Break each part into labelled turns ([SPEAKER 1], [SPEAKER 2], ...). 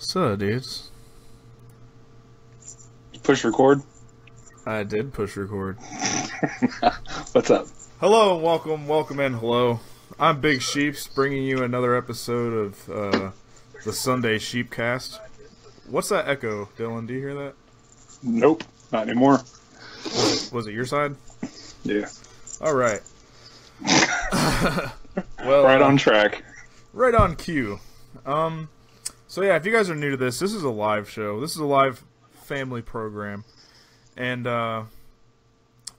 [SPEAKER 1] So, dudes,
[SPEAKER 2] Push record.
[SPEAKER 1] I did push record.
[SPEAKER 2] What's up?
[SPEAKER 1] Hello and welcome in. Hello, I'm Big Sheeps, bringing you another episode of the Sunday Sheepcast. What's that echo, Dylan? Do you hear that?
[SPEAKER 2] Nope, not anymore.
[SPEAKER 1] Was it your side?
[SPEAKER 2] Yeah.
[SPEAKER 1] All right. Well,
[SPEAKER 2] Right on track.
[SPEAKER 1] right on cue. So yeah, if you guys are new to this, this is a live show. This is a live family program, and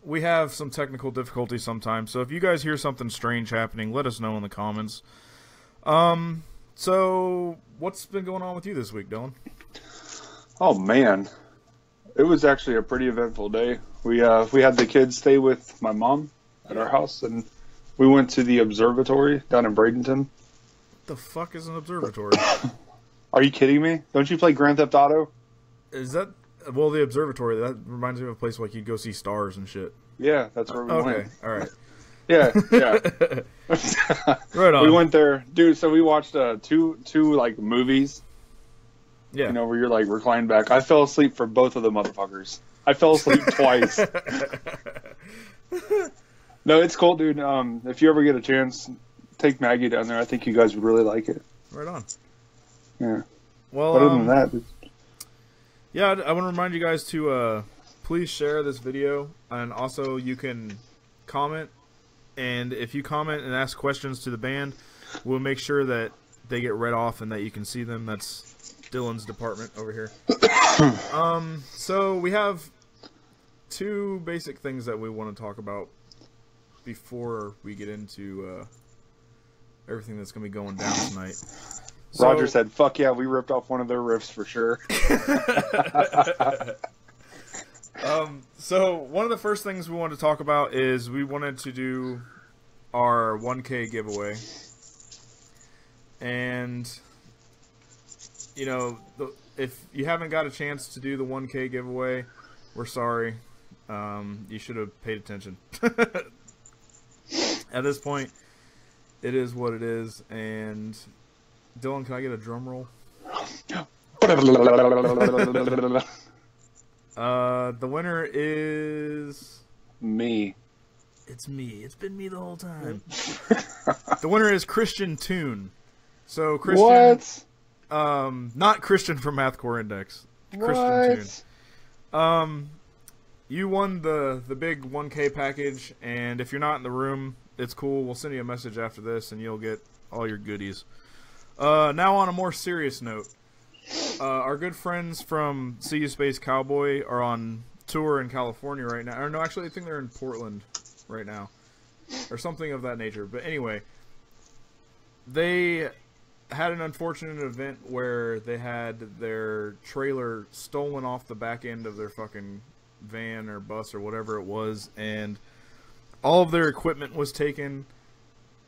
[SPEAKER 1] we have some technical difficulties sometimes. So if you guys hear something strange happening, let us know in the comments. So what's been going on with you this week, Dylan?
[SPEAKER 2] Oh man, it was actually a pretty eventful day. We had the kids stay with my mom at our house, and we went to the observatory down in Bradenton.
[SPEAKER 1] What the fuck is an observatory?
[SPEAKER 2] Are you kidding me? Don't you play Grand Theft Auto?
[SPEAKER 1] Is that the observatory? That reminds me of a place like you'd go see stars and shit.
[SPEAKER 2] Yeah, that's where we went.
[SPEAKER 1] Okay, all right.
[SPEAKER 2] Yeah.
[SPEAKER 1] Right on.
[SPEAKER 2] We went there, dude. So we watched two like movies.
[SPEAKER 1] Yeah.
[SPEAKER 2] You know, where you're like reclined back. I fell asleep for both of the motherfuckers. I fell asleep twice. No, it's cool, dude. If you ever get a chance, take Maggie down there. I think you guys would really like it.
[SPEAKER 1] Right on.
[SPEAKER 2] Yeah.
[SPEAKER 1] Well,
[SPEAKER 2] Other than that,
[SPEAKER 1] yeah, I want to remind you guys to please share this video, and also you can comment. And if you comment and ask questions to the band, we'll make sure that they get read off and that you can see them. That's Dylan's department over here. So we have two basic things that we want to talk about before we get into everything that's going to be going down tonight. So,
[SPEAKER 2] Roger said, "Fuck yeah, we ripped off one of their riffs for sure."
[SPEAKER 1] So one of the first things we wanted to talk about is we wanted to do our 1K giveaway, and you know, if you haven't got a chance to do the 1K giveaway, we're sorry. You should have paid attention. At this point, it is what it is, and Dylan, can I get a drum roll? The winner is
[SPEAKER 2] Me.
[SPEAKER 1] It's me. It's been me the whole time. The winner is Christian Toon. So Christian,
[SPEAKER 2] What?
[SPEAKER 1] not Christian from Mathcore Index. Christian
[SPEAKER 2] What?
[SPEAKER 1] Toon. You won the big 1K package, and if you're not in the room, it's cool. We'll send you a message after this, and you'll get all your goodies. Now on a more serious note, our good friends from See You Space Cowboy are on tour in California right now. Or no, actually, I think they're in Portland right now, or something of that nature. But anyway, they had an unfortunate event where they had their trailer stolen off the back end of their fucking van or bus or whatever it was, and all of their equipment was taken,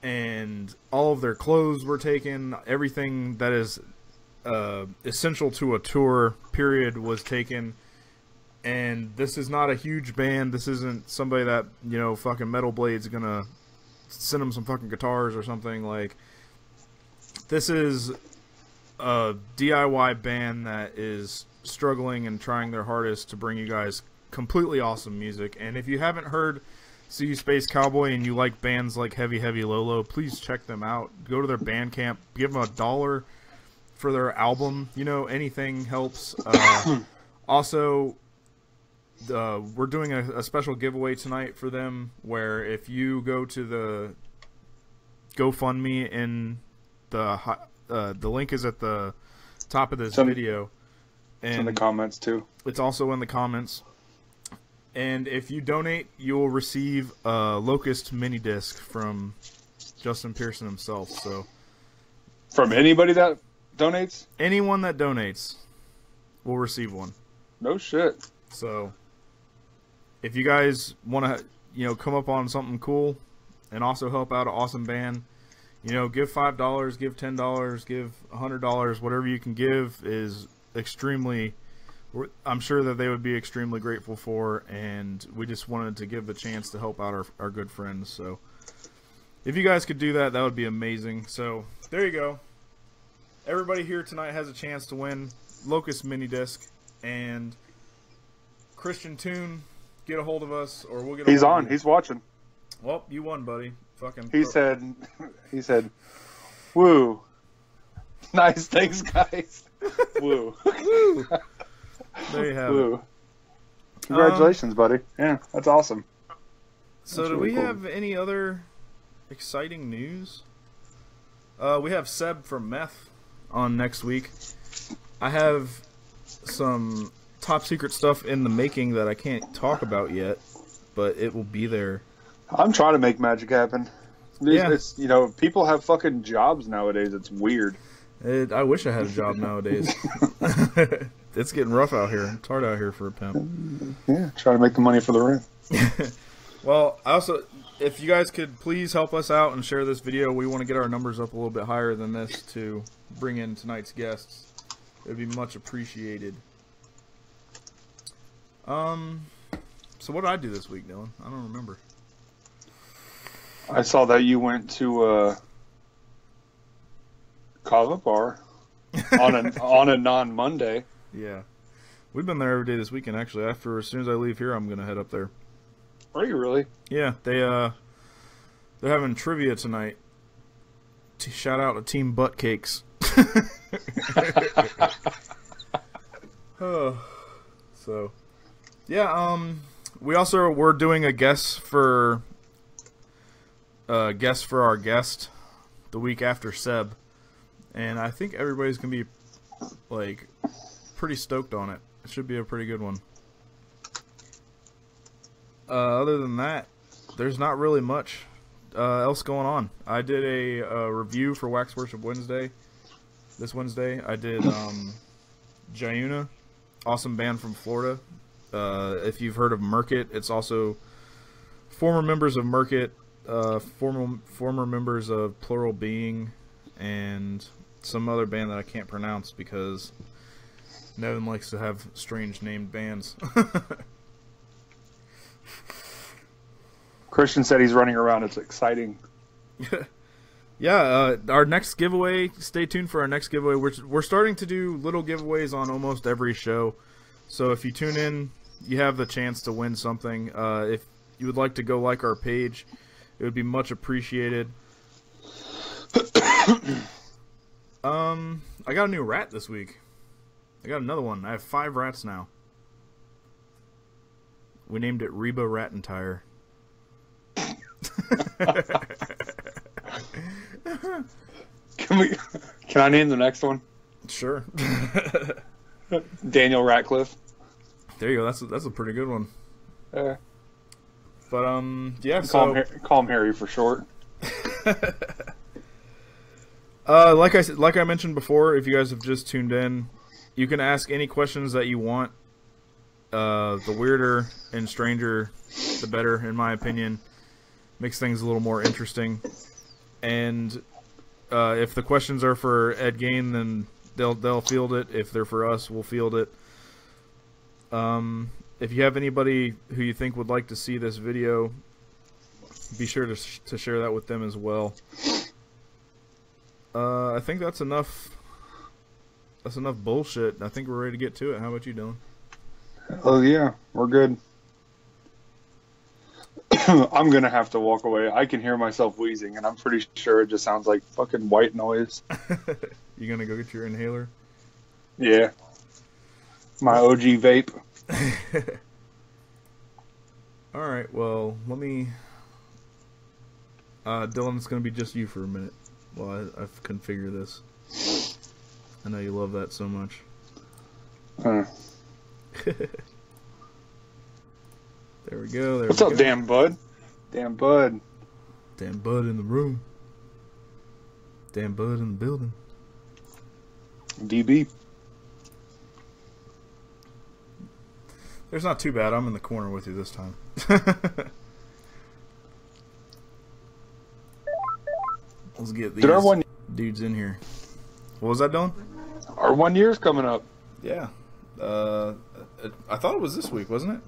[SPEAKER 1] and all of their clothes were taken. Everything that is essential to a tour, period, was taken. And this is not a huge band. This isn't somebody that, you know, fucking Metal Blade's gonna send them some fucking guitars or something. Like, this is a DIY band that is struggling and trying their hardest to bring you guys completely awesome music. And if you haven't heard See You Space Cowboy and you like bands like Heavy Heavy Lolo, please check them out. Go to their Bandcamp. Give them $1 for their album. You know, anything helps. Also, we're doing a special giveaway tonight for them, where if you go to the GoFundMe in the link is at the top of this video. And
[SPEAKER 2] It's in the comments too.
[SPEAKER 1] It's also in the comments. And if you donate, you will receive a Locust mini disc from Justin Pearson himself. So,
[SPEAKER 2] From anybody that donates?
[SPEAKER 1] anyone that donates will receive one.
[SPEAKER 2] No shit.
[SPEAKER 1] So, if you guys want to, you know, come up on something cool and also help out an awesome band, you know, give $5, give $10, give $100, whatever you can give is extremely, I'm sure that they would be extremely grateful for, and we just wanted to give the chance to help out our good friends. So if you guys could do that, that would be amazing. So there you go. everybody here tonight has a chance to win Locust Mini Disc, and Christian Toon, get a hold of us, or we'll get.
[SPEAKER 2] He's on. He's watching.
[SPEAKER 1] Well, you won, buddy. Fucking.
[SPEAKER 2] He said, "Woo, nice, thanks, guys." Woo.
[SPEAKER 1] Woo. There you have it.
[SPEAKER 2] Congratulations, buddy. Yeah, that's awesome.
[SPEAKER 1] So,
[SPEAKER 2] that's
[SPEAKER 1] do
[SPEAKER 2] really
[SPEAKER 1] we
[SPEAKER 2] cool.
[SPEAKER 1] have any other exciting news? We have Seb from Meth on next week. I have some top secret stuff in the making that I can't talk about yet, but it will be there.
[SPEAKER 2] I'm trying to make magic happen.
[SPEAKER 1] Yeah.
[SPEAKER 2] It's, people have fucking jobs nowadays. It's weird.
[SPEAKER 1] I wish I had a job nowadays. It's getting rough out here. It's hard out here for a pimp.
[SPEAKER 2] Yeah, trying to make the money for the rent.
[SPEAKER 1] Well, if you guys could please help us out and share this video, we want to get our numbers up a little bit higher than this to bring in tonight's guests. It would be much appreciated. So what did I do this week, Dylan? I don't remember.
[SPEAKER 2] I saw that you went to Kava Bar on a non-Monday.
[SPEAKER 1] Yeah. We've been there every day this weekend, actually. As soon as I leave here, I'm going to head up there.
[SPEAKER 2] Are you really?
[SPEAKER 1] Yeah, they're having trivia tonight. Shout out to Team Butt Cakes. So, yeah. We're doing a guest for our guest the week after Seb, and I think everybody's gonna be like pretty stoked on it. It should be a pretty good one. Other than that, there's not really much else going on. I did a review for Wax Worship Wednesday. This Wednesday, I did Jayuna, awesome band from Florida. If you've heard of Murkit, it's also former members of Murkit, former members of Plural Being, and some other band that I can't pronounce because Nevin likes to have strange named bands.
[SPEAKER 2] Christian said he's running around. It's exciting.
[SPEAKER 1] Yeah, our next giveaway, stay tuned for our next giveaway. We're starting to do little giveaways on almost every show. So if you tune in, you have the chance to win something. If you would like to go like our page, it would be much appreciated. I got a new rat this week. I got another one. I have 5 rats now. We named it Reba Rattentire.
[SPEAKER 2] Can I name the next one?
[SPEAKER 1] Sure.
[SPEAKER 2] Daniel Ratcliffe.
[SPEAKER 1] There you go. That's a pretty good one.
[SPEAKER 2] But
[SPEAKER 1] yeah.
[SPEAKER 2] Call him Harry for short.
[SPEAKER 1] Like I mentioned before, if you guys have just tuned in, you can ask any questions that you want. The weirder and stranger, the better, in my opinion. Makes things a little more interesting. And if the questions are for Ed Gain, then they'll field it. If they're for us, we'll field it. If you have anybody who you think would like to see this video, be sure to share that with them as well. I think that's enough. That's enough bullshit. I think we're ready to get to it. How about you, Dylan?
[SPEAKER 2] Oh yeah, we're good. I'm gonna have to walk away. I can hear myself wheezing, and I'm pretty sure it just sounds like fucking white noise.
[SPEAKER 1] You gonna go get your inhaler?
[SPEAKER 2] Yeah. My OG vape.
[SPEAKER 1] Alright, well, let me... Dylan, it's gonna be just you for a minute while I configure this. I know you love that so much. There we go.
[SPEAKER 2] What's up, damn bud? Damn bud.
[SPEAKER 1] Damn bud in the room. Damn bud in the building.
[SPEAKER 2] DB.
[SPEAKER 1] There's not too bad. I'm in the corner with you this time. Let's get these dudes in here. What was that, Dylan?
[SPEAKER 2] Our 1 year's coming up.
[SPEAKER 1] Yeah. I thought it was this week, wasn't it?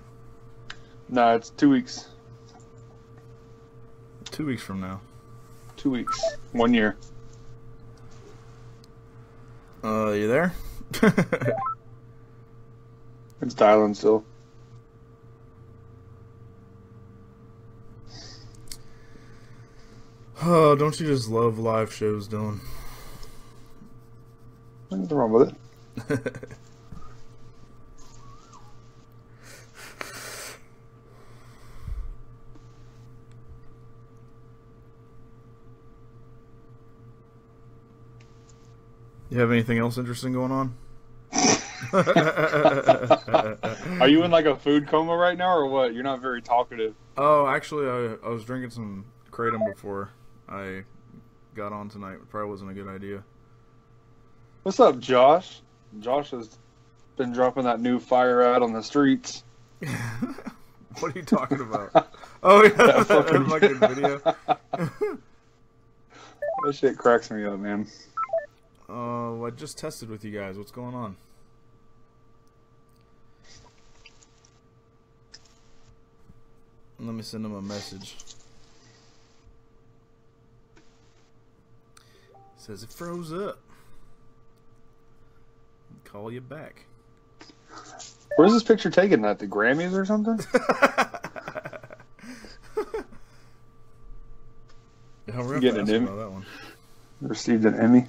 [SPEAKER 2] No, it's 2 weeks.
[SPEAKER 1] 2 weeks from now.
[SPEAKER 2] 2 weeks. 1 year.
[SPEAKER 1] You there?
[SPEAKER 2] It's dialing still.
[SPEAKER 1] Oh, don't you just love live shows, Dylan?
[SPEAKER 2] Nothing wrong with it.
[SPEAKER 1] You have anything else interesting going on?
[SPEAKER 2] Are you in like a food coma right now, or what? You're not very talkative.
[SPEAKER 1] Oh, actually, I was drinking some Kratom before I got on tonight. It probably wasn't a good idea.
[SPEAKER 2] What's up, Josh? Josh has been dropping that new fire out on the streets.
[SPEAKER 1] What are you talking about? Oh, yeah, that fucking video.
[SPEAKER 2] That shit cracks me up, man.
[SPEAKER 1] Oh, I just tested with you guys. What's going on? Let me send him a message. Says it froze up. Call you back.
[SPEAKER 2] Where's this picture taken at? The Grammys or something?
[SPEAKER 1] Yeah, we're
[SPEAKER 2] Getting an Emmy.
[SPEAKER 1] that one.
[SPEAKER 2] Received an Emmy.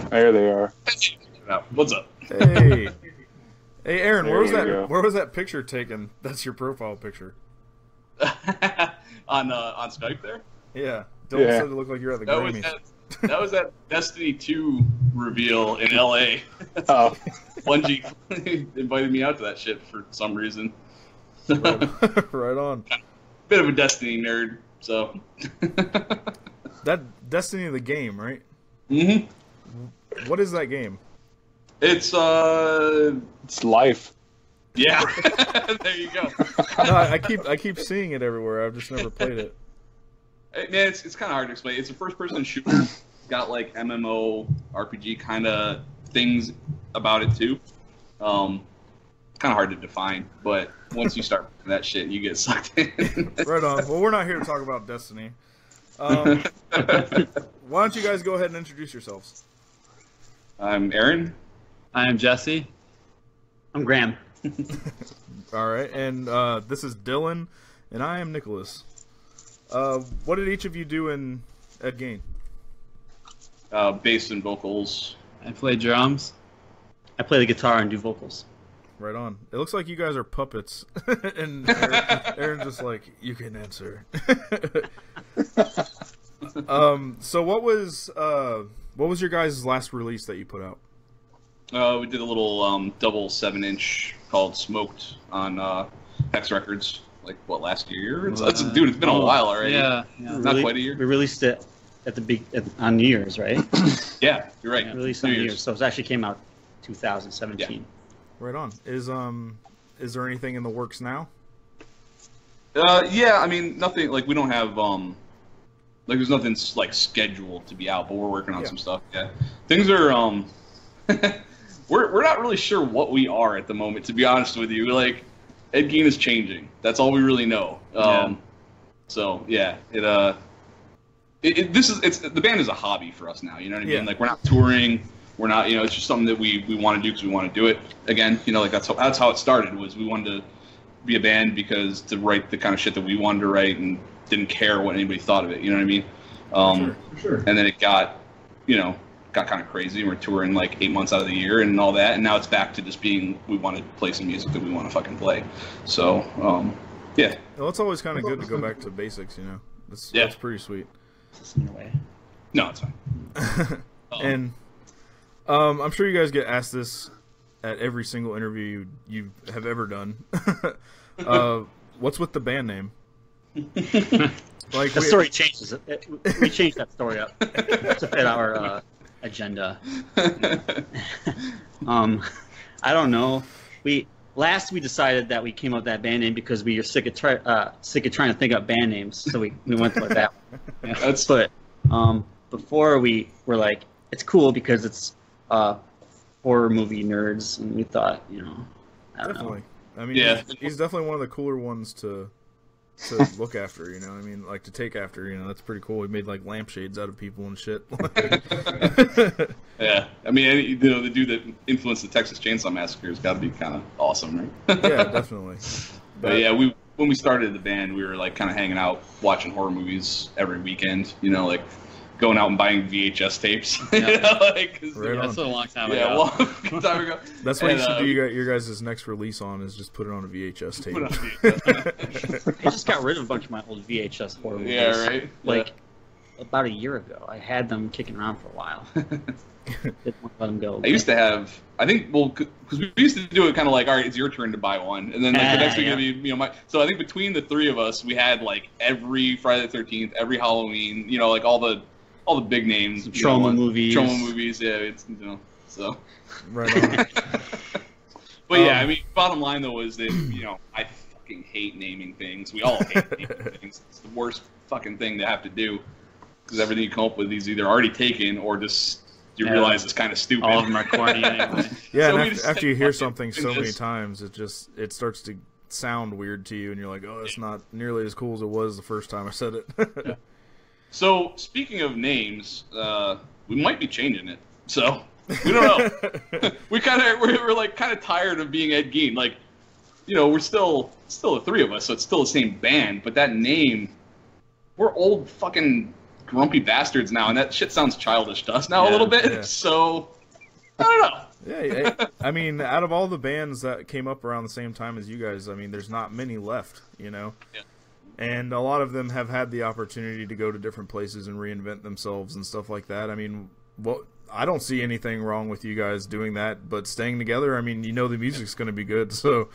[SPEAKER 2] There they are.
[SPEAKER 3] What's up?
[SPEAKER 1] Hey, hey, Aaron,
[SPEAKER 2] There
[SPEAKER 1] where was
[SPEAKER 2] you
[SPEAKER 1] that?
[SPEAKER 2] go.
[SPEAKER 1] Where was that picture taken? That's your profile picture.
[SPEAKER 3] on Skype there?
[SPEAKER 1] Yeah, Dylan
[SPEAKER 2] Yeah.
[SPEAKER 1] said it looked like you're at the
[SPEAKER 3] That was
[SPEAKER 1] Grammys.
[SPEAKER 3] that was that Destiny 2 reveal in LA.
[SPEAKER 2] Oh,
[SPEAKER 3] Bungie invited me out to that shit for some reason.
[SPEAKER 1] Right on.
[SPEAKER 3] Bit of a Destiny nerd, so.
[SPEAKER 1] That Destiny the game, right?
[SPEAKER 3] Mm-hmm.
[SPEAKER 1] What is that game?
[SPEAKER 3] It's
[SPEAKER 2] it's life.
[SPEAKER 3] yeah. There you go.
[SPEAKER 1] No, I keep seeing it everywhere. I've just never played it.
[SPEAKER 3] Hey, man, it's kind of hard to explain. It's a first-person shooter. Got like MMO RPG kind of things about it too. Kind of hard to define, but once you start that shit, you get sucked in.
[SPEAKER 1] Right on. Well, we're not here to talk about Destiny. Why don't you guys go ahead and introduce yourselves?
[SPEAKER 3] I'm Aaron.
[SPEAKER 4] I'm Jesse. I'm Graham.
[SPEAKER 1] All right, and this is Dylan, and I am Nicholas. What did each of you do in Ed Gain?
[SPEAKER 3] Bass and vocals.
[SPEAKER 4] I play drums. I play the guitar and do vocals.
[SPEAKER 1] Right on. It looks like you guys are puppets, and Aaron's just like, you can answer. So what was your guys' last release that you put out?
[SPEAKER 3] We did a little double 7-inch called Smoked on Hex Records. Like what, last year? Dude, it's been a while already.
[SPEAKER 4] Yeah.
[SPEAKER 3] Not quite a year.
[SPEAKER 4] We released it at the on New Year's, right?
[SPEAKER 3] Yeah, you're right.
[SPEAKER 4] Yeah, released on New Year's, so it actually came out 2017.
[SPEAKER 1] Right on. Is there anything in the works now?
[SPEAKER 3] Yeah, I mean nothing. Like we don't have like there's nothing like scheduled to be out, but we're working on some stuff. Yeah, things are we're not really sure what we are at the moment. To be honest with you, like Ed Gein is changing. That's all we really know. So yeah, the band is a hobby for us now. You know what I mean?
[SPEAKER 1] Yeah.
[SPEAKER 3] Like we're not touring. We're not, it's just something that we want to do because we want to do it. Again, like that's how it started. Was we wanted to be a band because to write the kind of shit that we wanted to write and didn't care what anybody thought of it. You know what I mean?
[SPEAKER 1] Sure.
[SPEAKER 3] And then it got kind of crazy. We're touring like 8 months out of the year and all that, and now it's back to just being we want to play some music that we want to fucking play. So yeah.
[SPEAKER 1] Well, it's always kind of good to go back to basics. That's pretty sweet.
[SPEAKER 4] In a way.
[SPEAKER 3] No, it's fine.
[SPEAKER 1] And I'm sure you guys get asked this at every single interview you have ever done. What's with the band name? Like
[SPEAKER 4] The story changes. We changed that story up to fit our agenda. I don't know. We decided that we came up with that band name because we were sick of trying to think up band names, so we went with that one. Yeah. But before we were like, it's cool because it's horror movie nerds, and we thought, I don't
[SPEAKER 1] definitely.
[SPEAKER 4] know.
[SPEAKER 1] I mean, he's definitely one of the cooler ones to to look after. You know, I mean, like to take after. You know, that's pretty cool. We made like lampshades out of people and shit.
[SPEAKER 3] Yeah, I mean, the dude that influenced the Texas Chainsaw Massacre has got to be kind of awesome, right?
[SPEAKER 1] Yeah, definitely.
[SPEAKER 3] But yeah, when we started the band, we were like kind of hanging out, watching horror movies every weekend. You know, like going out and buying VHS tapes.
[SPEAKER 4] Yeah.
[SPEAKER 3] You know, like,
[SPEAKER 1] Right
[SPEAKER 5] That's a long time
[SPEAKER 3] yeah,
[SPEAKER 5] ago.
[SPEAKER 3] long time ago.
[SPEAKER 1] That's what you
[SPEAKER 3] And,
[SPEAKER 1] should do. Your guys' next release on is just put it on a VHS tape.
[SPEAKER 3] put on VHS.
[SPEAKER 4] I just got rid of a bunch of my old VHS horror movies.
[SPEAKER 3] Yeah, right.
[SPEAKER 4] Like about a year ago, I had them kicking around for a while. Didn't want to let them go.
[SPEAKER 3] I used to have, I think, well, because we used to do it kind of like, all right, it's your turn to buy one, and then like the next week it'd be, you know, my. So I think between the three of us, we had like every Friday the 13th, every Halloween, you know, like all the big names,
[SPEAKER 4] Some trauma movies.
[SPEAKER 3] trauma movies, yeah, it's so.
[SPEAKER 1] Right on.
[SPEAKER 3] But yeah, I mean, bottom line though is that I fucking hate naming things. We all hate naming things. It's the worst fucking thing to have to do because everything you come up with is either already taken or just. You realize it's kind of stupid.
[SPEAKER 4] All of them are corny anyway.
[SPEAKER 1] Yeah,
[SPEAKER 3] So
[SPEAKER 1] and after you hear
[SPEAKER 3] fucking
[SPEAKER 1] something so many
[SPEAKER 3] this.
[SPEAKER 1] times, it starts to sound weird to you, and you're like, oh, it's not nearly as cool as it was the first time I said it.
[SPEAKER 3] So speaking of names, we might be changing it. So we don't know. we're like kind of tired of being Ed Gein. Like, we're still the three of us, so it's still the same band. But that name, we're old fucking grumpy bastards now, and that shit sounds childish to us now a little bit.
[SPEAKER 1] Yeah.
[SPEAKER 3] So I don't know.
[SPEAKER 1] Yeah, I mean, out of all the bands that came up around the same time as you guys, I mean, there's not many left,
[SPEAKER 3] Yeah.
[SPEAKER 1] And a lot of them have had the opportunity to go to different places and reinvent themselves and stuff like that. I mean, I don't see anything wrong with you guys doing that, but staying together, I mean, the music's going to be good, so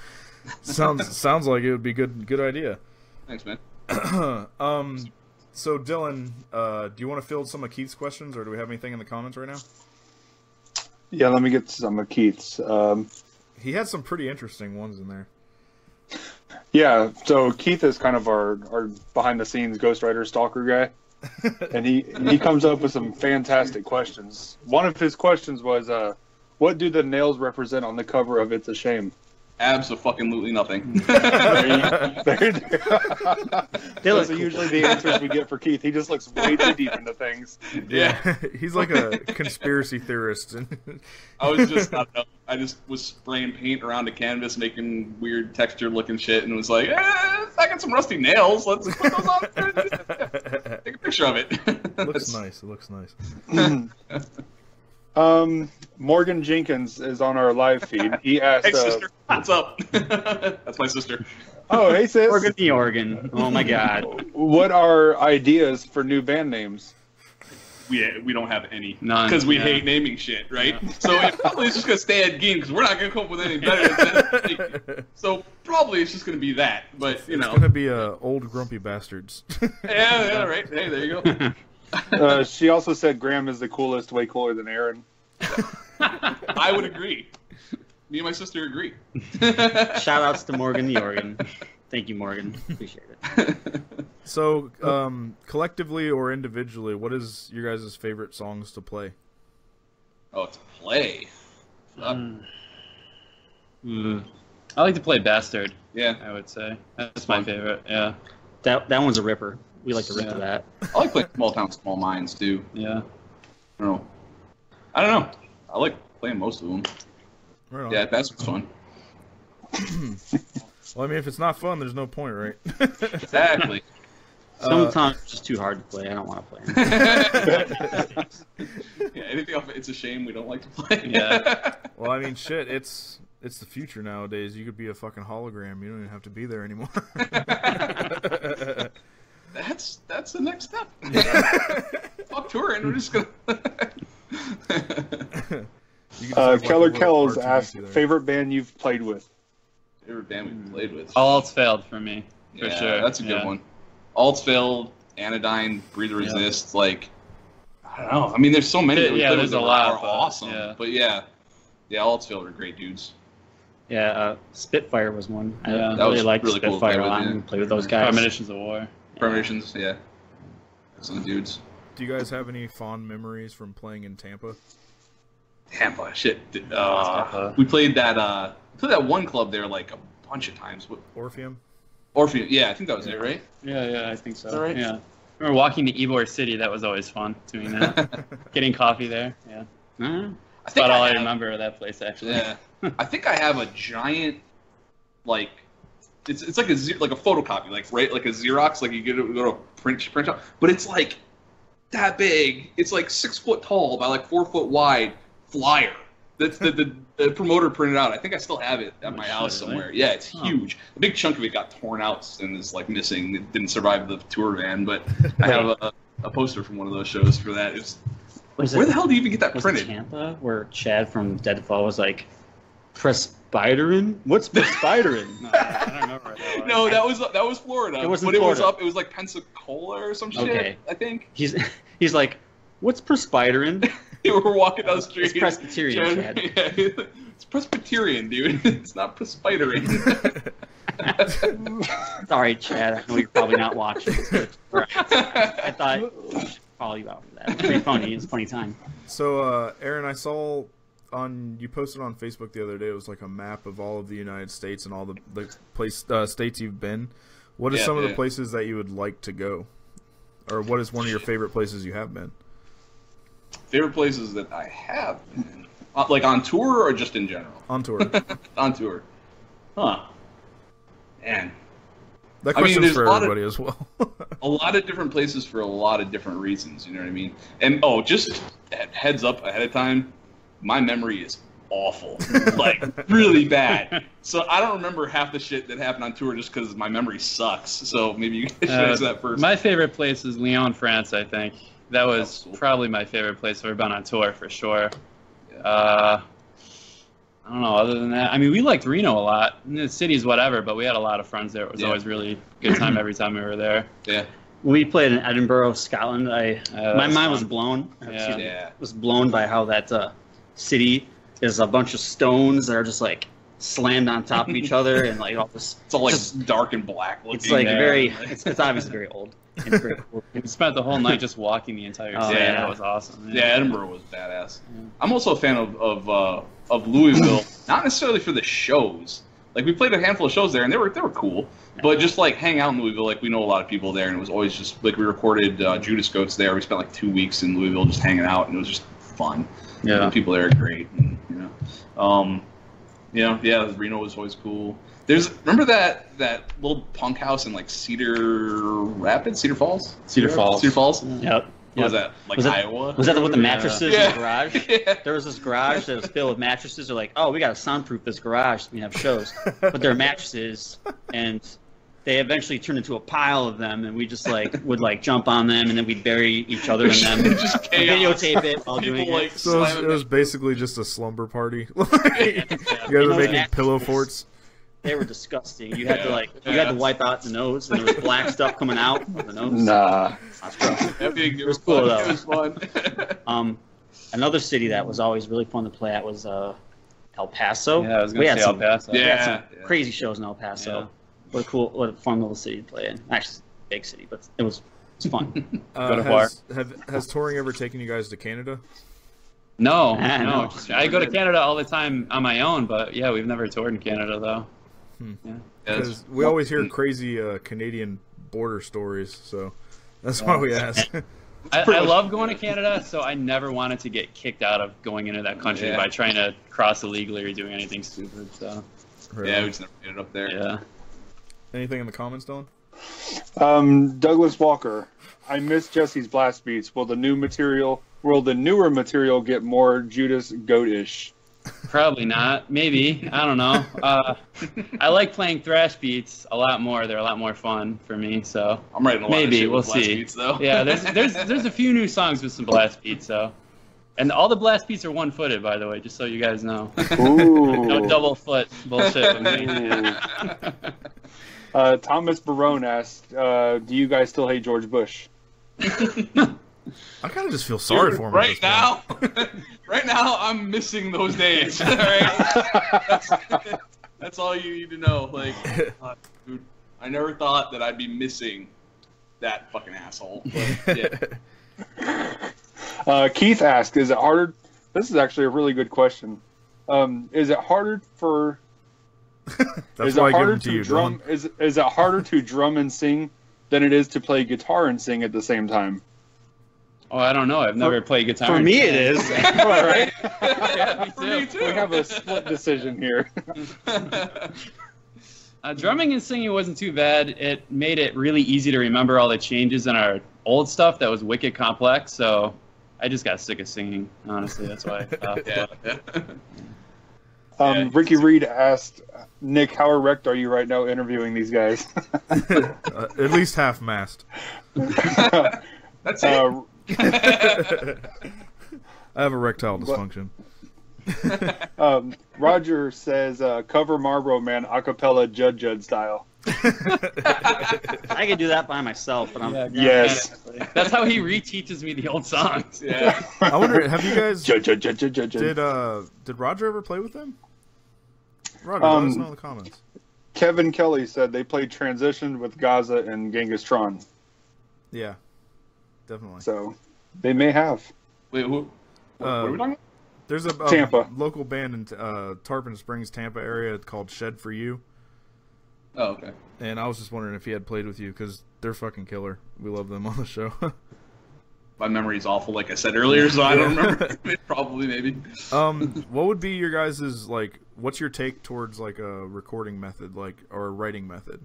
[SPEAKER 1] sounds like it would be a good idea.
[SPEAKER 3] Thanks, man.
[SPEAKER 1] So Dylan, do you want to field some of Keith's questions, or do we have anything in the comments right now?
[SPEAKER 2] Yeah, let me get some of Keith's.
[SPEAKER 1] He had some pretty interesting ones in there.
[SPEAKER 2] Yeah, so Keith is kind of our behind-the-scenes ghostwriter stalker guy, and he comes up with some fantastic questions. One of his questions was, what do the nails represent on the cover of It's a Shame?
[SPEAKER 3] Absolutely nothing.
[SPEAKER 2] Those are usually the answers we get for Keith. He just looks way too deep into things.
[SPEAKER 3] Yeah.
[SPEAKER 1] He's like a conspiracy theorist.
[SPEAKER 3] I just was spraying paint around a canvas, making weird texture-looking shit, and was like, I got some rusty nails. Let's put those on. Take a picture of it.
[SPEAKER 1] It looks nice.
[SPEAKER 2] Morgan Jenkins is on our live feed. He asked,
[SPEAKER 3] Hey, sister, what's up? That's my sister.
[SPEAKER 2] "Oh, hey sis,
[SPEAKER 4] Oregon, the Oregon. Oh my God.
[SPEAKER 2] what are ideas for new band names?"
[SPEAKER 3] We don't have any.
[SPEAKER 5] None,
[SPEAKER 3] Because we
[SPEAKER 5] yeah.
[SPEAKER 3] hate naming shit, right? So it probably is just going to stay at Gein because we're not going to come up with anything better than that. So probably it's just going to be that. But,
[SPEAKER 1] It's gonna be old grumpy bastards.
[SPEAKER 3] yeah, right. Hey, there you go.
[SPEAKER 2] She also said Graham is the coolest, way cooler than Aaron.
[SPEAKER 3] I would agree. Me and my sister agree.
[SPEAKER 4] Shout outs to Morgan, the Oregon. Thank you, Morgan. Appreciate it.
[SPEAKER 1] So, collectively or individually, what is your guys' favorite songs to play?
[SPEAKER 3] Oh, to play.
[SPEAKER 5] I like to play Bastard,
[SPEAKER 3] Yeah.
[SPEAKER 5] I would say. That's my favorite, yeah.
[SPEAKER 4] That one's a ripper. We like to rip to that.
[SPEAKER 3] I like playing Small Town, Small Minds, too.
[SPEAKER 5] Yeah.
[SPEAKER 3] I don't know. I like playing most of them.
[SPEAKER 1] Right on.
[SPEAKER 3] Yeah, that's fun.
[SPEAKER 1] Well, I mean, if it's not fun, there's no point, right?
[SPEAKER 3] Exactly.
[SPEAKER 4] Sometimes it's just too hard to play. I don't want to play.
[SPEAKER 3] Yeah, anything off It's a Shame we don't like to play.
[SPEAKER 5] Yeah.
[SPEAKER 1] Well, I mean, shit, it's the future nowadays. You could be a fucking hologram. You don't even have to be there anymore.
[SPEAKER 3] That's the next step. Fuck touring. We're just gonna.
[SPEAKER 2] Keller Kells asked, favorite band you've played with?
[SPEAKER 3] Favorite band we played with.
[SPEAKER 5] All else failed for me, for
[SPEAKER 3] Yeah,
[SPEAKER 5] sure.
[SPEAKER 3] That's a good one. Alts failed, Anodyne, Breathe the Resist. Like, I don't know. I mean, there's so many. that we
[SPEAKER 5] Yeah,
[SPEAKER 3] played
[SPEAKER 5] there's
[SPEAKER 3] with
[SPEAKER 5] a
[SPEAKER 3] that
[SPEAKER 5] lot,
[SPEAKER 3] are
[SPEAKER 5] but,
[SPEAKER 3] awesome.
[SPEAKER 5] yeah.
[SPEAKER 3] But yeah, Alts failed are great dudes.
[SPEAKER 4] Yeah, Spitfire was one. I
[SPEAKER 5] Yeah.
[SPEAKER 3] That
[SPEAKER 4] really
[SPEAKER 3] was
[SPEAKER 4] liked
[SPEAKER 3] really cool to play
[SPEAKER 4] Spitfire a
[SPEAKER 3] with,
[SPEAKER 4] lot
[SPEAKER 3] yeah.
[SPEAKER 4] and play with those guys.
[SPEAKER 5] Premonitions of War.
[SPEAKER 3] Premonitions, yeah. Some dudes.
[SPEAKER 1] Do you guys have any fond memories from playing in Tampa?
[SPEAKER 3] Tampa, shit.
[SPEAKER 5] Tampa.
[SPEAKER 3] We played that one club there like a bunch of times.
[SPEAKER 1] Orpheum?
[SPEAKER 3] Orpheum. Yeah, I think that was it, right?
[SPEAKER 5] Yeah, I think so.
[SPEAKER 3] Is that right?
[SPEAKER 5] Yeah. I remember walking to Ybor City. That was always fun doing that. Getting coffee there. Yeah.
[SPEAKER 4] Uh,
[SPEAKER 3] I think
[SPEAKER 5] About all I
[SPEAKER 3] have-
[SPEAKER 5] remember of that place, actually.
[SPEAKER 3] Yeah, I think I have a giant, like, it's like a photocopy, like like a Xerox, like you go to a print shop, but it's like that big. It's like 6 foot tall by like 4 foot wide flyer. That's the promoter printed out. I think I still have it at my house
[SPEAKER 5] really?
[SPEAKER 3] somewhere. Yeah, it's huge. A big chunk of it got torn out and is like missing. It didn't survive the tour van, but I have a poster from one of those shows for that. Where the hell do you even get that
[SPEAKER 4] was
[SPEAKER 3] printed?
[SPEAKER 4] it Tampa where Chad from Deadfall was like, Presbyterin? What's Presbyterin?
[SPEAKER 5] No, I don't remember what that was.
[SPEAKER 3] No, that was Florida.
[SPEAKER 4] It wasn't
[SPEAKER 3] but it was
[SPEAKER 4] Florida.
[SPEAKER 3] It was like Pensacola or some shit.
[SPEAKER 4] Okay.
[SPEAKER 3] I think.
[SPEAKER 4] He's like, what's Presbyterin?
[SPEAKER 3] We were walking down the street.
[SPEAKER 4] It's Presbyterian, Chad.
[SPEAKER 3] Yeah, it's Presbyterian, dude. It's not Presbyterian.
[SPEAKER 4] Sorry, Chad. I know you're probably not watching. But I thought I should call you out for that. It's pretty funny. It's a funny time.
[SPEAKER 1] So, Aaron, I saw you posted on Facebook the other day. It was like a map of all of the United States and all the states you've been. What are some of the places that you would like to go, or what is one of your favorite places you have been?
[SPEAKER 3] Favorite places that I have been, like on tour or just in general?
[SPEAKER 1] On tour.
[SPEAKER 3] On tour. Huh. Man.
[SPEAKER 1] That
[SPEAKER 3] I mean,
[SPEAKER 1] question's
[SPEAKER 3] there's
[SPEAKER 1] for
[SPEAKER 3] a lot of-
[SPEAKER 1] everybody as well.
[SPEAKER 3] A lot of different places for a lot of different reasons, you know what I mean? And just heads up ahead of time, my memory is awful. Like, really bad. So I don't remember half the shit that happened on tour just because my memory sucks. So maybe you guys should answer that first.
[SPEAKER 5] My favorite place is Lyon, France, I think. That was
[SPEAKER 3] That's cool.
[SPEAKER 5] probably my favorite place I've ever been on tour, for sure.
[SPEAKER 3] Yeah.
[SPEAKER 5] I don't know, other than that. I mean, we liked Reno a lot. The city's whatever, but we had a lot of friends there. It was always really good time every time we were there.
[SPEAKER 3] Yeah.
[SPEAKER 4] We played in Edinburgh, Scotland. My
[SPEAKER 5] was
[SPEAKER 4] mind was
[SPEAKER 5] fun.
[SPEAKER 4] blown.
[SPEAKER 5] Yeah.
[SPEAKER 3] Yeah.
[SPEAKER 4] Was blown by how that city is a bunch of stones that are just like slammed on top of each other and like all this.
[SPEAKER 3] It's all like
[SPEAKER 4] just-
[SPEAKER 3] dark and black looking.
[SPEAKER 4] It's like
[SPEAKER 5] there.
[SPEAKER 4] very. It's obviously very old. It's very cool.
[SPEAKER 5] We spent the whole night just walking the entire
[SPEAKER 4] Oh,
[SPEAKER 5] city.
[SPEAKER 3] yeah.
[SPEAKER 5] That was awesome.
[SPEAKER 3] Yeah, Edinburgh was badass. I'm also a fan of Louisville, not necessarily for the shows. Like we played a handful of shows there, and they were cool. But just like hang out in Louisville, like we know a lot of people there, and it was always just like we recorded Judas Goats there. We spent like 2 weeks in Louisville just hanging out, and it was just fun.
[SPEAKER 5] Yeah.
[SPEAKER 3] The people there are great. And, Reno was always cool. Remember that little punk house in like Cedar Falls.
[SPEAKER 5] Cedar Falls.
[SPEAKER 4] Yep.
[SPEAKER 3] What was that? Like
[SPEAKER 4] Was that-
[SPEAKER 3] Iowa?
[SPEAKER 4] Was that with the mattresses in
[SPEAKER 3] Yeah.
[SPEAKER 4] the garage?
[SPEAKER 3] Yeah.
[SPEAKER 4] There was this garage that was filled with mattresses. They're like, oh, we got to soundproof this garage so we can have shows. But they're mattresses, and they eventually turned into a pile of them, and we just like would like jump on them, and then we'd bury each other in them.
[SPEAKER 3] Just chaos.
[SPEAKER 4] Videotape it while
[SPEAKER 3] People,
[SPEAKER 4] doing
[SPEAKER 3] like,
[SPEAKER 4] it.
[SPEAKER 1] So
[SPEAKER 3] slamming
[SPEAKER 1] it was
[SPEAKER 3] it.
[SPEAKER 1] basically just a slumber party. You guys
[SPEAKER 4] You
[SPEAKER 1] are
[SPEAKER 4] know,
[SPEAKER 1] making
[SPEAKER 4] that-
[SPEAKER 1] pillow forts.
[SPEAKER 4] They were disgusting. You had to
[SPEAKER 3] Yeah.
[SPEAKER 4] you had to wipe out the nose, and there was black stuff coming out of the nose.
[SPEAKER 2] Nah.
[SPEAKER 4] That's gross.
[SPEAKER 3] It
[SPEAKER 4] was cool, though.
[SPEAKER 3] It was fun.
[SPEAKER 4] Another city that was always really fun to play at was El Paso.
[SPEAKER 5] Yeah, I was
[SPEAKER 4] We
[SPEAKER 5] going
[SPEAKER 4] had
[SPEAKER 5] to say El
[SPEAKER 4] some-
[SPEAKER 5] Paso.
[SPEAKER 4] We had
[SPEAKER 3] Yeah.
[SPEAKER 4] some crazy shows in El Paso.
[SPEAKER 5] Yeah.
[SPEAKER 4] What a fun little city to play in. Actually, it's a big city, but it's fun.
[SPEAKER 5] Go to bar.
[SPEAKER 1] Has touring ever taken you guys to Canada?
[SPEAKER 5] No,
[SPEAKER 4] Ah,
[SPEAKER 5] no.
[SPEAKER 4] no.
[SPEAKER 5] I go to Canada all the time on my own, but yeah, we've never toured in Canada, though.
[SPEAKER 1] Because we always hear crazy Canadian border stories, so that's why we ask.
[SPEAKER 5] I love going to Canada, so I never wanted to get kicked out of going into that country
[SPEAKER 3] Yeah.
[SPEAKER 5] by trying to cross illegally or doing anything stupid. So
[SPEAKER 3] Yeah, we just never made it up there.
[SPEAKER 5] yeah.
[SPEAKER 1] Anything in the comments, Dylan?
[SPEAKER 2] Douglas Walker. I miss Jesse's blast beats. Will the newer material get more Judas Goat-ish?
[SPEAKER 5] Probably not. Maybe. I don't know. I like playing thrash beats a lot more. They're a lot more fun for me. So
[SPEAKER 3] I'm writing a lot
[SPEAKER 5] maybe
[SPEAKER 3] of shit
[SPEAKER 5] we'll
[SPEAKER 3] with blast
[SPEAKER 5] see.
[SPEAKER 3] beats, though.
[SPEAKER 5] Yeah, there's a few new songs with some blast beats. So, and all the blast beats are one-footed, by the way, just so you guys know.
[SPEAKER 2] Ooh.
[SPEAKER 5] No double foot bullshit with me.
[SPEAKER 2] Thomas Barone asked, do you guys still hate George Bush?
[SPEAKER 1] I kind of just feel sorry for him.
[SPEAKER 3] Right now, right now, I'm missing those days. All right? That's all you need to know. Like, dude, I never thought that I'd be missing that fucking asshole. But, yeah.
[SPEAKER 2] Keith asked, is it harder? This is actually a really good question. Is it harder for
[SPEAKER 1] That's
[SPEAKER 2] Is
[SPEAKER 1] why
[SPEAKER 2] it
[SPEAKER 1] I give
[SPEAKER 2] harder
[SPEAKER 1] them to
[SPEAKER 2] to
[SPEAKER 1] you,
[SPEAKER 2] drum?
[SPEAKER 1] Dylan.
[SPEAKER 2] Is it harder to drum and sing than it is to play guitar and sing at the same time?
[SPEAKER 5] Oh, I don't know. I've never played guitar.
[SPEAKER 4] For
[SPEAKER 5] and
[SPEAKER 4] me,
[SPEAKER 5] sang.
[SPEAKER 4] it is.
[SPEAKER 2] All right.
[SPEAKER 5] Yeah,
[SPEAKER 3] For me too.
[SPEAKER 2] We have a split decision here.
[SPEAKER 5] Drumming and singing wasn't too bad. It made it really easy to remember all the changes in our old stuff that was wicked complex. So I just got sick of singing. Honestly, that's why.
[SPEAKER 3] Yeah.
[SPEAKER 2] Ricky Reed asked Nick, "How erect are you right now interviewing these guys?"
[SPEAKER 1] At least half-mast.
[SPEAKER 3] That's it.
[SPEAKER 1] I have erectile dysfunction.
[SPEAKER 2] Roger says, "Cover Marlboro Man acapella Judd style."
[SPEAKER 4] I could do that by myself, but I'm
[SPEAKER 2] Yes.
[SPEAKER 5] That's how he reteaches me the old songs.
[SPEAKER 3] Yeah.
[SPEAKER 1] I wonder, have you guys
[SPEAKER 2] Judd.
[SPEAKER 1] did Roger ever play with them? Roger, let us know in the comments.
[SPEAKER 2] Kevin Kelly said they played Transition with Gaza and Genghis Tron,
[SPEAKER 1] Yeah, definitely.
[SPEAKER 2] so they may have.
[SPEAKER 3] Wait, what are we talking about?
[SPEAKER 1] There's a
[SPEAKER 2] Tampa.
[SPEAKER 1] local band in Tarpon Springs, Tampa area called Shed for You,
[SPEAKER 3] Oh, okay.
[SPEAKER 1] and I was just wondering if he had played with you because they're fucking killer. We love them on the show.
[SPEAKER 3] My memory's awful, like I said earlier, so I don't remember. Probably, maybe.
[SPEAKER 1] What would be your guys's like? What's your take towards like a recording method, like or a writing method?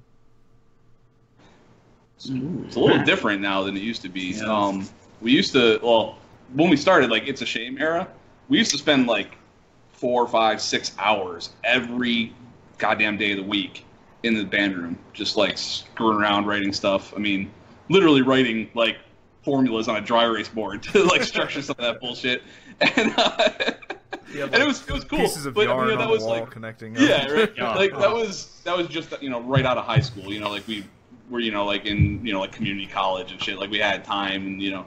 [SPEAKER 3] It's a little different now than it used to be.
[SPEAKER 5] Yeah.
[SPEAKER 3] We used to, well, when we started, like, It's a Shame era, we used to spend, like, 4, 5, 6 hours every goddamn day of the week in the band room, just, like, screwing around, writing stuff. I mean, literally writing, like, formulas on a dry erase board to, like, structure some of that bullshit. And, and it was cool.
[SPEAKER 1] Pieces of
[SPEAKER 3] but,
[SPEAKER 1] yarn
[SPEAKER 3] that
[SPEAKER 1] on
[SPEAKER 3] was
[SPEAKER 1] the wall
[SPEAKER 3] like,
[SPEAKER 1] connecting. Up.
[SPEAKER 3] yeah, right. Like that was just right out of high school. Like we were like in like community college and shit. Like we had time and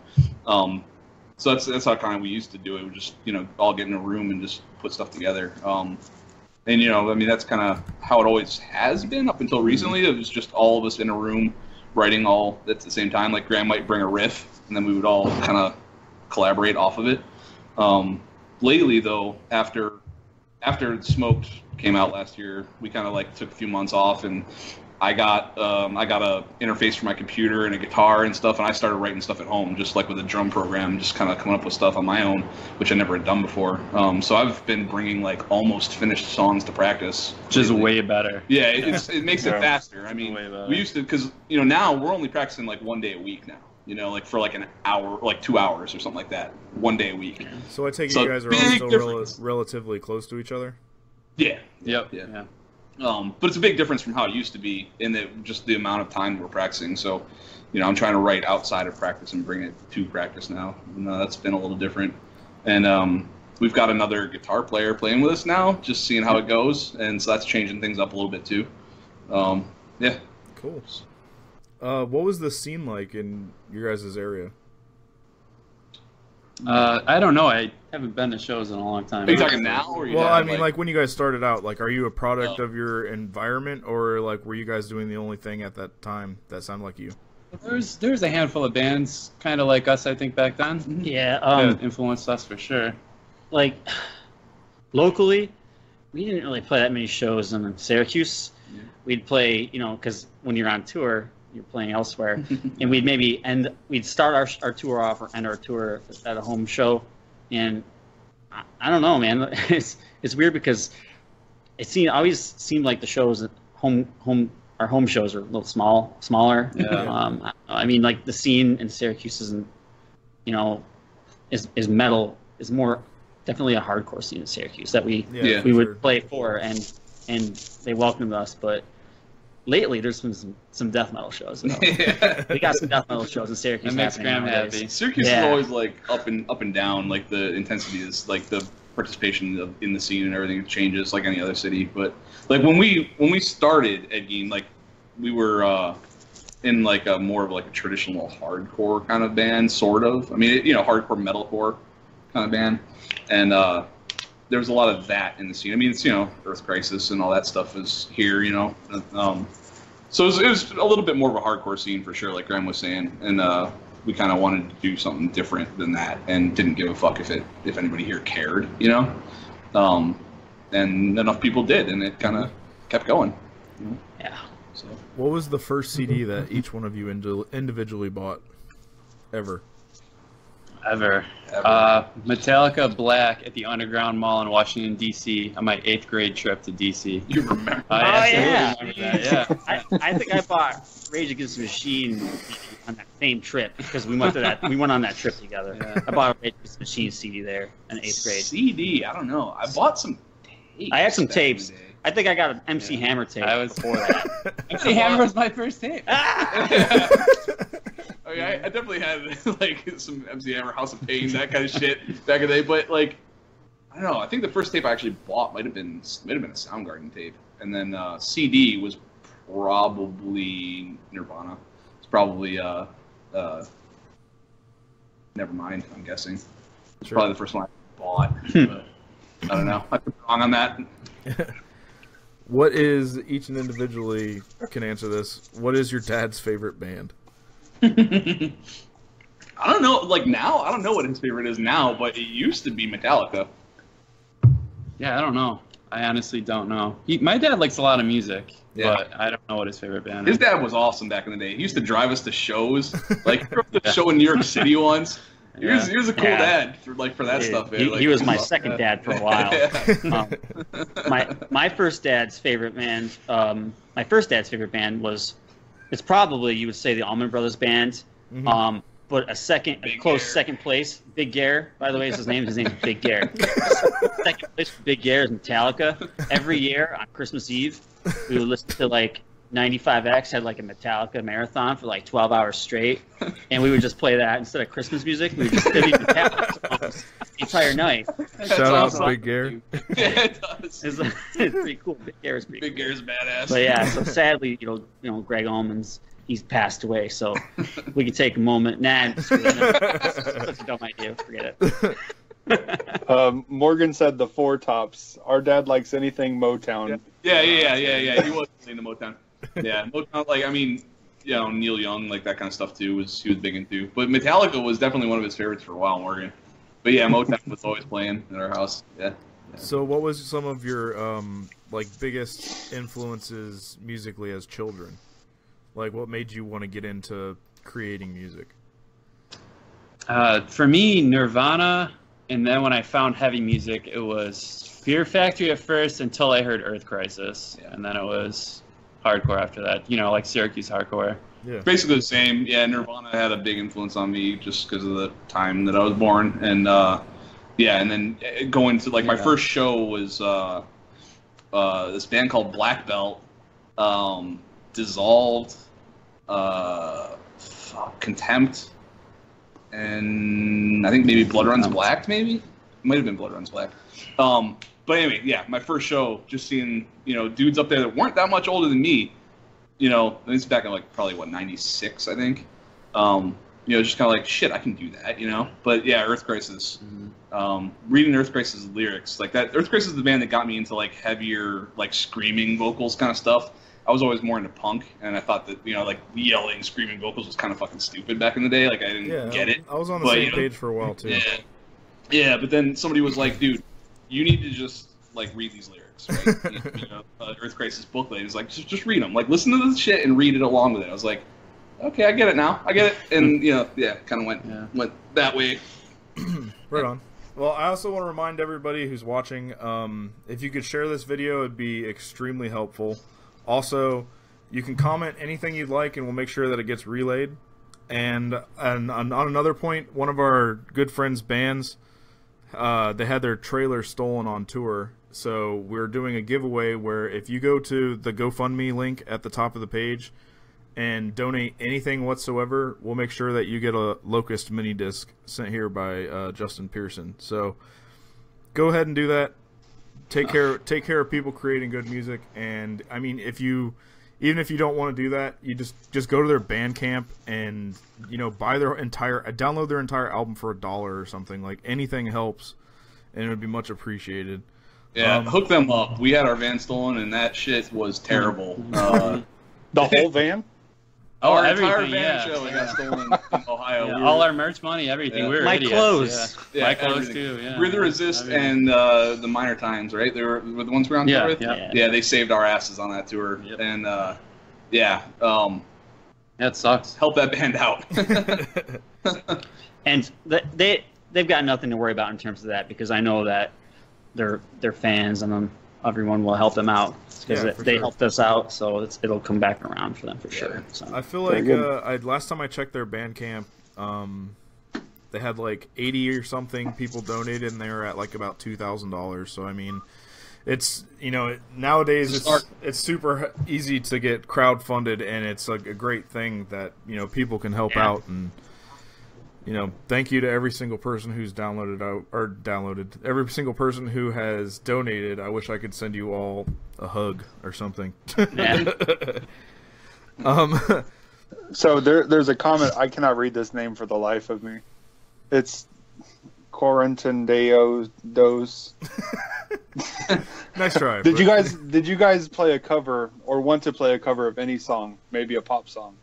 [SPEAKER 3] so that's how kind of we used to do it. We just all get in a room and just put stuff together. And I mean that's kind of how it always has been up until recently. It was just all of us in a room writing all at the same time. Like Graham might bring a riff and then we would all kind of collaborate off of it. Lately, though, after Smoked came out last year, we kind of like took a few months off, and I got a interface for my computer and a guitar and stuff, and I started writing stuff at home, just like with a drum program, just kind of coming up with stuff on my own, which I never had done before. So I've been bringing like almost finished songs to practice,
[SPEAKER 5] Which is way better.
[SPEAKER 3] Yeah, it makes it faster. I mean,
[SPEAKER 5] Way better.
[SPEAKER 3] we used to, because now we're only practicing like 1 day a week now. Like for like an hour, like 2 hours or something like that, 1 day a week.
[SPEAKER 1] So I take it
[SPEAKER 3] So
[SPEAKER 1] you guys are all
[SPEAKER 3] big
[SPEAKER 1] still
[SPEAKER 3] difference.
[SPEAKER 1] relatively close to each other.
[SPEAKER 3] Yeah.
[SPEAKER 5] Yep.
[SPEAKER 3] Yeah. But it's a big difference from how it used to be in that just the amount of time we're practicing. So, I'm trying to write outside of practice and bring it to practice now. And that's been a little different. And we've got another guitar player playing with us now, just seeing how it goes. And so that's changing things up a little bit too. Yeah.
[SPEAKER 1] Cool. What was the scene like in your guys' area?
[SPEAKER 5] I don't know. I haven't been to shows in a long time.
[SPEAKER 3] Are you talking now? Or
[SPEAKER 1] Well, I mean, like when you guys started out, like, are you a product of your environment, or like were you guys doing the only thing at that time that sounded like you?
[SPEAKER 5] There's a handful of bands kind of like us, I think, back then.
[SPEAKER 4] Yeah.
[SPEAKER 5] That influenced us for sure.
[SPEAKER 4] Like locally, we didn't really play that many shows in Syracuse.
[SPEAKER 3] Yeah.
[SPEAKER 4] We'd play, because when you're on tour, you're playing elsewhere, and we'd start our tour off or end our tour at a home show, and I don't know, man. It's weird because always seemed like the shows at our home shows are a little smaller.
[SPEAKER 5] Yeah.
[SPEAKER 4] I mean, like the scene in Syracuse isn't, is metal, is more definitely a hardcore scene in Syracuse that we would play for, and they welcomed us, but lately there's been some death metal shows. We got some death metal shows in Syracuse.
[SPEAKER 5] That makes
[SPEAKER 4] happening
[SPEAKER 5] Graham
[SPEAKER 4] nowadays.
[SPEAKER 5] happy.
[SPEAKER 3] Syracuse is always like up and down. Like the intensity is like the participation in the scene and everything changes like any other city. But like when we started Ed Gein, like we were in like a more of like a traditional hardcore kind of band, sort of. I mean, hardcore metalcore kind of band, and there was a lot of that in the scene. I mean, it's Earth Crisis and all that stuff is here, so it was a little bit more of a hardcore scene for sure, like Graham was saying, and we kind of wanted to do something different than that, and didn't give a fuck if anybody here cared, and enough people did, and it kind of kept going.
[SPEAKER 4] Yeah.
[SPEAKER 3] So
[SPEAKER 1] What was the first CD that each one of you individually bought ever?
[SPEAKER 5] Ever. Metallica Black at the Underground Mall in Washington, D.C. on my 8th grade trip to D.C.
[SPEAKER 3] you remember?
[SPEAKER 5] I
[SPEAKER 4] yeah.
[SPEAKER 5] absolutely remember that, yeah.
[SPEAKER 4] I think I bought Rage Against the Machine on that same trip because we went on that trip together.
[SPEAKER 5] Yeah.
[SPEAKER 4] I bought a Rage Against the Machine CD there in 8th grade.
[SPEAKER 3] CD. I don't know. I bought some tapes.
[SPEAKER 4] I had some
[SPEAKER 3] back in
[SPEAKER 4] tapes.
[SPEAKER 3] the day.
[SPEAKER 4] I think I got an MC Hammer tape before that.
[SPEAKER 5] MC Hammer was my first tape.
[SPEAKER 3] I mean, I definitely had like some MC Hammer, House of Pain, that kind of shit back in the day. But like, I don't know. I think the first tape I actually bought might have been a Soundgarden tape, and then CD was probably Nirvana. It's probably Nevermind. I'm guessing it's
[SPEAKER 1] Sure.
[SPEAKER 3] probably the first one I bought. But I don't know. I could be wrong on that.
[SPEAKER 1] What is, each and individually can answer this, what is your dad's favorite band?
[SPEAKER 3] I don't know. Like now, I don't know what his favorite is now, but it used to be Metallica.
[SPEAKER 5] Yeah, I don't know. I honestly don't know. My dad likes a lot of music,
[SPEAKER 3] Yeah.
[SPEAKER 5] but I don't know what his favorite band
[SPEAKER 3] His
[SPEAKER 5] is.
[SPEAKER 3] dad was awesome back in the day. He used to drive us to shows. Like he drove to the show in New York City once. He was a cool
[SPEAKER 4] Yeah.
[SPEAKER 3] dad for that stuff. Man.
[SPEAKER 4] He was my
[SPEAKER 3] Yeah.
[SPEAKER 4] second dad for a while.
[SPEAKER 3] Yeah.
[SPEAKER 4] My first dad's favorite band. My first dad's favorite band was. It's probably, you would say, the Allman Brothers Band.
[SPEAKER 1] Mhm.
[SPEAKER 4] But a
[SPEAKER 3] Big
[SPEAKER 4] close
[SPEAKER 3] Gare.
[SPEAKER 4] second place, Big Gare, by the way, is his name. His name is Big Gare. Second place for Big Gare is Metallica. Every year on Christmas Eve, we would listen to like 95X had like a Metallica marathon for like 12 hours straight, and we would just play that instead of Christmas music. We would just play Metallica songs the entire night.
[SPEAKER 1] Shout out
[SPEAKER 3] awesome.
[SPEAKER 1] Big Gare.
[SPEAKER 3] Yeah, it does.
[SPEAKER 4] It's pretty cool. Big Gare is pretty
[SPEAKER 3] Big
[SPEAKER 4] cool.
[SPEAKER 3] Gare's badass.
[SPEAKER 4] But yeah, so sadly, you know, Greg Allman's he's passed away. So we can take a moment. Nah, screw it. No, such a dumb idea. Forget it.
[SPEAKER 2] Morgan said the Four Tops. Our dad likes anything Motown.
[SPEAKER 3] Yeah. He was listening to Motown. Yeah, Motown. Like, I mean, you know, Neil Young, like that kind of stuff too. He was big into. But Metallica was definitely one of his favorites for a while, Morgan. But yeah, Motown was always playing in our house. Yeah.
[SPEAKER 1] So what was some of your like biggest influences musically as children? Like what made you want to get into creating music?
[SPEAKER 5] For me, Nirvana, and then when I found heavy music, it was Fear Factory at first until I heard Earth Crisis,
[SPEAKER 3] Yeah.
[SPEAKER 5] and then it was hardcore after that. You know, like Syracuse hardcore.
[SPEAKER 1] Yeah.
[SPEAKER 3] Basically the same. Yeah, Nirvana had a big influence on me just because of the time that I was born, and yeah, and then going to like my
[SPEAKER 5] Yeah.
[SPEAKER 3] first show was this band called Black Belt, Dissolved, Contempt, and I think maybe Blood Runs Black. Maybe it might have been Blood Runs Black. But anyway, yeah, my first show, just seeing dudes up there that weren't that much older than me. It's back in like probably 96, I think. Just kind of like shit, I can do that, But yeah, Earth Crisis. Reading Earth Crisis lyrics like that. Earth Crisis is the band that got me into like heavier, like screaming vocals kind of stuff. I was always more into punk, and I thought that like yelling, screaming vocals was kind of fucking stupid back in the day. Like I didn't get it.
[SPEAKER 1] I was on the
[SPEAKER 3] But,
[SPEAKER 1] same page for a while too.
[SPEAKER 3] Yeah, but then somebody was like, dude, you need to just like read these lyrics, right? Earth Crisis booklet is like, just read them. Like, listen to this shit and read it along with it. I was like, okay, I get it now. I get it. And kind of went that way.
[SPEAKER 1] Right on. Well, I also want to remind everybody who's watching, if you could share this video, it'd be extremely helpful. Also, you can comment anything you'd like, and we'll make sure that it gets relayed. And on another point, one of our good friends' bands, they had their trailer stolen on tour. So we're doing a giveaway where if you go to the GoFundMe link at the top of the page and donate anything whatsoever, we'll make sure that you get a Locust mini disc sent here by Justin Pearson. So go ahead and do that. Take care of people creating good music. And I mean, even if you don't want to do that, you just go to their Bandcamp and buy download their entire album for $1 or something. Like anything helps, and it would be much appreciated.
[SPEAKER 3] Yeah, hook them up. We had our van stolen, and that shit was terrible.
[SPEAKER 2] The whole van?
[SPEAKER 5] Oh,
[SPEAKER 3] our entire
[SPEAKER 5] everything,
[SPEAKER 3] band
[SPEAKER 5] yeah.
[SPEAKER 3] show got stolen in Ohio.
[SPEAKER 5] Yeah,
[SPEAKER 3] We were-
[SPEAKER 5] all our merch money, everything.
[SPEAKER 3] Yeah.
[SPEAKER 5] We were
[SPEAKER 4] My
[SPEAKER 5] idiots.
[SPEAKER 4] clothes.
[SPEAKER 3] Yeah,
[SPEAKER 5] My clothes
[SPEAKER 3] everything.
[SPEAKER 5] too. Yeah.
[SPEAKER 3] We're the Resist
[SPEAKER 5] Everything.
[SPEAKER 3] and the Minor Times, right? They were the ones we were on tour with.
[SPEAKER 5] Yeah.
[SPEAKER 3] Yeah, they saved our asses on that tour,
[SPEAKER 5] Yep.
[SPEAKER 3] and
[SPEAKER 5] That sucks.
[SPEAKER 3] help that band out.
[SPEAKER 4] And they've got nothing to worry about in terms of that because I know that they're fans and everyone will help them out because
[SPEAKER 1] Yeah, for
[SPEAKER 4] they
[SPEAKER 1] sure.
[SPEAKER 4] helped us out, so it'll come back around for them for sure. So.
[SPEAKER 1] I feel
[SPEAKER 2] Very
[SPEAKER 1] like
[SPEAKER 2] good.
[SPEAKER 1] last time I checked their Bandcamp, they had like 80 or something people donated, and they were at like about $2,000. So I mean, it's nowadays it's super easy to get crowdfunded, and it's like a great thing that people can help out. And thank you to every single person who's downloaded every single person who has donated. I wish I could send you all a hug or something.
[SPEAKER 4] Yeah.
[SPEAKER 2] So there's a comment. I cannot read this name for the life of me. It's Quarantendeos.
[SPEAKER 1] Nice try.
[SPEAKER 2] Did
[SPEAKER 1] but-
[SPEAKER 2] you guys play a cover or want to play a cover of any song? Maybe a pop song.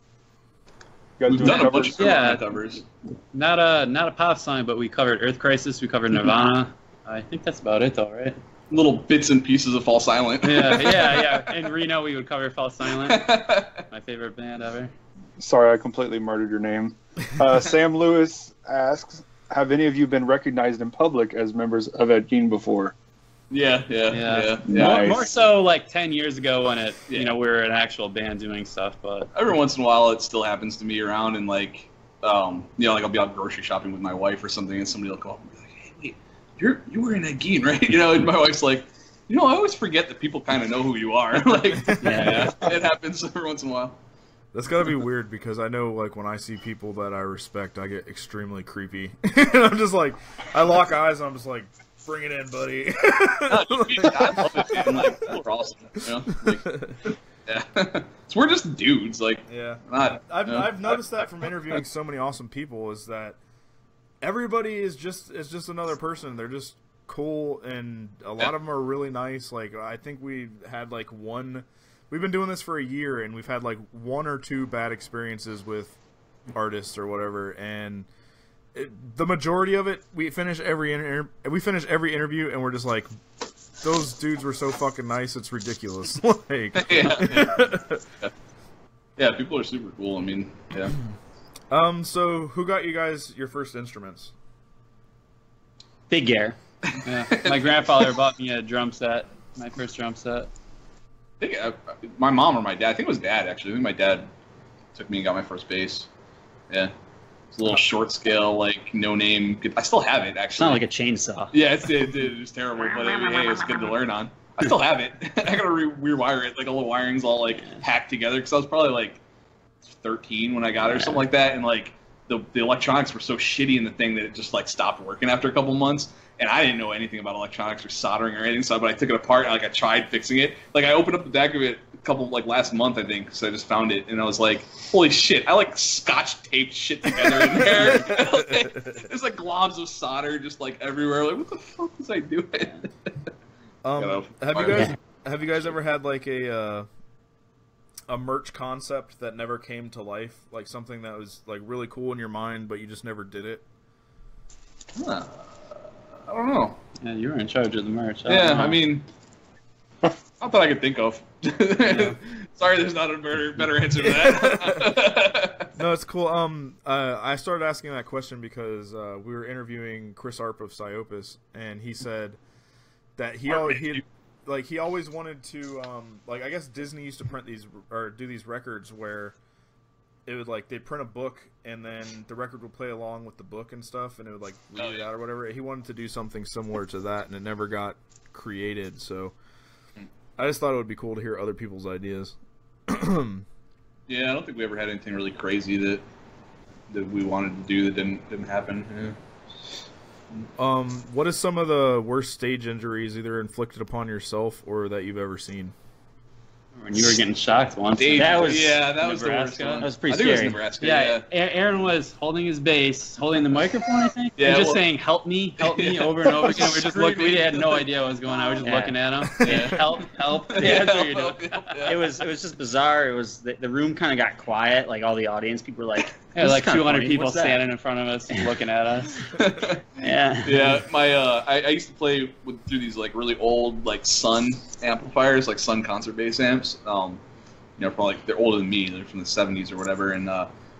[SPEAKER 2] You guys
[SPEAKER 3] We've
[SPEAKER 2] doing
[SPEAKER 3] done a bunch
[SPEAKER 2] covers?
[SPEAKER 3] of
[SPEAKER 5] Yeah.
[SPEAKER 3] covers.
[SPEAKER 5] Not a pop song, but we covered Earth Crisis. We covered Nirvana. I think that's about it, though, right?
[SPEAKER 3] Little bits and pieces of Fall Silent.
[SPEAKER 5] Yeah. In Reno, we would cover Fall Silent. My favorite band ever.
[SPEAKER 2] Sorry, I completely murdered your name. Sam Lewis asks, have any of you been recognized in public as members of Ed Gein before?
[SPEAKER 3] Yeah.
[SPEAKER 2] Nice.
[SPEAKER 5] More so like 10 years ago when we were an actual band doing stuff, but
[SPEAKER 3] Every once in a while, it still happens to me around, and like I'll be out grocery shopping with my wife or something, and somebody will call up and be like, "Hey, wait, you were in Ed Gein, right?" And my wife's like, I always forget that people kind of know who you are. Like, yeah, it happens every once in a while.
[SPEAKER 1] That's gotta be weird because I know, like, when I see people that I respect, I get extremely creepy. And I'm just like, I lock eyes and I'm just like, bring it in, buddy.
[SPEAKER 3] I love it, man. Like, people are awesome. Like, yeah. So we're just dudes. Like,
[SPEAKER 1] Yeah.
[SPEAKER 3] not.
[SPEAKER 1] I've noticed that from interviewing so many awesome people is that everybody is just another person. They're just cool, and a lot of them are really nice. Like, I think we had like we've been doing this for a year, and we've had like 1 or 2 bad experiences with artists or whatever, and the majority of it, we finish every interview, and we're just like, those dudes were so fucking nice, it's ridiculous. Like,
[SPEAKER 3] Yeah, people are super cool. I mean, yeah.
[SPEAKER 1] So who got you guys your first instruments?
[SPEAKER 4] Big Gear.
[SPEAKER 5] yeah. My grandfather bought me a drum set, my first drum set.
[SPEAKER 3] I think my mom or my dad. I think it was dad actually. I think my dad took me and got my first bass. Yeah, it's a little short scale, like no name. I still have it
[SPEAKER 4] It's
[SPEAKER 3] actually.
[SPEAKER 4] not like a chainsaw.
[SPEAKER 3] Yeah, it was terrible, but hey, it was good to learn on. I still have it. I gotta rewire it. Like all the wiring's all like hacked together because I was probably like 13 when I got it or something like that, and like the electronics were so shitty in the thing that it just like stopped working after a couple months. And I didn't know anything about electronics or soldering or anything, but I took it apart and like I tried fixing it. Like I opened up the back of it a couple like last month, I think, because I just found it, and I was like, "Holy shit!" I like Scotch taped shit together in there. There's like globs of solder just like everywhere. Like, what the fuck was I doing?
[SPEAKER 1] Have you guys ever had like a merch concept that never came to life, like something that was like really cool in your mind, but you just never did it?
[SPEAKER 3] I don't know.
[SPEAKER 5] Yeah, you were in charge of the merch.
[SPEAKER 3] I mean, not that I could think of. Sorry, there's not a better answer to that.
[SPEAKER 1] No, it's cool. I started asking that question because we were interviewing Chris Arp of Psyopus, and he said that he always wanted to like, I guess Disney used to print these or do these records where it would like they'd print a book and then the record would play along with the book and stuff, and it would like read it out or whatever. He wanted to do something similar to that, and it never got created. So I just thought it would be cool to hear other people's ideas.
[SPEAKER 3] Yeah, I don't think we ever had anything really crazy that we wanted to do that didn't happen. Yeah.
[SPEAKER 1] What is some of the worst stage injuries either inflicted upon yourself or that you've ever seen?
[SPEAKER 5] When you were getting shocked once.
[SPEAKER 3] That
[SPEAKER 5] was
[SPEAKER 3] was the worst
[SPEAKER 5] Nebraska.
[SPEAKER 3] one.
[SPEAKER 5] That was pretty
[SPEAKER 3] I think
[SPEAKER 5] scary.
[SPEAKER 3] it was Nebraska.
[SPEAKER 5] Yeah, Aaron was holding his bass, holding the microphone, I think.
[SPEAKER 3] Yeah,
[SPEAKER 5] and just
[SPEAKER 3] well-
[SPEAKER 5] saying, help me, over and over again. We're just looking. We had no idea what was going on. We were just
[SPEAKER 4] Yeah.
[SPEAKER 5] looking at him. Yeah, help. Yeah, that's what you're doing.
[SPEAKER 4] It was just bizarre. It was the room kind of got quiet. Like all the audience people were like,
[SPEAKER 5] Yeah,
[SPEAKER 4] "This
[SPEAKER 5] like
[SPEAKER 4] is kinda
[SPEAKER 5] 200
[SPEAKER 4] funny.
[SPEAKER 5] people
[SPEAKER 4] What's that?"
[SPEAKER 5] standing in front of us, looking at us.
[SPEAKER 4] Yeah.
[SPEAKER 3] Yeah, my I used to play through these like really old like Sun amplifiers, like Sun concert bass amps. From like they're older than me, they're from the 70s or whatever. And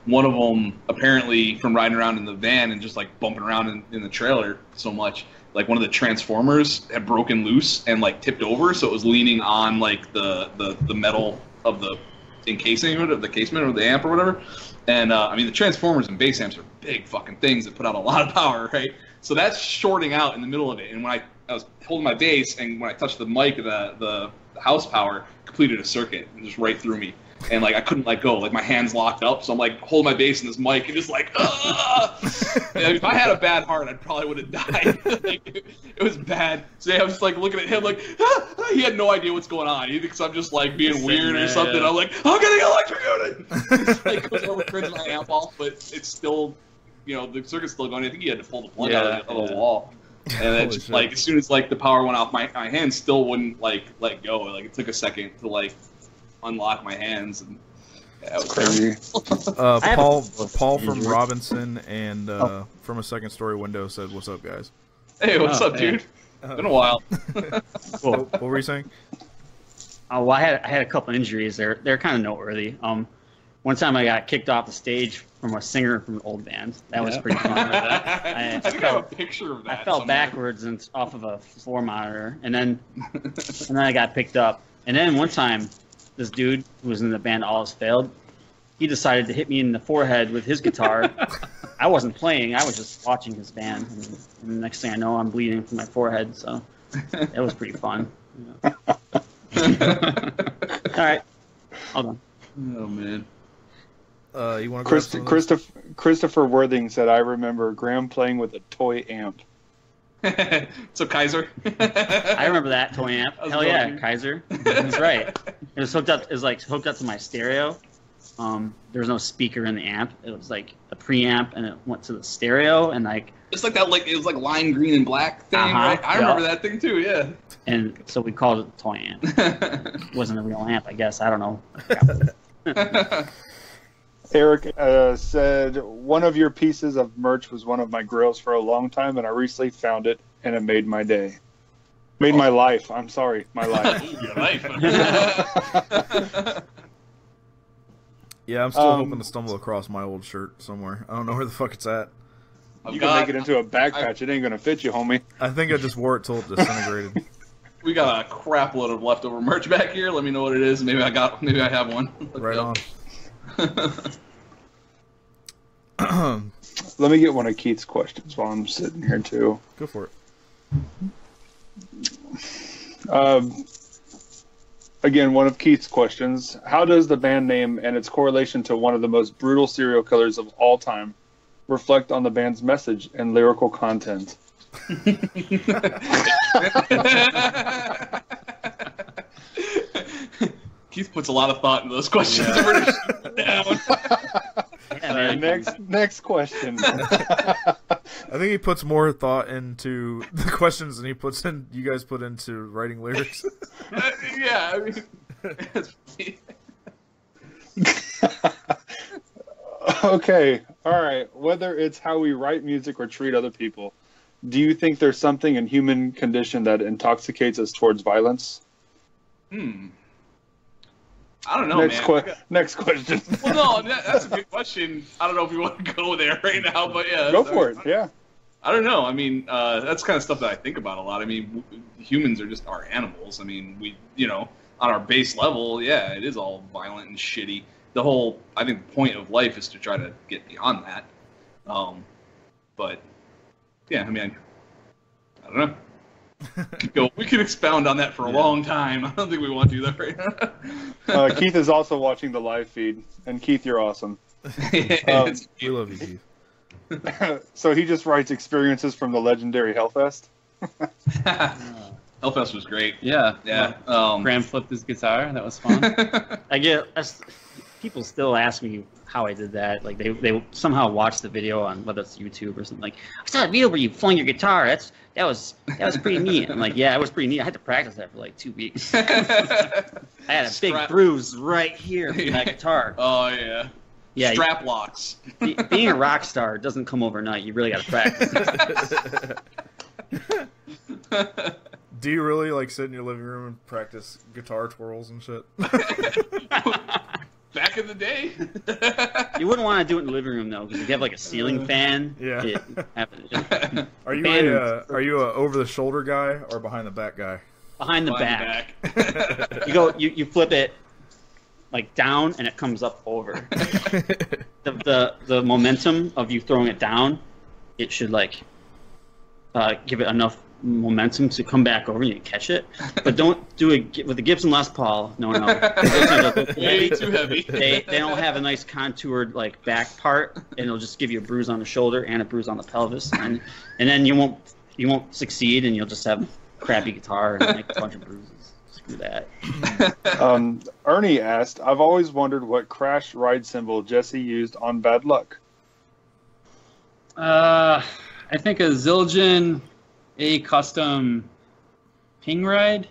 [SPEAKER 3] one of them apparently from riding around in the van and just like bumping around in the trailer so much, like one of the transformers had broken loose and like tipped over, so it was leaning on like the metal of the casement of the amp or whatever. And I mean the transformers and bass amps are big fucking things that put out a lot of power, right? So that's shorting out in the middle of it. And when I was holding my bass and when I touched the mic, the house power completed a circuit and just right through me. And like I couldn't let go, like my hands locked up, so I'm like holding my bass in this mic and just like, and if I had a bad heart, I probably would have died. Like, it was bad. So yeah, I was just like looking at him like, he had no idea what's going on. He thinks I'm just like being weird or something.
[SPEAKER 5] Yeah.
[SPEAKER 3] I'm like, I'm getting electrocuted. Like goes over, turns my amp off, but it's still, the circuit's still going. I think he had to pull the plug out of the wall. And then just
[SPEAKER 1] shit.
[SPEAKER 3] like as soon as like the power went off, my hands still wouldn't like let go. Like it took a second to like unlock my hands, and yeah, it was
[SPEAKER 2] Crazy.
[SPEAKER 1] Paul from Robinson and from a second story window said, "What's up, guys?"
[SPEAKER 3] Hey, what's up,
[SPEAKER 5] hey.
[SPEAKER 3] dude? Been a while.
[SPEAKER 1] What were you saying?
[SPEAKER 4] Well, I had a couple injuries. They're kind of noteworthy. One time I got kicked off the stage from a singer from an old band. That was pretty fun.
[SPEAKER 3] I think I have a picture of that.
[SPEAKER 4] I fell
[SPEAKER 3] somewhere.
[SPEAKER 4] backwards and off of a floor monitor, and then I got picked up. And then one time, this dude who was in the band All Is Failed, he decided to hit me in the forehead with his guitar. I wasn't playing; I was just watching his band. And the next thing I know, I'm bleeding from my forehead. So it was pretty fun. Yeah. All right, hold on.
[SPEAKER 3] Oh man.
[SPEAKER 1] You want to
[SPEAKER 2] Christopher Worthing said, "I remember Graham playing with a toy amp."
[SPEAKER 3] So Kaiser.
[SPEAKER 4] I remember that toy amp.
[SPEAKER 3] I was
[SPEAKER 4] Hell yeah,
[SPEAKER 3] joking.
[SPEAKER 4] Kaiser. That's right. It was hooked up. It was like hooked up to my stereo. There was no speaker in the amp. It was like a preamp, and it went to the stereo, and like.
[SPEAKER 3] It's like that. Like it was like lime green and black thing,
[SPEAKER 4] Uh-huh,
[SPEAKER 3] right? I
[SPEAKER 4] yeah.
[SPEAKER 3] remember that thing too. Yeah.
[SPEAKER 4] And so we called it the toy amp. It wasn't a real amp, I guess. I don't know.
[SPEAKER 2] Eric said, "One of your pieces of merch was one of my grills for a long time, and I recently found it, and it made my day. Made my life. I'm sorry, my life."
[SPEAKER 3] Your life.
[SPEAKER 1] Yeah, I'm still hoping to stumble across my old shirt somewhere. I don't know where the fuck it's at.
[SPEAKER 2] You can make it into a back patch. It ain't gonna fit you, homie.
[SPEAKER 1] I think I just wore it till it disintegrated.
[SPEAKER 3] We got a crap load of leftover merch back here. Let me know what it is. Maybe I have one.
[SPEAKER 1] Right on.
[SPEAKER 2] Let me get one of Keith's questions while I'm sitting here too.
[SPEAKER 1] Go for it.
[SPEAKER 2] Again, one of Keith's questions: how does the band name and its correlation to one of the most brutal serial killers of all time reflect on the band's message and lyrical content?
[SPEAKER 3] Keith puts a lot of thought into those questions. Yeah. We're just shooting down.
[SPEAKER 4] Yeah, man.
[SPEAKER 2] Next question.
[SPEAKER 1] I think he puts more thought into the questions than you guys put into writing lyrics.
[SPEAKER 3] Yeah, I mean,
[SPEAKER 2] Okay, all right. Whether it's how we write music or treat other people, do you think there's something in human condition that intoxicates us towards violence?
[SPEAKER 3] I don't know, man.
[SPEAKER 2] Next question.
[SPEAKER 3] Well, no, that's a good question. I don't know if you want to go there right now, but yeah.
[SPEAKER 2] Go for it, yeah.
[SPEAKER 3] I don't know. I mean, that's kind of stuff that I think about a lot. I mean, humans are animals. I mean, we, on our base level, yeah, it is all violent and shitty. I think the point of life is to try to get beyond that. But, yeah, I mean, I don't know. We could expound on that for a long time. I don't think we want to do that right now.
[SPEAKER 2] Keith is also watching the live feed, and Keith, you're awesome.
[SPEAKER 1] We love you, Keith.
[SPEAKER 2] So he just writes experiences from the legendary Hellfest.
[SPEAKER 3] Hellfest was great.
[SPEAKER 5] Yeah.
[SPEAKER 3] Yeah.
[SPEAKER 5] Graham flipped his guitar. That was fun.
[SPEAKER 4] People still ask me how I did that. Like they somehow watch the video on whether it's YouTube or something. Like, I saw a video where you flung your guitar. That was pretty neat. I'm like, yeah, it was pretty neat. I had to practice that for like 2 weeks. I had a big bruise right here from that guitar.
[SPEAKER 3] Oh yeah.
[SPEAKER 4] Yeah.
[SPEAKER 3] Strap locks.
[SPEAKER 4] Being a rock star doesn't come overnight. You really got to practice.
[SPEAKER 1] Do you really like sit in your living room and practice guitar twirls and shit?
[SPEAKER 3] Back in the day.
[SPEAKER 4] You wouldn't want to do it in the living room though, because if you have like a ceiling fan,
[SPEAKER 1] Yeah. Are you
[SPEAKER 4] fan
[SPEAKER 1] a over the shoulder guy or behind the back guy?
[SPEAKER 4] behind the
[SPEAKER 3] Behind
[SPEAKER 4] back. You flip it like down and it comes up over. The momentum of you throwing it down, it should like give it enough momentum to come back over and you catch it. But don't do it with the Gibson Les Paul. No.
[SPEAKER 3] Way too heavy.
[SPEAKER 4] They don't have a nice contoured like back part, and it'll just give you a bruise on the shoulder and a bruise on the pelvis, and then you won't succeed, and you'll just have crappy guitar and like a bunch of bruises. Screw that.
[SPEAKER 2] Ernie asked, I've always wondered what crash ride symbol Jesse used on Bad Luck.
[SPEAKER 5] I think a Zildjian A custom ping ride.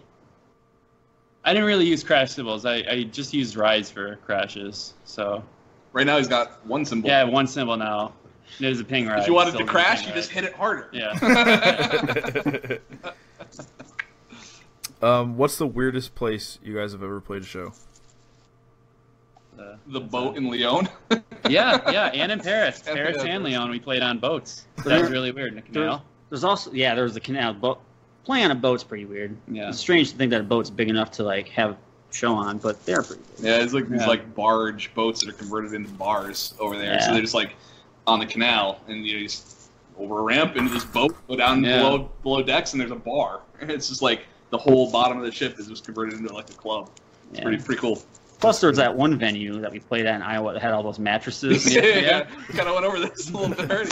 [SPEAKER 5] I didn't really use crash symbols. I just used rides for crashes. So
[SPEAKER 3] Right now he's got one symbol.
[SPEAKER 5] yeah, one symbol now. It is a ping ride.
[SPEAKER 3] If you wanted to
[SPEAKER 5] Zildjian
[SPEAKER 3] crash,
[SPEAKER 5] ping
[SPEAKER 3] you
[SPEAKER 5] ride.
[SPEAKER 3] just hit it harder.
[SPEAKER 5] Yeah.
[SPEAKER 1] What's the weirdest place you guys have ever played a show?
[SPEAKER 3] The boat in Lyon.
[SPEAKER 5] yeah, and in Paris.
[SPEAKER 3] And
[SPEAKER 5] Paris
[SPEAKER 3] Paris.
[SPEAKER 5] and Lyon, we played on boats. That was really weird in the canal.
[SPEAKER 4] There's also there was the canal boat. Playing on a boat's pretty weird.
[SPEAKER 5] Yeah.
[SPEAKER 4] It's strange to think that a boat's big enough to like have a show on, but they're pretty good.
[SPEAKER 3] Yeah, it's like these
[SPEAKER 5] Yeah.
[SPEAKER 3] like barge boats that are converted into bars over there.
[SPEAKER 4] Yeah.
[SPEAKER 3] So they're just like on the canal, and you just over a ramp into this boat, go down
[SPEAKER 5] Yeah.
[SPEAKER 3] below decks, and there's a bar. And it's just like the whole bottom of the ship is just converted into like a club. It's
[SPEAKER 4] Yeah.
[SPEAKER 3] pretty cool.
[SPEAKER 4] Plus, there's that one venue that we played at in Iowa that had all those mattresses.
[SPEAKER 3] Yeah. Kind of went over this a little bit already.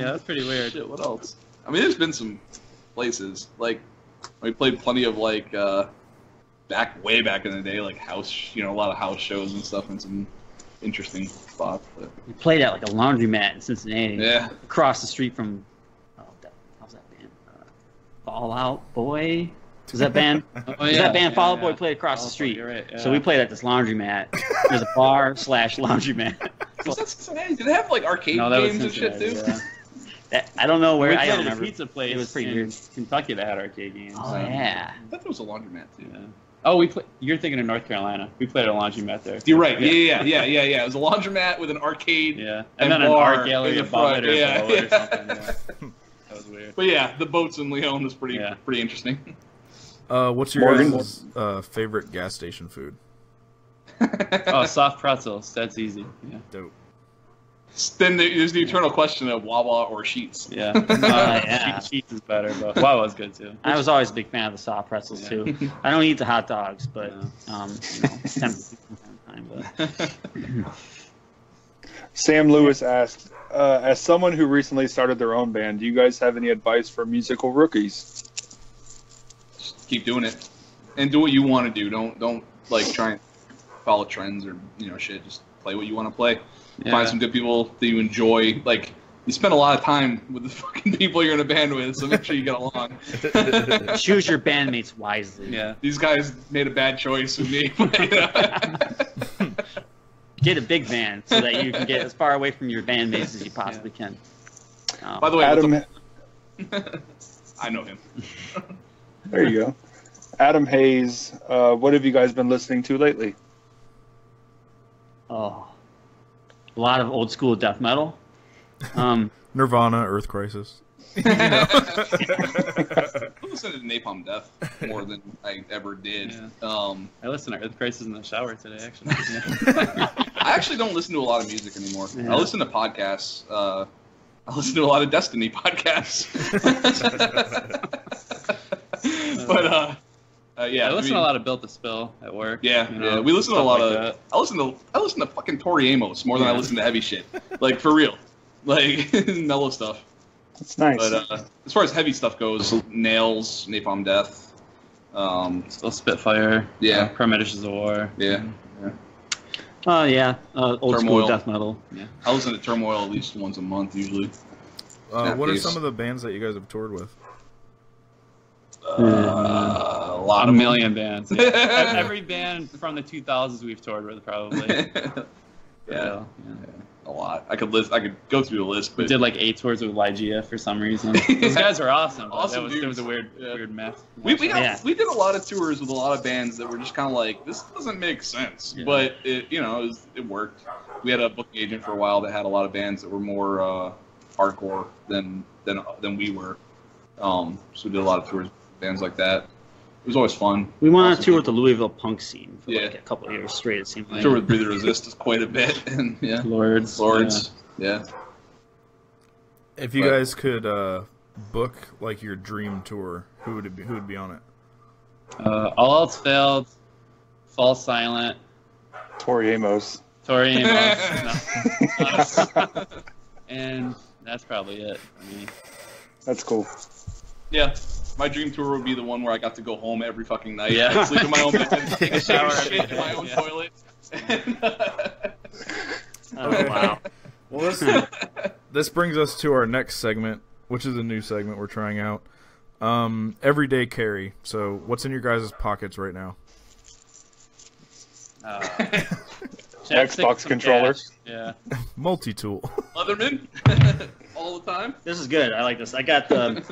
[SPEAKER 5] Yeah, that's pretty weird.
[SPEAKER 3] Shit, what else? I mean, there's been some places like we played plenty of like way back in the day, like house, a lot of house shows and stuff, and some interesting spots. But
[SPEAKER 4] We played at like a laundromat in Cincinnati,
[SPEAKER 3] yeah,
[SPEAKER 4] across the street from how's that band? Fall Out Boy. Is that band? That band Fall Out Boy played across the street.
[SPEAKER 5] You're right, yeah.
[SPEAKER 4] So we played at this laundromat. There's a bar / laundromat.
[SPEAKER 3] was that Cincinnati? Did they have like arcade
[SPEAKER 5] No, that was
[SPEAKER 3] games and shit too?
[SPEAKER 5] Cincinnati, yeah.
[SPEAKER 4] I don't know where.
[SPEAKER 5] We
[SPEAKER 4] I
[SPEAKER 5] played
[SPEAKER 4] don't
[SPEAKER 5] at a
[SPEAKER 4] remember.
[SPEAKER 5] pizza place.
[SPEAKER 4] It was pretty
[SPEAKER 5] in
[SPEAKER 4] weird.
[SPEAKER 5] Kentucky that had arcade games.
[SPEAKER 4] Oh yeah.
[SPEAKER 3] I thought there was a laundromat too.
[SPEAKER 5] Yeah. Oh, you're thinking of North Carolina. We played at a laundromat there.
[SPEAKER 3] You're right. Yeah. It was a laundromat with an arcade.
[SPEAKER 5] Yeah.
[SPEAKER 3] And
[SPEAKER 5] And then an
[SPEAKER 3] bar
[SPEAKER 5] art gallery
[SPEAKER 3] in the
[SPEAKER 5] above
[SPEAKER 3] front.
[SPEAKER 5] it or
[SPEAKER 3] Yeah,
[SPEAKER 5] below it or
[SPEAKER 3] yeah.
[SPEAKER 5] something. Yeah. That was weird.
[SPEAKER 3] But yeah, the boats in Lyon was pretty
[SPEAKER 5] Yeah.
[SPEAKER 3] interesting.
[SPEAKER 1] What's your
[SPEAKER 2] Morgan?
[SPEAKER 1] guys' favorite gas station food?
[SPEAKER 5] Oh, soft pretzels. That's easy. Yeah.
[SPEAKER 1] Dope.
[SPEAKER 3] Then there's the eternal question of Wawa or Sheets.
[SPEAKER 5] Yeah.
[SPEAKER 4] Yeah.
[SPEAKER 5] Sheets is better, but Wow was good too.
[SPEAKER 4] I was always a big fan of the soft pretzels
[SPEAKER 5] Yeah.
[SPEAKER 4] too. I don't eat the hot dogs, but
[SPEAKER 5] No.
[SPEAKER 4] tempted to from time to time. But
[SPEAKER 2] Sam Lewis asked, as someone who recently started their own band, do you guys have any advice for musical rookies?
[SPEAKER 3] Just keep doing it, and do what you want to do. Don't like try and follow trends or shit. Just play what you want to play.
[SPEAKER 5] Yeah.
[SPEAKER 3] Find some good people that you enjoy. Like you spend a lot of time with the fucking people you're in a band with, so make sure you get along.
[SPEAKER 4] choose your bandmates wisely.
[SPEAKER 5] Yeah.
[SPEAKER 3] These guys made a bad choice with me. But,
[SPEAKER 4] Get a big van so that you can get as far away from your bandmates as you possibly can.
[SPEAKER 3] By the way,
[SPEAKER 2] Adam,
[SPEAKER 3] I know him.
[SPEAKER 2] there you go. Adam Hayes, what have you guys been listening to lately?
[SPEAKER 4] Oh, a lot of old school death metal.
[SPEAKER 1] Nirvana, Earth Crisis.
[SPEAKER 3] I listened to Napalm Death more than I ever did.
[SPEAKER 5] Yeah. I listened to Earth Crisis in the shower today, actually. Yeah.
[SPEAKER 3] I actually don't listen to a lot of music anymore.
[SPEAKER 4] Yeah.
[SPEAKER 3] I listen to podcasts. I listen to a lot of Destiny podcasts. But yeah,
[SPEAKER 5] I listen to a lot of Built to Spill at work.
[SPEAKER 3] Yeah,
[SPEAKER 5] you know,
[SPEAKER 3] yeah. We listen to a
[SPEAKER 5] stuff
[SPEAKER 3] lot
[SPEAKER 5] like
[SPEAKER 3] of. I listen to fucking Tori Amos more than I
[SPEAKER 5] Yeah.
[SPEAKER 3] listen to heavy shit. Like for real, like mellow stuff.
[SPEAKER 2] That's nice.
[SPEAKER 3] But as far as heavy stuff goes, Nails, Napalm Death.
[SPEAKER 5] Still Spitfire.
[SPEAKER 3] Yeah.
[SPEAKER 5] Premeditations of War.
[SPEAKER 3] Yeah.
[SPEAKER 4] Oh yeah, old
[SPEAKER 3] Turmoil.
[SPEAKER 4] school death metal. Yeah.
[SPEAKER 3] I listen to Turmoil at least once a month usually.
[SPEAKER 1] What are
[SPEAKER 3] Snapcase.
[SPEAKER 1] some of the bands that you guys have toured with?
[SPEAKER 3] A lot
[SPEAKER 5] A
[SPEAKER 3] of
[SPEAKER 5] million bands. Yeah. Every band from the 2000s we've toured with, probably.
[SPEAKER 3] Yeah, a lot. I could go through the list,
[SPEAKER 5] We
[SPEAKER 3] but
[SPEAKER 5] did like 8 tours with Lygia for some reason. Those guys are awesome. But
[SPEAKER 3] Awesome
[SPEAKER 5] that was
[SPEAKER 3] dudes.
[SPEAKER 5] a weird,
[SPEAKER 3] Yeah.
[SPEAKER 5] weird mess.
[SPEAKER 3] we did a lot of tours with a lot of bands that were just kind of like, this doesn't make sense,
[SPEAKER 5] Yeah.
[SPEAKER 3] but it worked. We had a booking agent for a while that had a lot of bands that were more hardcore than we were. So we did a lot of tours with bands like that. It was always fun.
[SPEAKER 4] We went on a
[SPEAKER 3] Awesome
[SPEAKER 4] tour with
[SPEAKER 3] people.
[SPEAKER 4] the Louisville punk scene for
[SPEAKER 3] Yeah.
[SPEAKER 4] like a couple of years straight. It seemed like.
[SPEAKER 3] Tour with Breathe the Resist quite a bit, and yeah,
[SPEAKER 5] Lords.
[SPEAKER 3] yeah.
[SPEAKER 1] If you
[SPEAKER 3] But-
[SPEAKER 1] guys could book like your dream tour, who would it be? Who would be on it?
[SPEAKER 5] All Else Failed, Fall Silent,
[SPEAKER 2] Tori Amos.
[SPEAKER 5] Tori Amos. No. And that's probably it. I mean,
[SPEAKER 2] That's cool.
[SPEAKER 3] Yeah, my dream tour would be the one where I got to go home every fucking night.
[SPEAKER 5] Yeah.
[SPEAKER 3] I'd sleep in my own bed, take a shower,
[SPEAKER 5] Shower
[SPEAKER 3] shit in my
[SPEAKER 5] every
[SPEAKER 3] own
[SPEAKER 5] day, yeah.
[SPEAKER 3] toilet.
[SPEAKER 4] Oh wow.
[SPEAKER 1] Well, this brings us to our next segment, which is a new segment we're trying out. Everyday carry. So, what's in your guys' pockets right now?
[SPEAKER 2] Xbox controller.
[SPEAKER 5] cash. Yeah.
[SPEAKER 1] Multi-tool.
[SPEAKER 3] Leatherman, all the time.
[SPEAKER 4] This is good. I like this. I got the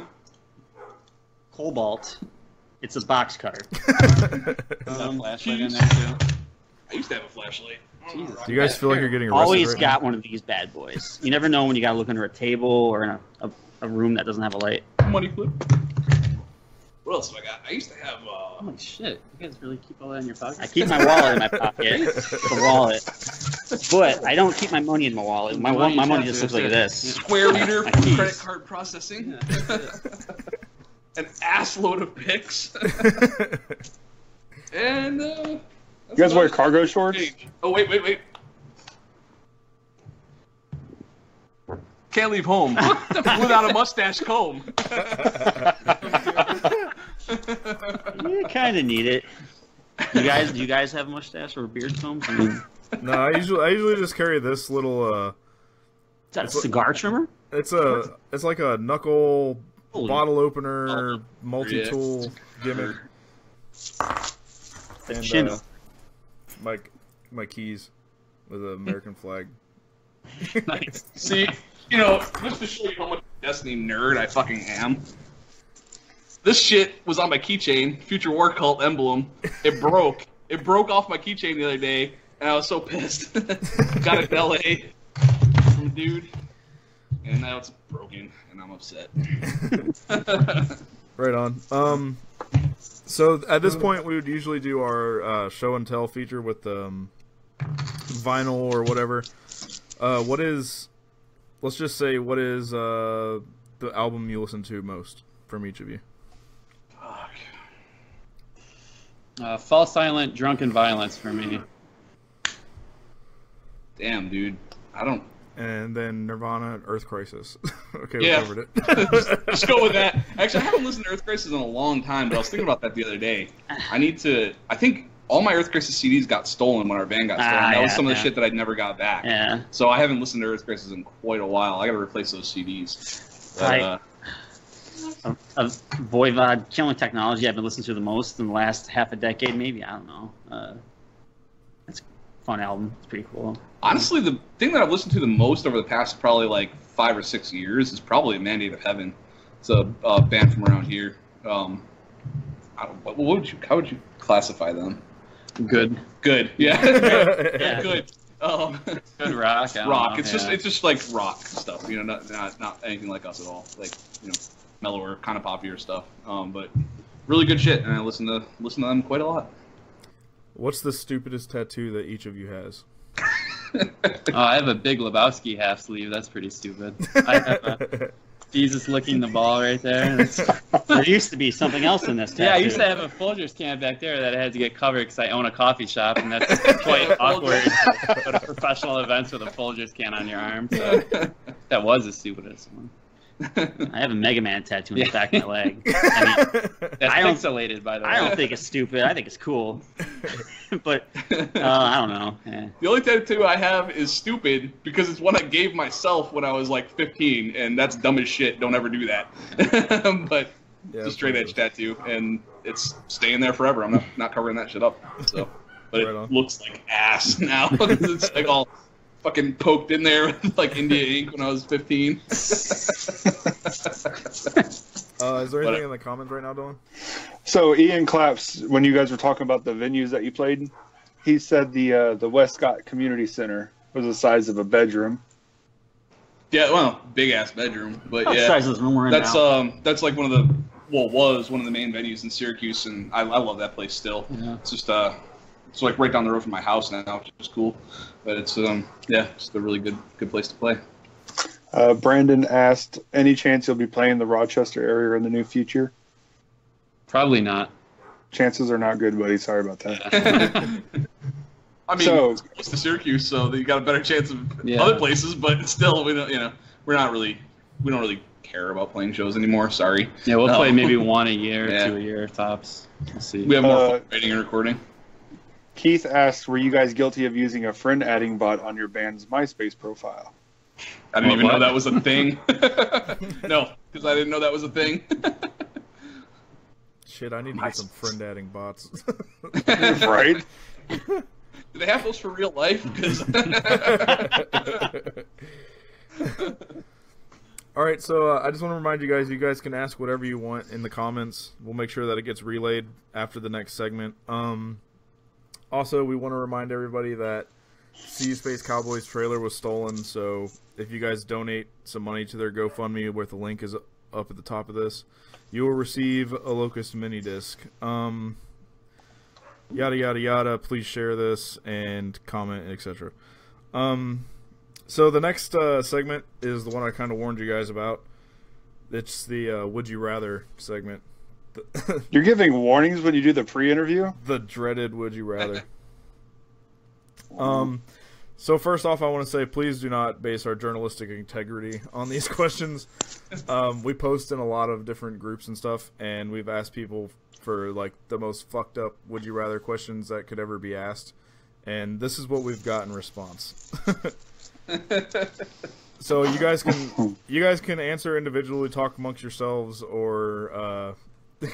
[SPEAKER 4] Cobalt. It's a box cutter.
[SPEAKER 5] Flashlight in there too.
[SPEAKER 3] I used to have a flashlight.
[SPEAKER 5] Jesus.
[SPEAKER 1] Do you guys feel like you're getting arrested
[SPEAKER 4] Always
[SPEAKER 1] right
[SPEAKER 4] got one of these bad boys. You never know when you gotta look under a table or in a room that doesn't have a light.
[SPEAKER 3] Money flip. What else have I got? I used to have.
[SPEAKER 5] Holy shit. You guys really keep all that in your pocket?
[SPEAKER 4] I keep my wallet in my pocket. The wallet. But I don't keep my money in my wallet. My money just looks like this.
[SPEAKER 3] Square reader
[SPEAKER 4] My
[SPEAKER 3] for
[SPEAKER 4] keys.
[SPEAKER 3] credit card processing. An ass load of pics. And
[SPEAKER 2] You guys wear cargo shorts?
[SPEAKER 3] Oh wait. Can't leave home without a mustache comb.
[SPEAKER 4] You kind of need it. Do you guys have a mustache or beard combs? I mean,
[SPEAKER 1] No, I usually just carry this little.
[SPEAKER 4] is that a cigar trimmer?
[SPEAKER 1] It's like a knuckle
[SPEAKER 4] Holy-
[SPEAKER 1] bottle opener multi-tool gimmick.
[SPEAKER 4] The
[SPEAKER 1] And
[SPEAKER 4] chin.
[SPEAKER 1] my keys with an American flag.
[SPEAKER 5] Nice.
[SPEAKER 3] See, just to show you how much Destiny nerd I fucking am. This shit was on my keychain, Future War Cult emblem. It broke. It broke off my keychain the other day, and I was so pissed. Got it in LA from a dude, and now it's broken, and I'm upset.
[SPEAKER 1] Right on. So at this point, we would usually do our show and tell feature with vinyl or whatever. Let's just say, what is the album you listen to most from each of you?
[SPEAKER 5] Fall Silent, Drunken Violence for me.
[SPEAKER 3] Damn, dude. I don't.
[SPEAKER 1] And then Nirvana, Earth Crisis. Okay,
[SPEAKER 3] Yeah.
[SPEAKER 1] we covered it.
[SPEAKER 3] Let's go with that. Actually, I haven't listened to Earth Crisis in a long time, but I was thinking about that the other day. I think all my Earth Crisis CDs got stolen when our van got stolen. That was
[SPEAKER 4] yeah,
[SPEAKER 3] some of the
[SPEAKER 4] yeah.
[SPEAKER 3] shit that I never got back.
[SPEAKER 4] Yeah.
[SPEAKER 3] So I haven't listened to Earth Crisis in quite a while. I gotta replace those CDs. But,
[SPEAKER 4] Right. Of Voivod, Killing Technology, I've been listening to the most in the last half a decade, maybe. I don't know. It's a fun album. It's pretty cool.
[SPEAKER 3] honestly, the thing that I've listened to the most over the past probably like 5 or 6 years is probably Mandate of Heaven. It's a band from around here. How would you classify them?
[SPEAKER 5] Good.
[SPEAKER 3] Good, yeah,
[SPEAKER 4] Yeah.
[SPEAKER 3] good.
[SPEAKER 5] Good rock. I don't
[SPEAKER 3] Rock.
[SPEAKER 5] know,
[SPEAKER 3] It's just like rock stuff. Not anything like us at all. Like mellower, kind of poppier stuff. But really good shit, and I listen to them quite a lot.
[SPEAKER 1] What's the stupidest tattoo that each of you has?
[SPEAKER 5] I have a Big Lebowski half sleeve. That's pretty stupid. I have a Jesus licking the ball right there.
[SPEAKER 4] There used to be something else in this tattoo.
[SPEAKER 5] Yeah, I used to have a Folgers can back there that I had to get covered because I own a coffee shop, and that's quite awkward to go to professional events with a Folgers can on your arm. So that was the stupidest one.
[SPEAKER 4] I have a Mega Man tattoo on the back of my leg. I mean,
[SPEAKER 5] That's
[SPEAKER 4] I don't-
[SPEAKER 5] pixelated, by the way.
[SPEAKER 4] I don't think it's stupid. I think it's cool. But I don't know.
[SPEAKER 3] The only tattoo I have is stupid because it's one I gave myself when I was like 15, and that's dumb as shit. Don't ever do that. But
[SPEAKER 1] Yeah,
[SPEAKER 3] it's a straight edge tattoo, and it's staying there forever. I'm not covering that shit up. So, but
[SPEAKER 1] Right
[SPEAKER 3] it
[SPEAKER 1] on.
[SPEAKER 3] looks like ass now. It's like all fucking poked in there with like India ink when I was 15.
[SPEAKER 1] Is there anything in the comments right now, Dylan?
[SPEAKER 2] So Ian Claps, when you guys were talking about the venues that you played, he said the Westcott Community Center was the size of a bedroom.
[SPEAKER 3] Yeah, well, big ass bedroom, but
[SPEAKER 4] What
[SPEAKER 3] yeah,
[SPEAKER 4] size is the room we're in
[SPEAKER 3] that's
[SPEAKER 4] now?
[SPEAKER 3] that's like one of the was one of the main venues in Syracuse, and I love that place still.
[SPEAKER 5] Yeah.
[SPEAKER 3] It's just it's like right down the road from my house now, which is cool. But it's it's a really good place to play.
[SPEAKER 2] Brandon asked, any chance you'll be playing the Rochester area in the near future?
[SPEAKER 5] Probably not.
[SPEAKER 2] Chances are not good, buddy. Sorry about that.
[SPEAKER 3] I mean,
[SPEAKER 2] So-
[SPEAKER 3] it's close to Syracuse, so you got a better chance of
[SPEAKER 5] Yeah.
[SPEAKER 3] other places, but still, we don't really care about playing shows anymore. Sorry,
[SPEAKER 5] Yeah, we'll
[SPEAKER 3] No.
[SPEAKER 5] play maybe one a year,
[SPEAKER 3] Yeah.
[SPEAKER 5] 2 a year tops. We'll see.
[SPEAKER 3] we have more
[SPEAKER 2] Uh,
[SPEAKER 3] fun writing and recording.
[SPEAKER 2] Keith asked, were you guys guilty of using a friend adding bot on your band's MySpace profile?
[SPEAKER 3] I didn't even
[SPEAKER 5] what?
[SPEAKER 3] know that was a thing. No, because I didn't know that was a thing.
[SPEAKER 1] Shit, I need to get some friend adding bots.
[SPEAKER 2] Right?
[SPEAKER 3] Do they have those for real life? 'Cause
[SPEAKER 1] All right, so I just want to remind you guys can ask whatever you want in the comments. We'll make sure that it gets relayed after the next segment. Also, we want to remind everybody that Sea Space Cowboys trailer was stolen, so if you guys donate some money to their GoFundMe, where the link is up at the top of this, you will receive a Locust mini disc. Yada yada yada. Please share this and comment, etc. So the next segment is the one I kind of warned you guys about. It's the Would You Rather segment.
[SPEAKER 2] You're giving warnings when you do the pre-interview?
[SPEAKER 1] The dreaded Would You Rather. So first off, I want to say please do not base our journalistic integrity on these questions. We post in a lot of different groups and stuff, and we've asked people for like the most fucked up Would You Rather questions that could ever be asked, and this is what we've got in response. So you guys can answer individually, talk amongst yourselves, or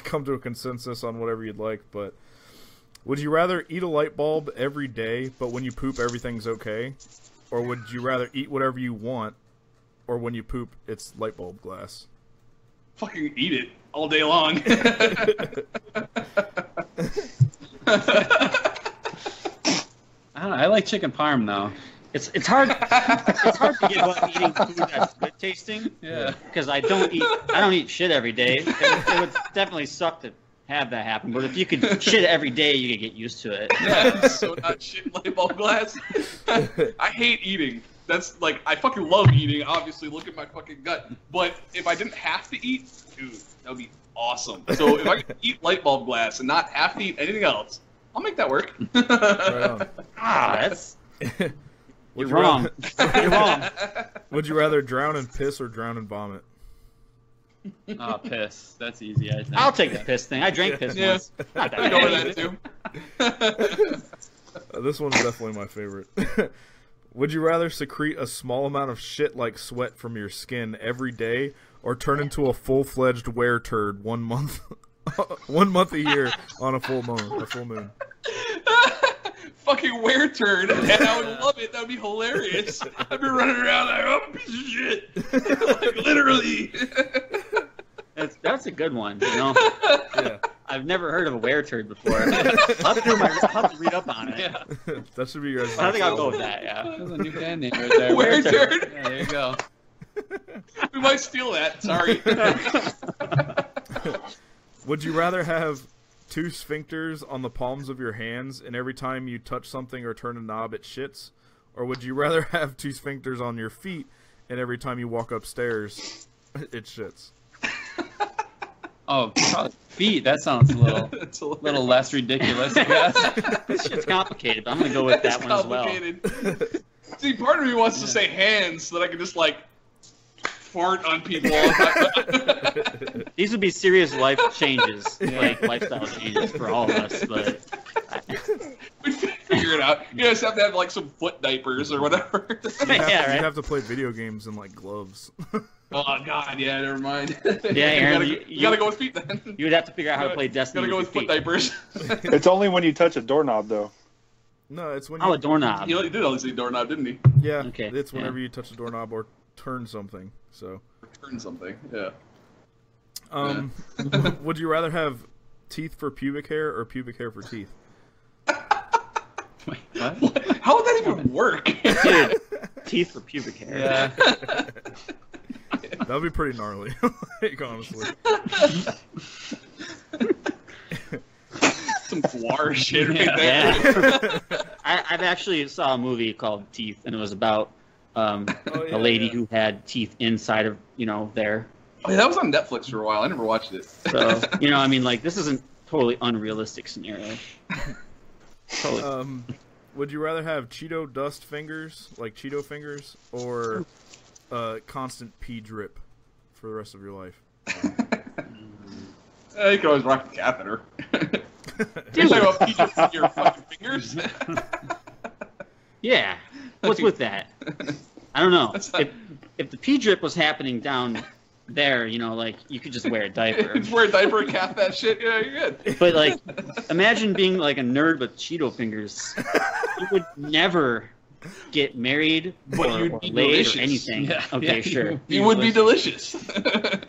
[SPEAKER 1] come to a consensus on whatever you'd like. But would you rather eat a light bulb every day, but when you poop everything's okay, or would you rather eat whatever you want, or when you poop it's light bulb glass?
[SPEAKER 3] fucking eat it all day long.
[SPEAKER 5] I don't know. I like chicken parm though.
[SPEAKER 4] It's hard. It's hard to give up eating food that's good tasting.
[SPEAKER 5] Yeah.
[SPEAKER 4] Because I don't eat shit every day. It would definitely suck to have that happen. But if you could shit every day, you could get used to it.
[SPEAKER 3] Yeah, so not shit light bulb glass. I hate eating. That's like, I fucking love eating, obviously, look at my fucking gut. But if I didn't have to eat, dude, that would be awesome. So if I could eat light bulb glass and not have to eat anything else, I'll make that work.
[SPEAKER 1] Right on.
[SPEAKER 4] That's
[SPEAKER 1] Would
[SPEAKER 4] you're
[SPEAKER 1] you
[SPEAKER 4] wrong.
[SPEAKER 1] rather-
[SPEAKER 4] You're wrong.
[SPEAKER 1] Would you rather drown in piss or drown in vomit?
[SPEAKER 5] Oh, piss. That's easy, I think.
[SPEAKER 4] I'll take the piss thing. I drank piss
[SPEAKER 3] Yeah.
[SPEAKER 4] once. Not that
[SPEAKER 3] I go
[SPEAKER 4] bad.
[SPEAKER 3] with that too.
[SPEAKER 1] This one's definitely my favorite. Would you rather secrete a small amount of shit like sweat from your skin every day, or turn into a full-fledged were turd 1 month, 1 month a year on a full moon?
[SPEAKER 3] Fucking wear turd, and I would love it. That would be hilarious. I'd be running around like, I'm a piece of shit. Like, literally.
[SPEAKER 4] That's a good one. You know,
[SPEAKER 1] Yeah,
[SPEAKER 5] I've never heard of a were turd before.
[SPEAKER 4] I'll have to read up on it.
[SPEAKER 5] Yeah,
[SPEAKER 1] that should be your.
[SPEAKER 4] I think I'll go with that. Yeah.
[SPEAKER 5] that's a new band name right there.
[SPEAKER 3] Were turd.
[SPEAKER 5] Yeah, there you go.
[SPEAKER 3] We might steal that. Sorry.
[SPEAKER 1] Would you rather have 2 sphincters on the palms of your hands, and every time you touch something or turn a knob, it shits? Or would you rather have 2 sphincters on your feet, and every time you walk upstairs, it shits?
[SPEAKER 5] Oh, probably feet. That sounds a little,
[SPEAKER 3] It's a
[SPEAKER 5] little less ridiculous, I guess.
[SPEAKER 4] This shit's complicated, but I'm gonna go with that
[SPEAKER 3] It's
[SPEAKER 4] one as well.
[SPEAKER 3] complicated. See, part of me wants to say hands so that I can just like fart on people all the time.
[SPEAKER 4] These would be serious life changes, like lifestyle changes for all of us. But
[SPEAKER 3] We'd figure it out. You just have to have like some foot diapers or whatever.
[SPEAKER 1] You'd have to play video games in like gloves.
[SPEAKER 3] Oh God, yeah, never mind.
[SPEAKER 4] Yeah, Aaron,
[SPEAKER 3] you gotta go with feet then.
[SPEAKER 4] You would have to figure out how to play Destiny.
[SPEAKER 3] Gotta go with foot diapers.
[SPEAKER 2] It's only when you touch a doorknob, though.
[SPEAKER 1] No, it's when
[SPEAKER 4] a doorknob.
[SPEAKER 3] He did only say doorknob, didn't he?
[SPEAKER 1] Yeah,
[SPEAKER 4] Okay,
[SPEAKER 1] it's whenever you touch a doorknob or turn something. So.
[SPEAKER 3] Turn something. Yeah.
[SPEAKER 1] Would you rather have teeth for pubic hair or pubic hair for teeth?
[SPEAKER 5] Wait, what?
[SPEAKER 3] How would that even work?
[SPEAKER 4] Dude, teeth for pubic hair.
[SPEAKER 5] Yeah.
[SPEAKER 1] That would be pretty gnarly, like, honestly.
[SPEAKER 3] Some guar shit right there.
[SPEAKER 4] Yeah. I've actually saw a movie called Teeth, and it was about a lady who had teeth inside of there.
[SPEAKER 3] Oh, yeah, that was on Netflix for a while. I never watched it.
[SPEAKER 4] So I mean, like, this isn't totally unrealistic scenario. Totally.
[SPEAKER 1] Would you rather have Cheeto dust fingers, like Cheeto fingers, or constant pee drip for the rest of your life?
[SPEAKER 3] You can always rock a catheter. You're talking about pee drips in your fucking fingers?
[SPEAKER 4] Yeah. What's with that? I don't know. If the pee drip was happening down there, like, you could just wear a diaper.
[SPEAKER 3] Just wear a diaper and calf that shit. Yeah, you're good.
[SPEAKER 4] But, like, imagine being like a nerd with Cheeto fingers. You would never get married or laid or anything.
[SPEAKER 5] Yeah.
[SPEAKER 4] Okay, sure.
[SPEAKER 3] You would be delicious.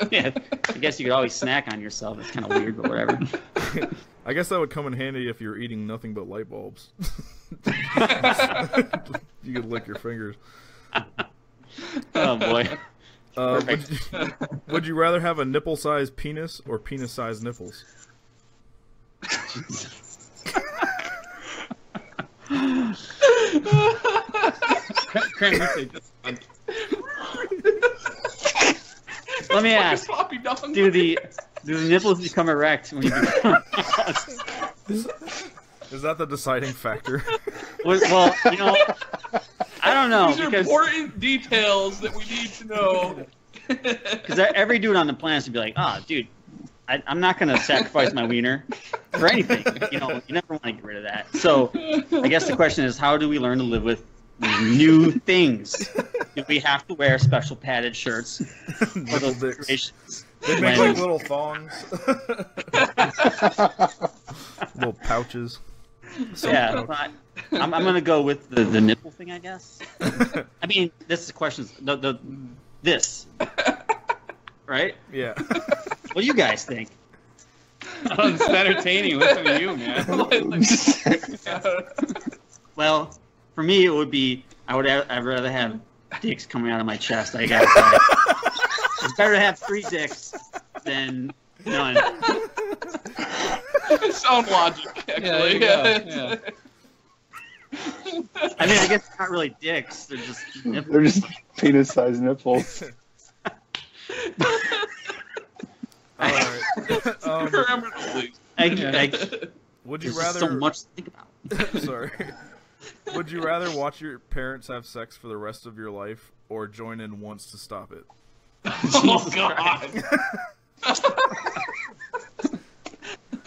[SPEAKER 4] Yeah. I guess you could always snack on yourself. It's kind of weird, but whatever.
[SPEAKER 1] I guess that would come in handy if you're eating nothing but light bulbs. You could lick your fingers.
[SPEAKER 4] Oh, boy.
[SPEAKER 1] Would you rather have a nipple-sized penis or penis-sized nipples?
[SPEAKER 4] Let me ask, do the nipples become erect when you become...
[SPEAKER 1] Is that the deciding factor?
[SPEAKER 4] Well, I don't know.
[SPEAKER 3] These are important details that we need to know.
[SPEAKER 4] Because every dude on the planet would be like, dude, I'm not going to sacrifice my wiener for anything. You never want to get rid of that. So I guess the question is, how do we learn to live with new things? Do we have to wear special padded shirts for those situations?
[SPEAKER 1] They make like little thongs. Little pouches.
[SPEAKER 4] Yeah, I'm going to go with the nipple thing, I guess. I mean, this question is this, right?
[SPEAKER 1] Yeah.
[SPEAKER 4] What do you guys think?
[SPEAKER 5] Oh, it's entertaining. Listen to you, man.
[SPEAKER 4] Well, for me, it would be I'd rather have dicks coming out of my chest. I guess it's better to have 3 dicks than none.
[SPEAKER 3] Sound logic, actually.
[SPEAKER 5] Yeah.
[SPEAKER 4] I mean, I guess it's not really dicks. They're just nipples.
[SPEAKER 2] They're just penis-sized nipples.
[SPEAKER 1] All right. Would you rather?
[SPEAKER 4] So much to think about.
[SPEAKER 1] Sorry. Would you rather watch your parents have sex for the rest of your life, or join in once to stop it?
[SPEAKER 3] Oh God.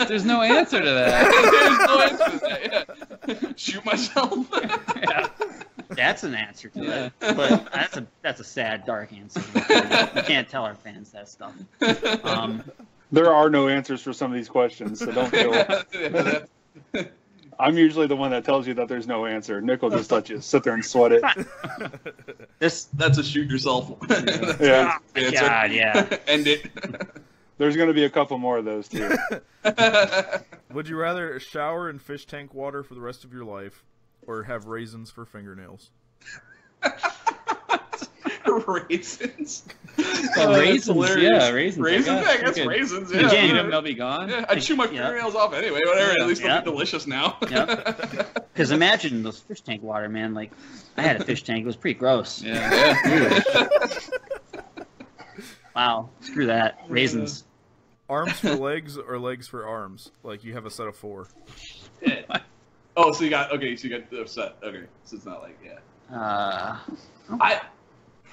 [SPEAKER 5] There's no answer to that.
[SPEAKER 3] There's no answer to that. Yeah. Shoot myself.
[SPEAKER 5] Yeah.
[SPEAKER 4] That's an answer to it, but that's a sad, dark answer. You can't tell our fans that stuff.
[SPEAKER 2] There are no answers for some of these questions, so don't feel. I'm usually the one that tells you that there's no answer. Nick will just let you sit there and sweat it.
[SPEAKER 3] That's a shoot yourself.
[SPEAKER 2] Yeah.
[SPEAKER 4] God, yeah.
[SPEAKER 3] End it.
[SPEAKER 2] There's going to be a couple more of those too.
[SPEAKER 1] Would you rather shower in fish tank water for the rest of your life, or have raisins for fingernails?
[SPEAKER 3] Raisins.
[SPEAKER 5] Raisins, yeah, raisins.
[SPEAKER 3] Raisins, I guess raisins. Yeah.
[SPEAKER 4] Again,
[SPEAKER 5] Eat them, they'll be gone.
[SPEAKER 3] Yeah, I'd chew my fingernails off anyway. Whatever. At least they'll be delicious now.
[SPEAKER 4] Because imagine those fish tank water, man. Like, I had a fish tank. It was pretty gross.
[SPEAKER 5] Yeah.
[SPEAKER 4] Wow. Screw that. Raisins.
[SPEAKER 1] Arms for legs or legs for arms? Like, you have a set of 4.
[SPEAKER 3] Oh, so you got the set. Okay, so it's not like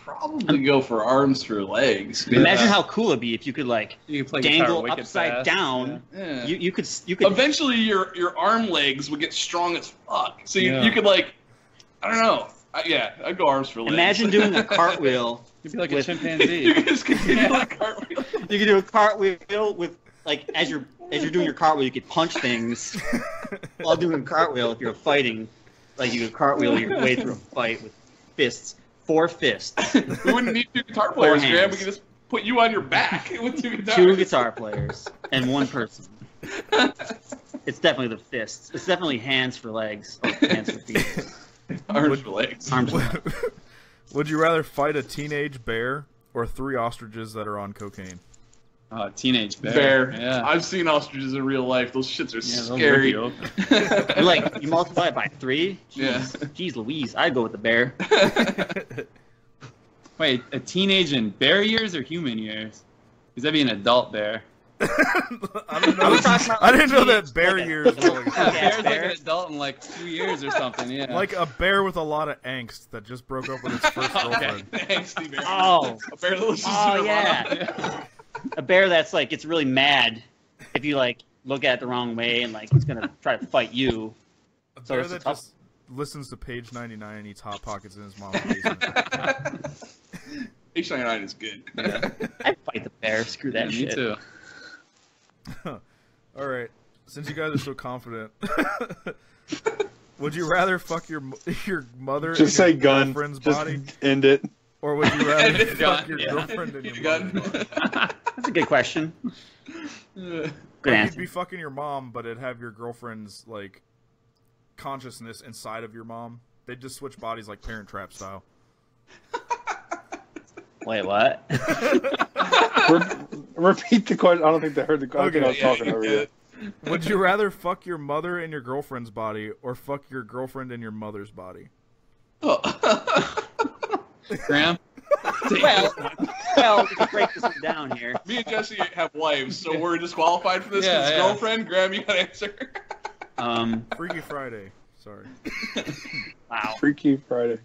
[SPEAKER 3] probably go for arms for legs.
[SPEAKER 4] Imagine how cool it'd be if you could like
[SPEAKER 5] You can play guitar
[SPEAKER 4] dangle
[SPEAKER 5] wicked
[SPEAKER 4] upside
[SPEAKER 5] fast.
[SPEAKER 4] down.
[SPEAKER 3] Yeah.
[SPEAKER 4] You could
[SPEAKER 3] Eventually, your arm legs would get strong as fuck. So you could like, I don't know. I'd go arms for legs.
[SPEAKER 4] imagine doing a cartwheel.
[SPEAKER 5] You'd be like a
[SPEAKER 4] With-
[SPEAKER 5] chimpanzee.
[SPEAKER 3] You can just continue to cartwheel.
[SPEAKER 4] You could do a cartwheel with like as you're doing your cartwheel, you could punch things while doing a cartwheel. If you're fighting, like you could cartwheel your way through a fight with fists, 4 fists,
[SPEAKER 3] We wouldn't need 2 guitar players,
[SPEAKER 4] hands.
[SPEAKER 3] Graham. We could just put you on your back with 2 guitars.
[SPEAKER 4] 2 guitar players, and 1 person. It's definitely the fists. It's definitely hands for legs, or hands for feet,
[SPEAKER 3] Arms for legs.
[SPEAKER 4] arms. For legs.
[SPEAKER 1] Would you rather fight a teenage bear or 3 ostriches that are on cocaine?
[SPEAKER 5] Teenage bear.
[SPEAKER 3] Bear.
[SPEAKER 5] Yeah.
[SPEAKER 3] I've seen ostriches in real life. Those shits are
[SPEAKER 5] they'll
[SPEAKER 3] scary.
[SPEAKER 5] rip you open.
[SPEAKER 4] You're like you multiply it by 3. Jeez,
[SPEAKER 3] Yeah.
[SPEAKER 4] Jeez Louise, I'd go with the bear.
[SPEAKER 5] Wait, a teenage in bear years or human years? Because that'd be an adult bear.
[SPEAKER 1] I don't
[SPEAKER 4] Are we
[SPEAKER 1] know.
[SPEAKER 4] talking about
[SPEAKER 1] I didn't know that
[SPEAKER 4] teenage,
[SPEAKER 1] bear
[SPEAKER 4] like a-
[SPEAKER 1] years were like,
[SPEAKER 5] Yeah,
[SPEAKER 4] Yeah,
[SPEAKER 5] bear's like
[SPEAKER 4] bear.
[SPEAKER 5] an adult in like 2 years or something. Yeah.
[SPEAKER 1] like a bear with a lot of angst that just broke up with his first girlfriend.
[SPEAKER 3] Angsty bear.
[SPEAKER 4] Oh.
[SPEAKER 3] A bear that listens
[SPEAKER 4] Oh
[SPEAKER 3] to Nirvana.
[SPEAKER 4] yeah, a bear that's like gets really mad if you like look at it the wrong way and like it's gonna try to fight you.
[SPEAKER 1] A
[SPEAKER 4] So
[SPEAKER 1] bear
[SPEAKER 4] it's
[SPEAKER 1] that
[SPEAKER 4] tough.
[SPEAKER 1] just listens to Page 99 and eats Hot Pockets in his mom's basement.
[SPEAKER 3] H99 is good.
[SPEAKER 4] I'd fight the bear. Screw that
[SPEAKER 5] me
[SPEAKER 4] shit.
[SPEAKER 5] too.
[SPEAKER 1] All right, since you guys are so confident, would you rather fuck your mother in
[SPEAKER 2] Just
[SPEAKER 1] your
[SPEAKER 2] say gun.
[SPEAKER 1] girlfriend's
[SPEAKER 2] Just
[SPEAKER 1] body,
[SPEAKER 2] end it.
[SPEAKER 1] or would you rather
[SPEAKER 3] Gun.
[SPEAKER 1] fuck your
[SPEAKER 5] Yeah.
[SPEAKER 1] girlfriend in
[SPEAKER 3] You
[SPEAKER 1] your
[SPEAKER 3] got
[SPEAKER 1] mother's body?
[SPEAKER 4] That's a good question. Good
[SPEAKER 1] You'd
[SPEAKER 4] answer.
[SPEAKER 1] be fucking your mom, but it'd have your girlfriend's like consciousness inside of your mom. They'd just switch bodies like Parent Trap style.
[SPEAKER 4] Wait, what?
[SPEAKER 2] Repeat the question. I don't think they heard the question. I think I was
[SPEAKER 3] Yeah,
[SPEAKER 2] talking
[SPEAKER 3] you
[SPEAKER 2] over
[SPEAKER 3] did.
[SPEAKER 2] you.
[SPEAKER 1] Would you rather fuck your mother in your girlfriend's body, or fuck your girlfriend in your mother's body?
[SPEAKER 5] Graham?
[SPEAKER 4] well, we can break this one down here.
[SPEAKER 3] Me and Jesse have wives, so we're disqualified for this.
[SPEAKER 5] Yeah,
[SPEAKER 3] His
[SPEAKER 5] yeah.
[SPEAKER 3] girlfriend, Graham, you gotta answer.
[SPEAKER 1] Freaky Friday. Sorry.
[SPEAKER 4] Wow.
[SPEAKER 2] Freaky Friday.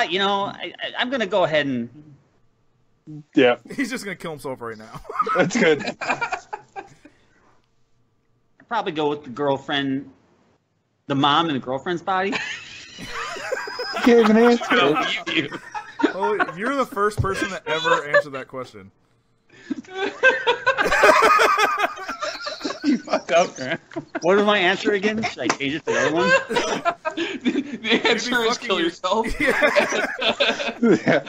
[SPEAKER 4] You know, I'm gonna go ahead and
[SPEAKER 2] Yeah,
[SPEAKER 1] He's just gonna kill himself right now.
[SPEAKER 2] that's good.
[SPEAKER 4] probably go with the girlfriend, the mom in the girlfriend's body.
[SPEAKER 2] Gave an answer.
[SPEAKER 1] Oh, you're the first person to ever answer that question.
[SPEAKER 5] You fucked up, Graham.
[SPEAKER 4] What was my answer again? Should I change it to the other one?
[SPEAKER 3] The answer is
[SPEAKER 1] fucking
[SPEAKER 3] kill
[SPEAKER 1] your-
[SPEAKER 3] yourself.
[SPEAKER 2] Yeah.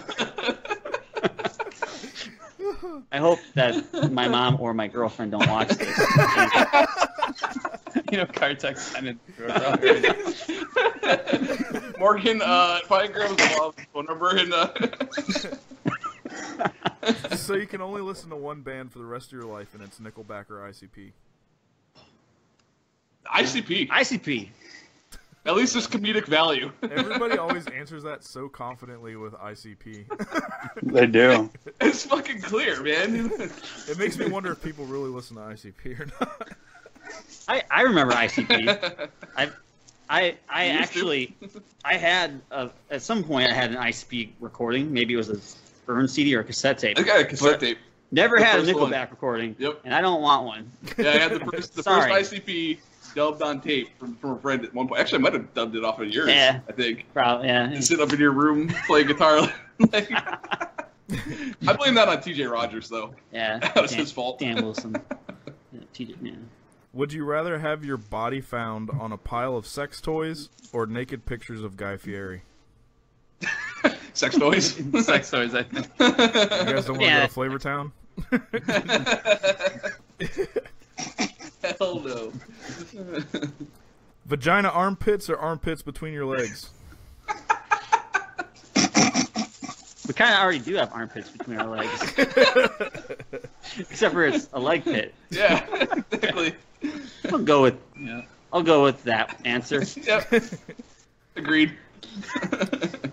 [SPEAKER 4] I hope that my mom or my girlfriend don't watch this.
[SPEAKER 5] You know, Kartek signed it.
[SPEAKER 3] Morgan, find Graham's mom's phone number and
[SPEAKER 1] So you can only listen to one band for the rest of your life, and it's Nickelback or ICP.
[SPEAKER 3] ICP.
[SPEAKER 4] ICP.
[SPEAKER 3] At least there's comedic value.
[SPEAKER 1] Everybody always answers that so confidently with ICP.
[SPEAKER 2] They do.
[SPEAKER 3] It's fucking clear, man.
[SPEAKER 1] It makes me wonder if people really listen to ICP or not.
[SPEAKER 4] I remember ICP. I
[SPEAKER 3] You used to.
[SPEAKER 4] actually I had at some point I had an ICP recording. Maybe it was a burn CD or a cassette tape.
[SPEAKER 3] I got a cassette tape.
[SPEAKER 4] Never
[SPEAKER 3] The
[SPEAKER 4] had a
[SPEAKER 3] first
[SPEAKER 4] Nickelback
[SPEAKER 3] one.
[SPEAKER 4] recording.
[SPEAKER 3] Yep.
[SPEAKER 4] And I don't want one.
[SPEAKER 3] Yeah, I had the first
[SPEAKER 4] Sorry.
[SPEAKER 3] ICP dubbed on tape from a friend at one point. Actually, I might have dubbed it off of yours.
[SPEAKER 4] Yeah.
[SPEAKER 3] I think.
[SPEAKER 4] Probably, yeah.
[SPEAKER 3] And sit up in your room, play guitar. Like, I blame that on TJ Rogers, though.
[SPEAKER 4] Yeah.
[SPEAKER 3] That was his fault.
[SPEAKER 4] Dan Wilson. Yeah, TJ, yeah.
[SPEAKER 1] Would you rather have your body found on a pile of sex toys or naked pictures of Guy Fieri?
[SPEAKER 3] Sex toys.
[SPEAKER 5] Sex toys, I think.
[SPEAKER 1] You guys don't want to
[SPEAKER 4] Yeah.
[SPEAKER 1] go to Flavor Town?
[SPEAKER 3] Hell no.
[SPEAKER 1] Vagina armpits or armpits between your legs?
[SPEAKER 4] We kind of already do have armpits between our legs. Except for it's a leg pit.
[SPEAKER 3] Yeah, exactly.
[SPEAKER 4] I'll go with
[SPEAKER 5] Yeah.
[SPEAKER 4] that answer.
[SPEAKER 3] Yep. Agreed.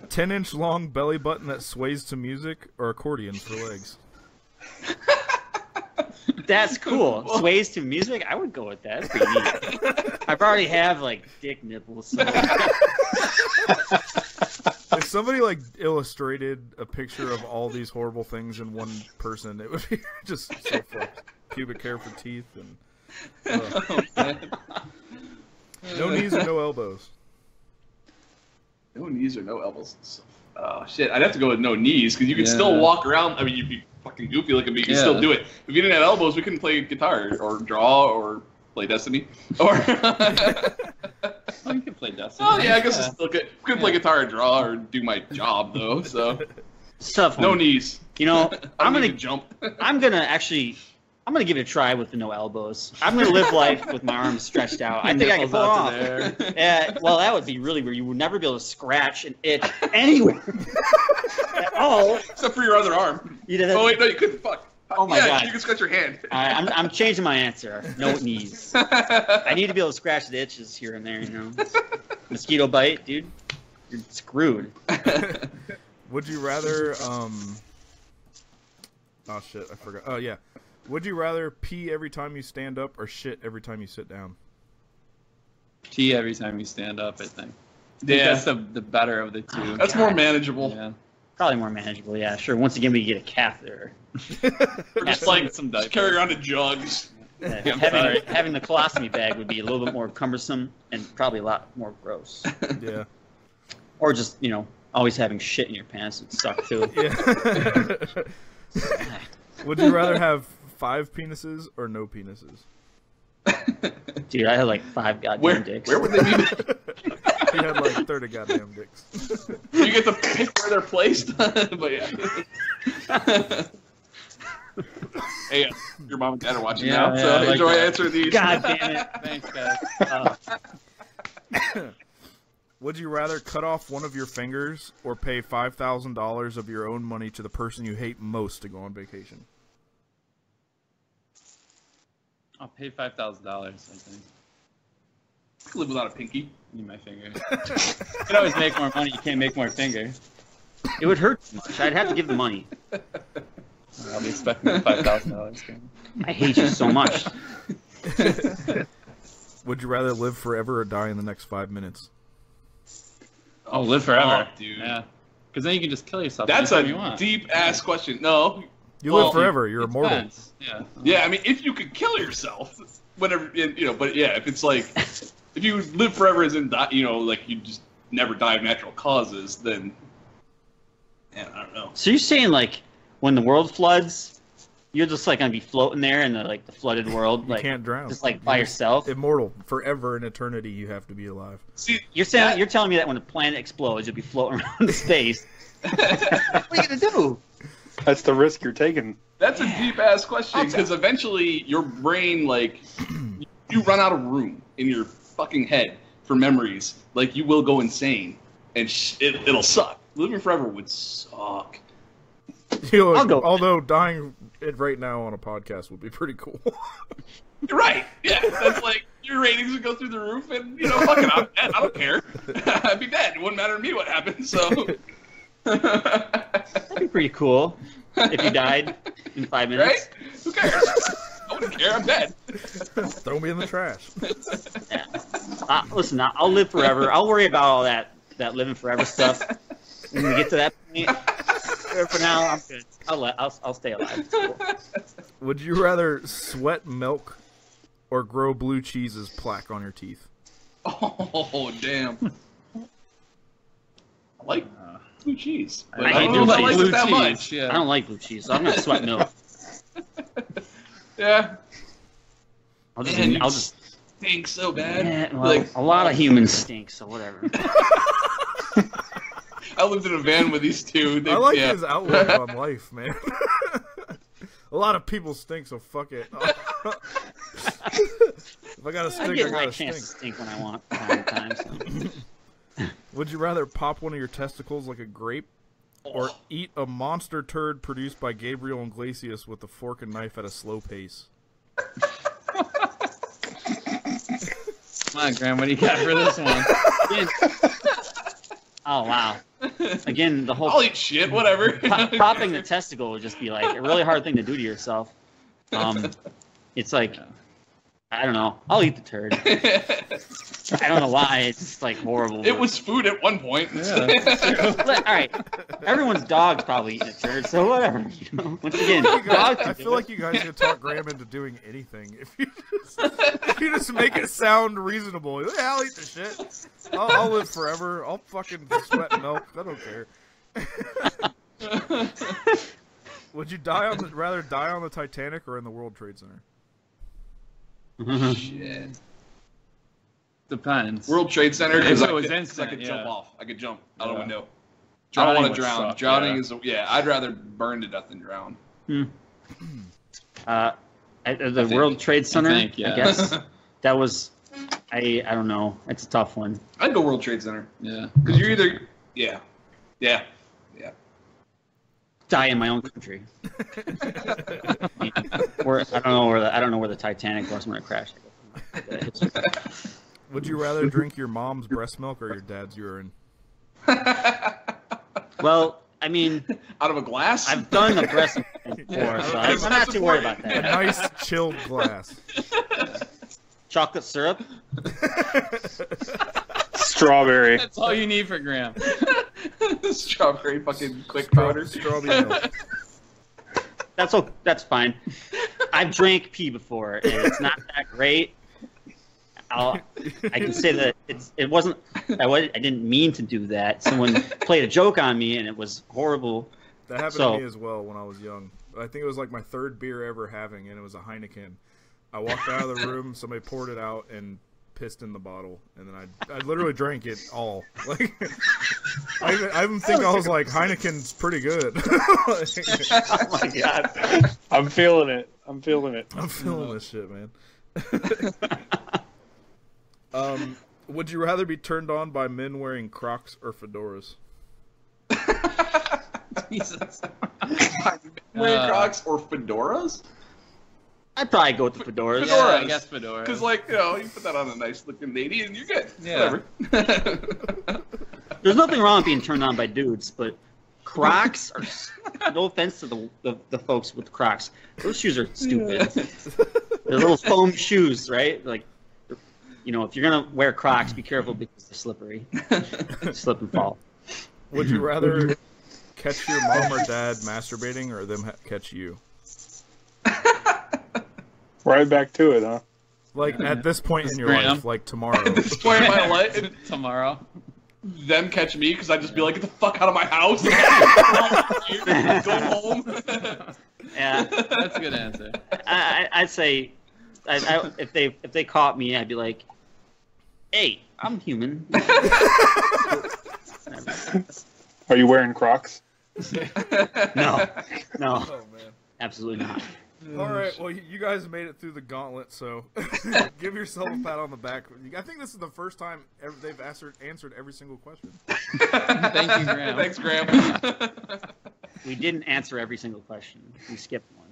[SPEAKER 1] 10-inch long belly button that sways to music or accordions for legs?
[SPEAKER 4] That's cool. Sways to music? I would go with that. That's pretty neat. I already have like dick nipples. So.
[SPEAKER 1] If somebody like illustrated a picture of all these horrible things in one person, it would be just so fucked. Pubic hair for teeth and no knees or no elbows.
[SPEAKER 3] No knees or no elbows. Oh shit! I'd have to go with no knees because you could still walk around. I mean, you'd be fucking goofy looking, but you can still do it. If you didn't have elbows, we couldn't play guitar or draw or play Destiny. Or
[SPEAKER 5] You can play Destiny.
[SPEAKER 3] oh yeah, I guess it's still good. Couldn't play guitar or draw or do my job though. So
[SPEAKER 4] Tough one.
[SPEAKER 3] no knees.
[SPEAKER 4] You know, I'm gonna
[SPEAKER 3] jump.
[SPEAKER 4] I'm gonna give it a try with the no elbows. I'm gonna live life with my arms stretched out. I think I can pull it off. Yeah, well, that would be really weird. You would never be able to scratch and itch anywhere at all.
[SPEAKER 3] Except for your other arm.
[SPEAKER 4] Oh
[SPEAKER 3] wait, no, you couldn't. Fuck.
[SPEAKER 4] Oh my god.
[SPEAKER 3] You can scratch your hand.
[SPEAKER 4] I'm changing my answer. No knees. I need to be able to scratch the itches here and there. You know, mosquito bite, dude. You're screwed.
[SPEAKER 1] Would you rather? Oh shit! I forgot. Oh yeah. Would you rather pee every time you stand up or shit every time you sit down?
[SPEAKER 5] Pee every time you stand up, I think.
[SPEAKER 3] Yeah.
[SPEAKER 5] That's the better of the two.
[SPEAKER 3] That's more manageable.
[SPEAKER 5] Yeah.
[SPEAKER 4] Probably more manageable. Yeah, sure. Once again, we get a catheter.
[SPEAKER 3] Or just like just carry around a jugs.
[SPEAKER 4] Having the colostomy bag would be a little bit more cumbersome and probably a lot more gross.
[SPEAKER 1] Yeah.
[SPEAKER 4] Or just always having shit in your pants would suck too.
[SPEAKER 1] Yeah. Would you rather have 5 penises or no penises?
[SPEAKER 4] Dude, I had like 5 goddamn dicks.
[SPEAKER 3] Where would they be?
[SPEAKER 1] You had like 30 goddamn dicks.
[SPEAKER 3] You get to pick where they're placed, but yeah. Hey, your mom and dad are watching now, so
[SPEAKER 5] I like
[SPEAKER 3] enjoy
[SPEAKER 5] that.
[SPEAKER 3] answering these.
[SPEAKER 4] God damn it.
[SPEAKER 5] Thanks, guys.
[SPEAKER 1] Would you rather cut off one of your fingers or pay $5,000 of your own money to the person you hate most to go on vacation?
[SPEAKER 5] I'll pay $5,000, I think.
[SPEAKER 3] I could live without a pinky.
[SPEAKER 5] Need my finger. You can always make more money. You can't make more finger.
[SPEAKER 4] It would hurt too much. I'd have to give the money.
[SPEAKER 5] I'll be expecting $5,000.
[SPEAKER 4] I hate you so much.
[SPEAKER 1] Would you rather live forever or die in the next 5 minutes?
[SPEAKER 5] Oh, live forever.
[SPEAKER 3] Fuck, dude.
[SPEAKER 5] Yeah. Because then you can just kill yourself.
[SPEAKER 3] That's
[SPEAKER 5] anytime
[SPEAKER 3] a
[SPEAKER 5] you want.
[SPEAKER 3] deep-ass question. No.
[SPEAKER 1] You
[SPEAKER 3] Well,
[SPEAKER 1] live forever. You're
[SPEAKER 5] It
[SPEAKER 1] immortal.
[SPEAKER 5] depends. Yeah.
[SPEAKER 3] Yeah, I mean, if you could kill yourself, whatever, but yeah, if it's like, if you live forever as in, like you just never die of natural causes, then, yeah, I don't know.
[SPEAKER 4] So you're saying like when the world floods, you're just like gonna be floating there in the flooded world,
[SPEAKER 1] You
[SPEAKER 4] like
[SPEAKER 1] can't drown.
[SPEAKER 4] just like by yourself?
[SPEAKER 1] Immortal. Forever in eternity, you have to be alive.
[SPEAKER 3] See,
[SPEAKER 4] You're saying you're telling me that when the planet explodes, you'll be floating around in space. What are you gonna do?
[SPEAKER 2] That's the risk you're taking.
[SPEAKER 3] that's a deep-ass question, because eventually your brain, like, you run out of room in your fucking head for memories. Like, you will go insane, and it'll suck. Living forever would suck.
[SPEAKER 4] I'll go.
[SPEAKER 1] Although dying right now on a podcast would be pretty cool.
[SPEAKER 3] You're right. Yeah, that's like your ratings would go through the roof, and fuck it, I'm dead. I don't care. I'd be dead. It wouldn't matter to me what happened. So
[SPEAKER 4] That'd be pretty cool if you died in 5 minutes.
[SPEAKER 3] right? Who cares? I wouldn't care. I'm dead.
[SPEAKER 1] Throw me in the trash.
[SPEAKER 4] Yeah. Listen, I'll live forever. I'll worry about all that living forever stuff when we get to that point. For now, I'm good. I'll stay alive. It's cool.
[SPEAKER 1] Would you rather sweat milk or grow blue cheese's plaque on your teeth?
[SPEAKER 3] Oh damn. I like blue cheese. But
[SPEAKER 4] I hate
[SPEAKER 3] don't know if I
[SPEAKER 4] blue
[SPEAKER 3] like
[SPEAKER 4] cheese.
[SPEAKER 3] it that much.
[SPEAKER 5] Yeah.
[SPEAKER 4] I don't like blue cheese, so I'm gonna sweat milk.
[SPEAKER 3] Yeah.
[SPEAKER 4] I'll
[SPEAKER 3] Man,
[SPEAKER 4] just
[SPEAKER 3] stink so bad.
[SPEAKER 4] Yeah, well,
[SPEAKER 3] Like,
[SPEAKER 4] a lot of humans stink, so whatever.
[SPEAKER 3] I lived in a van with these two.
[SPEAKER 1] I like his outlook on life, man. A lot of people stink, so fuck it. If I gotta
[SPEAKER 4] I
[SPEAKER 1] stink,
[SPEAKER 4] get
[SPEAKER 1] I
[SPEAKER 4] my
[SPEAKER 1] gotta
[SPEAKER 4] chance to
[SPEAKER 1] stink.
[SPEAKER 4] stink when I want all the time. So.
[SPEAKER 1] Would you rather pop one of your testicles like a grape, or eat a monster turd produced by Gabriel Iglesias with a fork and knife at a slow pace?
[SPEAKER 5] Come on, Graham. What do you got for this one?
[SPEAKER 4] Oh wow! Again, the whole
[SPEAKER 3] I'll eat shit, whatever.
[SPEAKER 4] popping the testicle would just be like a really hard thing to do to yourself. It's like I don't know. I'll eat the turd. I don't know why. It's just like horrible.
[SPEAKER 3] It was food at one point.
[SPEAKER 5] Yeah.
[SPEAKER 4] All right. Everyone's dog's probably eating a turd, so whatever. You know? Once again, dogs.
[SPEAKER 1] I feel like you guys can talk Graham into doing anything if you just make it sound reasonable. Yeah, I'll eat the shit. I'll live forever. I'll fucking sweat milk. I don't care. Would you rather die on the Titanic or in the World Trade Center?
[SPEAKER 3] Shit.
[SPEAKER 5] Depends.
[SPEAKER 3] World Trade Center,
[SPEAKER 5] If
[SPEAKER 3] because
[SPEAKER 5] it
[SPEAKER 3] I
[SPEAKER 5] was
[SPEAKER 3] could
[SPEAKER 5] instant,
[SPEAKER 3] jump
[SPEAKER 5] yeah.
[SPEAKER 3] off. I could jump out a
[SPEAKER 5] Yeah.
[SPEAKER 3] window. I don't
[SPEAKER 5] Drowning
[SPEAKER 3] want to
[SPEAKER 5] would
[SPEAKER 3] drown.
[SPEAKER 5] suck,
[SPEAKER 3] Drowning
[SPEAKER 5] yeah.
[SPEAKER 3] is I'd rather burn to death than drown.
[SPEAKER 4] At the
[SPEAKER 3] think-
[SPEAKER 4] World Trade Center, I
[SPEAKER 5] think, yeah.
[SPEAKER 4] guess that was. I don't know. It's a tough one.
[SPEAKER 3] I'd go World Trade Center
[SPEAKER 5] Yeah.
[SPEAKER 3] because you're either yeah.
[SPEAKER 4] Die in my own country. I don't know where the Titanic was when it crashed.
[SPEAKER 1] Would you rather drink your mom's breast milk or your dad's urine?
[SPEAKER 4] Well, I mean,
[SPEAKER 3] Out of a glass.
[SPEAKER 4] I've done the breast milk before, so I'm not too worried about
[SPEAKER 1] A
[SPEAKER 4] that.
[SPEAKER 1] nice chilled glass.
[SPEAKER 4] Chocolate syrup.
[SPEAKER 2] Strawberry.
[SPEAKER 5] That's all you need for Graham.
[SPEAKER 3] Strawberry fucking quick powder.
[SPEAKER 1] Strawberry milk.
[SPEAKER 4] That's fine. I've drank pee before, and it's not that great. I can say that it wasn't. I didn't mean to do that. Someone played a joke on me, and it was horrible.
[SPEAKER 1] That happened
[SPEAKER 4] So-
[SPEAKER 1] to me as well when I was young. I think it was like my third beer ever having, and it was a Heineken. I walked out of the room, somebody poured it out, and pissed in the bottle, and then I literally drank it all. Like, I even think I was like, Heineken's pretty good.
[SPEAKER 4] Oh my god!
[SPEAKER 2] I'm feeling it. I'm feeling it.
[SPEAKER 1] I'm feeling this shit, man. Would you rather be turned on by men wearing Crocs or fedoras?
[SPEAKER 5] Jesus.
[SPEAKER 3] Wearing Crocs or fedoras?
[SPEAKER 4] I'd probably go with the fedoras.
[SPEAKER 3] Fedora.
[SPEAKER 5] Yeah, I guess fedora.
[SPEAKER 3] Because, like, you know, you put that on a nice looking lady and you're good.
[SPEAKER 5] Yeah.
[SPEAKER 3] Whatever.
[SPEAKER 4] There's nothing wrong with being turned on by dudes, but Crocs are. No offense to the folks with Crocs, those shoes are stupid. They're little foam shoes, right? Like, you know, if you're gonna wear Crocs, be careful because they're slippery. Slip and fall.
[SPEAKER 1] Would you rather catch your mom or dad masturbating or them catch you?
[SPEAKER 2] Right back to it, huh?
[SPEAKER 1] Like, at this point in your
[SPEAKER 5] Graham.
[SPEAKER 1] life, like tomorrow.
[SPEAKER 3] At this point in my life,
[SPEAKER 5] Tomorrow.
[SPEAKER 3] them catch me because I'd just be like, get the fuck out of my house. Go home.
[SPEAKER 4] Yeah,
[SPEAKER 5] That's a good answer.
[SPEAKER 4] I'd say, if they caught me, I'd be like, "Hey, I'm human."
[SPEAKER 2] Are you wearing Crocs?
[SPEAKER 4] No, no,
[SPEAKER 1] Oh, man.
[SPEAKER 4] absolutely not.
[SPEAKER 1] All right, well, you guys made it through the gauntlet, so give yourself a pat on the back. I think this is the first time they've answered every single question.
[SPEAKER 5] Thank you, Graham.
[SPEAKER 3] Thanks, Graham.
[SPEAKER 4] We didn't answer every single question. We skipped one.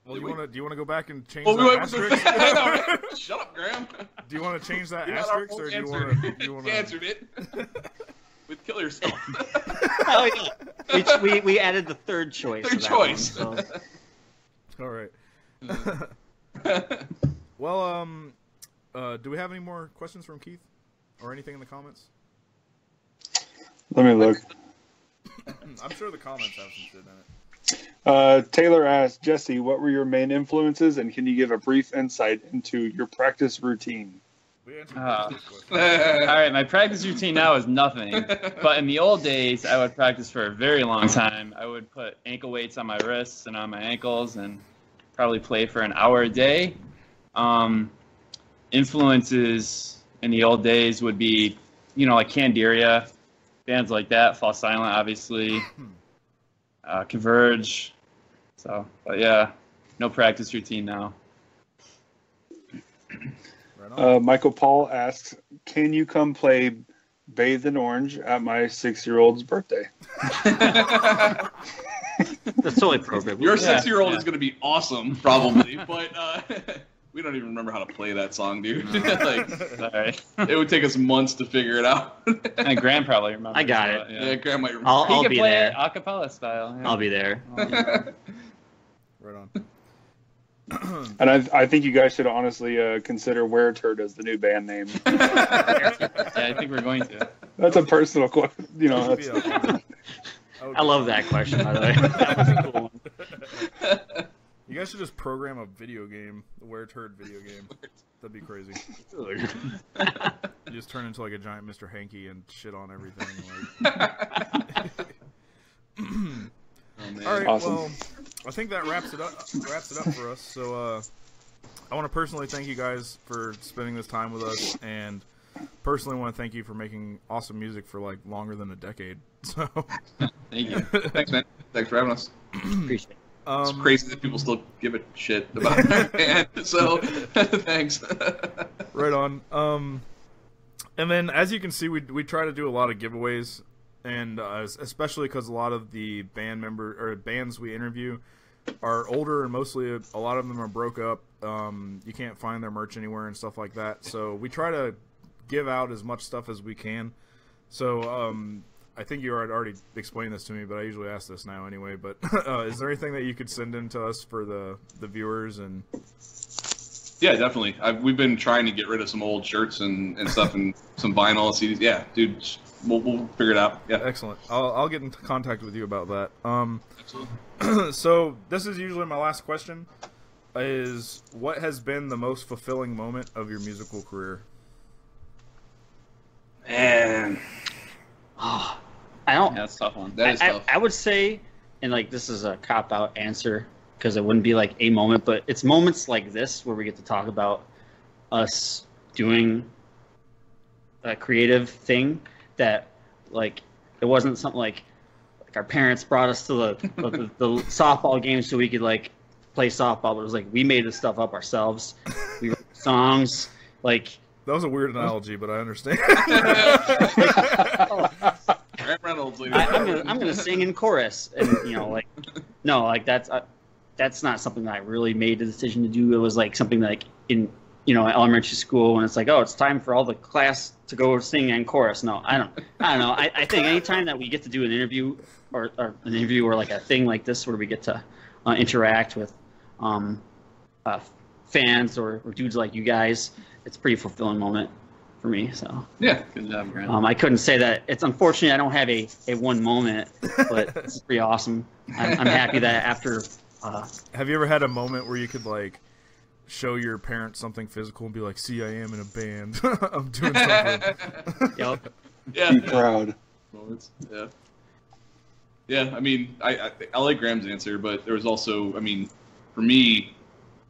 [SPEAKER 1] Well, do you want to go back and change
[SPEAKER 3] Well,
[SPEAKER 1] that asterisk?
[SPEAKER 3] Shut up, Graham.
[SPEAKER 1] Do you want to change that
[SPEAKER 3] You got our
[SPEAKER 1] asterisk,
[SPEAKER 3] full
[SPEAKER 1] or do you
[SPEAKER 3] answer.
[SPEAKER 1] want to?
[SPEAKER 3] You answered it. With kill yourself.
[SPEAKER 4] Oh yeah, we added the third choice.
[SPEAKER 3] Third
[SPEAKER 4] of that
[SPEAKER 3] choice.
[SPEAKER 4] one, so.
[SPEAKER 1] All right. Well, do we have any more questions from Keith, or anything in the comments?
[SPEAKER 2] Let me look.
[SPEAKER 1] I'm sure the comments have some shit in it.
[SPEAKER 2] Taylor asked, Jesse, what were your main influences, and can you give a brief insight into your practice routine?
[SPEAKER 1] We answered
[SPEAKER 5] Ah.
[SPEAKER 1] this question.
[SPEAKER 5] All right, my practice routine now is nothing. But in the old days, I would practice for a very long time. I would put ankle weights on my wrists and on my ankles and probably play for an hour a day. Influences in the old days would be, you know, like Candiria, bands like that, Fall Silent, obviously, Converge. So, but yeah, no practice routine now.
[SPEAKER 1] Right on.
[SPEAKER 2] Michael Paul asks, can you come play Bathe in Orange at my 6-year-old's birthday?
[SPEAKER 4] That's totally appropriate.
[SPEAKER 3] Your
[SPEAKER 5] Yeah.
[SPEAKER 3] 6-year-old is going to be awesome, probably, but we don't even remember how to play that song, dude. Like,
[SPEAKER 5] Sorry.
[SPEAKER 3] it would take us months to figure it out.
[SPEAKER 5] And Graham probably remembers.
[SPEAKER 4] I got it.
[SPEAKER 5] but,
[SPEAKER 3] Yeah, Graham might remember.
[SPEAKER 4] I'll
[SPEAKER 5] He could
[SPEAKER 4] be
[SPEAKER 5] play
[SPEAKER 4] there.
[SPEAKER 5] it a cappella style. Yeah.
[SPEAKER 4] I'll be there.
[SPEAKER 1] Right on.
[SPEAKER 2] And I think you guys should honestly consider Where Turd as the new band name.
[SPEAKER 5] Yeah, I think we're going to.
[SPEAKER 2] That's a personal question. You know,
[SPEAKER 4] I love that question, by the way. That was a cool one.
[SPEAKER 1] You guys should just program a video game, the Where Turd video game. That'd be crazy. You just turn into like a giant Mr. Hanky and shit on everything. All right,
[SPEAKER 2] awesome.
[SPEAKER 1] well, I think that wraps it up for us. So I want to personally thank you guys for spending this time with us, and personally want to thank you for making awesome music for like longer than a decade. So
[SPEAKER 5] Thank you.
[SPEAKER 3] Thanks, man. Thanks for having us.
[SPEAKER 4] Appreciate it.
[SPEAKER 3] It's crazy that people still give a shit about that band. So thanks.
[SPEAKER 1] Right on. And then, as you can see, we try to do a lot of giveaways, and especially because a lot of the bands we interview are older, and mostly a lot of them are broke up. You can't find their merch anywhere and stuff like that. So we try to give out as much stuff as we can. So I think you had already explained this to me, but I usually ask this now anyway. But is there anything that you could send in to us for the viewers? And
[SPEAKER 3] yeah, definitely. We've been trying to get rid of some old shirts and stuff and some vinyl CDs. Yeah, dude, we'll figure it out. Yeah,
[SPEAKER 1] excellent. I'll get in contact with you about that.
[SPEAKER 3] Absolutely.
[SPEAKER 1] So this is usually my last question: is what has been the most fulfilling moment of your musical career?
[SPEAKER 3] Man,
[SPEAKER 4] I don't.
[SPEAKER 5] Yeah, that's a tough one.
[SPEAKER 3] that is tough.
[SPEAKER 4] I would say, and like this is a cop-out answer because it wouldn't be like a moment, but it's moments like this where we get to talk about us doing a creative thing that, like, it wasn't something like our parents brought us to the softball game so we could like play softball, but it was like we made this stuff up ourselves. We wrote songs, like.
[SPEAKER 1] That was a weird analogy, but I understand.
[SPEAKER 3] Ryan Reynolds,
[SPEAKER 4] I'm gonna sing in chorus, and like, no, like that's not something that I really made the decision to do. It was like something like in elementary school when it's like, oh, it's time for all the class to go sing in chorus. No, I don't know. I think anytime that we get to do an interview or like a thing like this where we get to interact with fans or dudes like you guys, it's a pretty fulfilling moment for me. So
[SPEAKER 3] yeah,
[SPEAKER 5] Good job, Grant.
[SPEAKER 4] I couldn't say that. It's unfortunate I don't have a one moment, but it's pretty awesome. I'm happy that after.
[SPEAKER 1] Have you ever had a moment where you could like show your parents something physical and be like, "See, I am in a band. I'm doing something."
[SPEAKER 4] Yep.
[SPEAKER 3] yeah.
[SPEAKER 2] Be proud.
[SPEAKER 3] Moments. Yeah. Yeah, I mean, I like Graham's answer, but there was also, I mean, for me,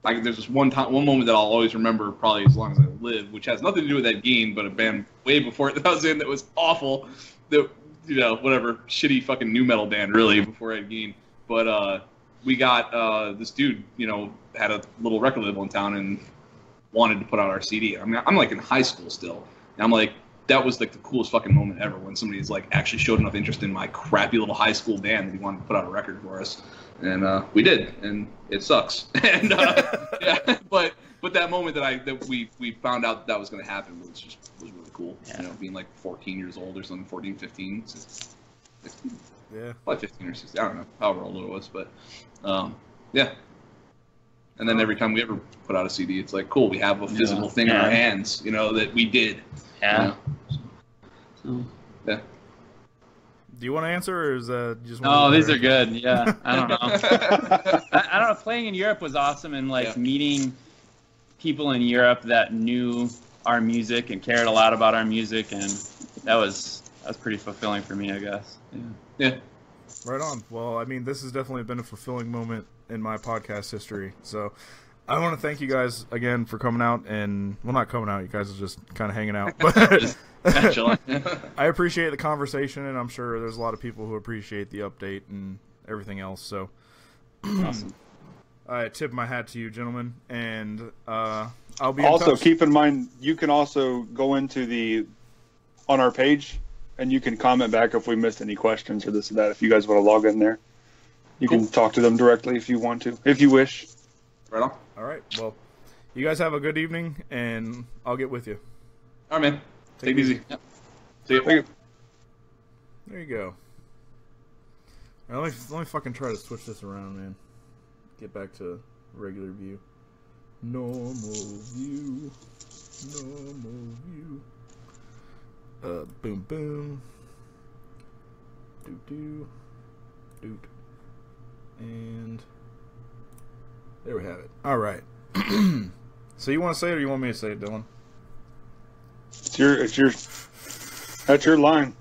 [SPEAKER 3] like there's this one moment that I'll always remember probably as long as I live, which has nothing to do with that game, but a band way before it that I was in that was awful. That whatever shitty fucking new metal band really before Ed Gein. But we got this dude, had a little record label in town and wanted to put out our CD. I mean, I'm like in high school still, and I'm like, that was like the coolest fucking moment ever when somebody's like actually showed enough interest in my crappy little high school band that he wanted to put out a record for us. And we did, and it sucks. And yeah, but that moment that we found out that was going to happen was really cool.
[SPEAKER 4] Yeah.
[SPEAKER 3] Being like 14 years old or something, 14, 15, 16,
[SPEAKER 1] Yeah.
[SPEAKER 3] probably 15 or 16. I don't know, however old it was, but yeah. And then every time we ever put out a CD, it's like, cool, we have a physical thing in our hands, that we did.
[SPEAKER 4] Yeah.
[SPEAKER 3] So, yeah.
[SPEAKER 1] Do you want to answer, or is that just?
[SPEAKER 5] Oh, these are good. Yeah, I don't know. I don't know. Playing in Europe was awesome, and like meeting people in Europe that knew our music and cared a lot about our music, and that was pretty fulfilling for me, I guess.
[SPEAKER 3] Yeah.
[SPEAKER 1] Right on. Well, I mean, this has definitely been a fulfilling moment in my podcast history. So I want to thank you guys again for coming out, and well, not coming out. You guys are just kind of hanging out, but I appreciate the conversation, and I'm sure there's a lot of people who appreciate the update and everything else. So
[SPEAKER 5] Awesome.
[SPEAKER 1] I tip my hat to you, gentlemen, and I'll be
[SPEAKER 2] Also,
[SPEAKER 1] in touch.
[SPEAKER 2] keep in mind, you can also go into on our page, and you can comment back if we missed any questions or this or that. If you guys want to log in there, you can talk to them directly if you want to, if you wish.
[SPEAKER 3] Right on.
[SPEAKER 1] All right. Well, you guys have a good evening, and I'll get with you.
[SPEAKER 3] All right, man. Take it easy.
[SPEAKER 5] Yep.
[SPEAKER 3] See you.
[SPEAKER 2] Thank you.
[SPEAKER 1] There you go. All right, let me fucking try to switch this around, man. Get back to regular view. Normal view. Normal view. Boom, boom. Doot. And there we have it. All right. So you want to say it or you want me to say it, Dylan?
[SPEAKER 2] That's your line.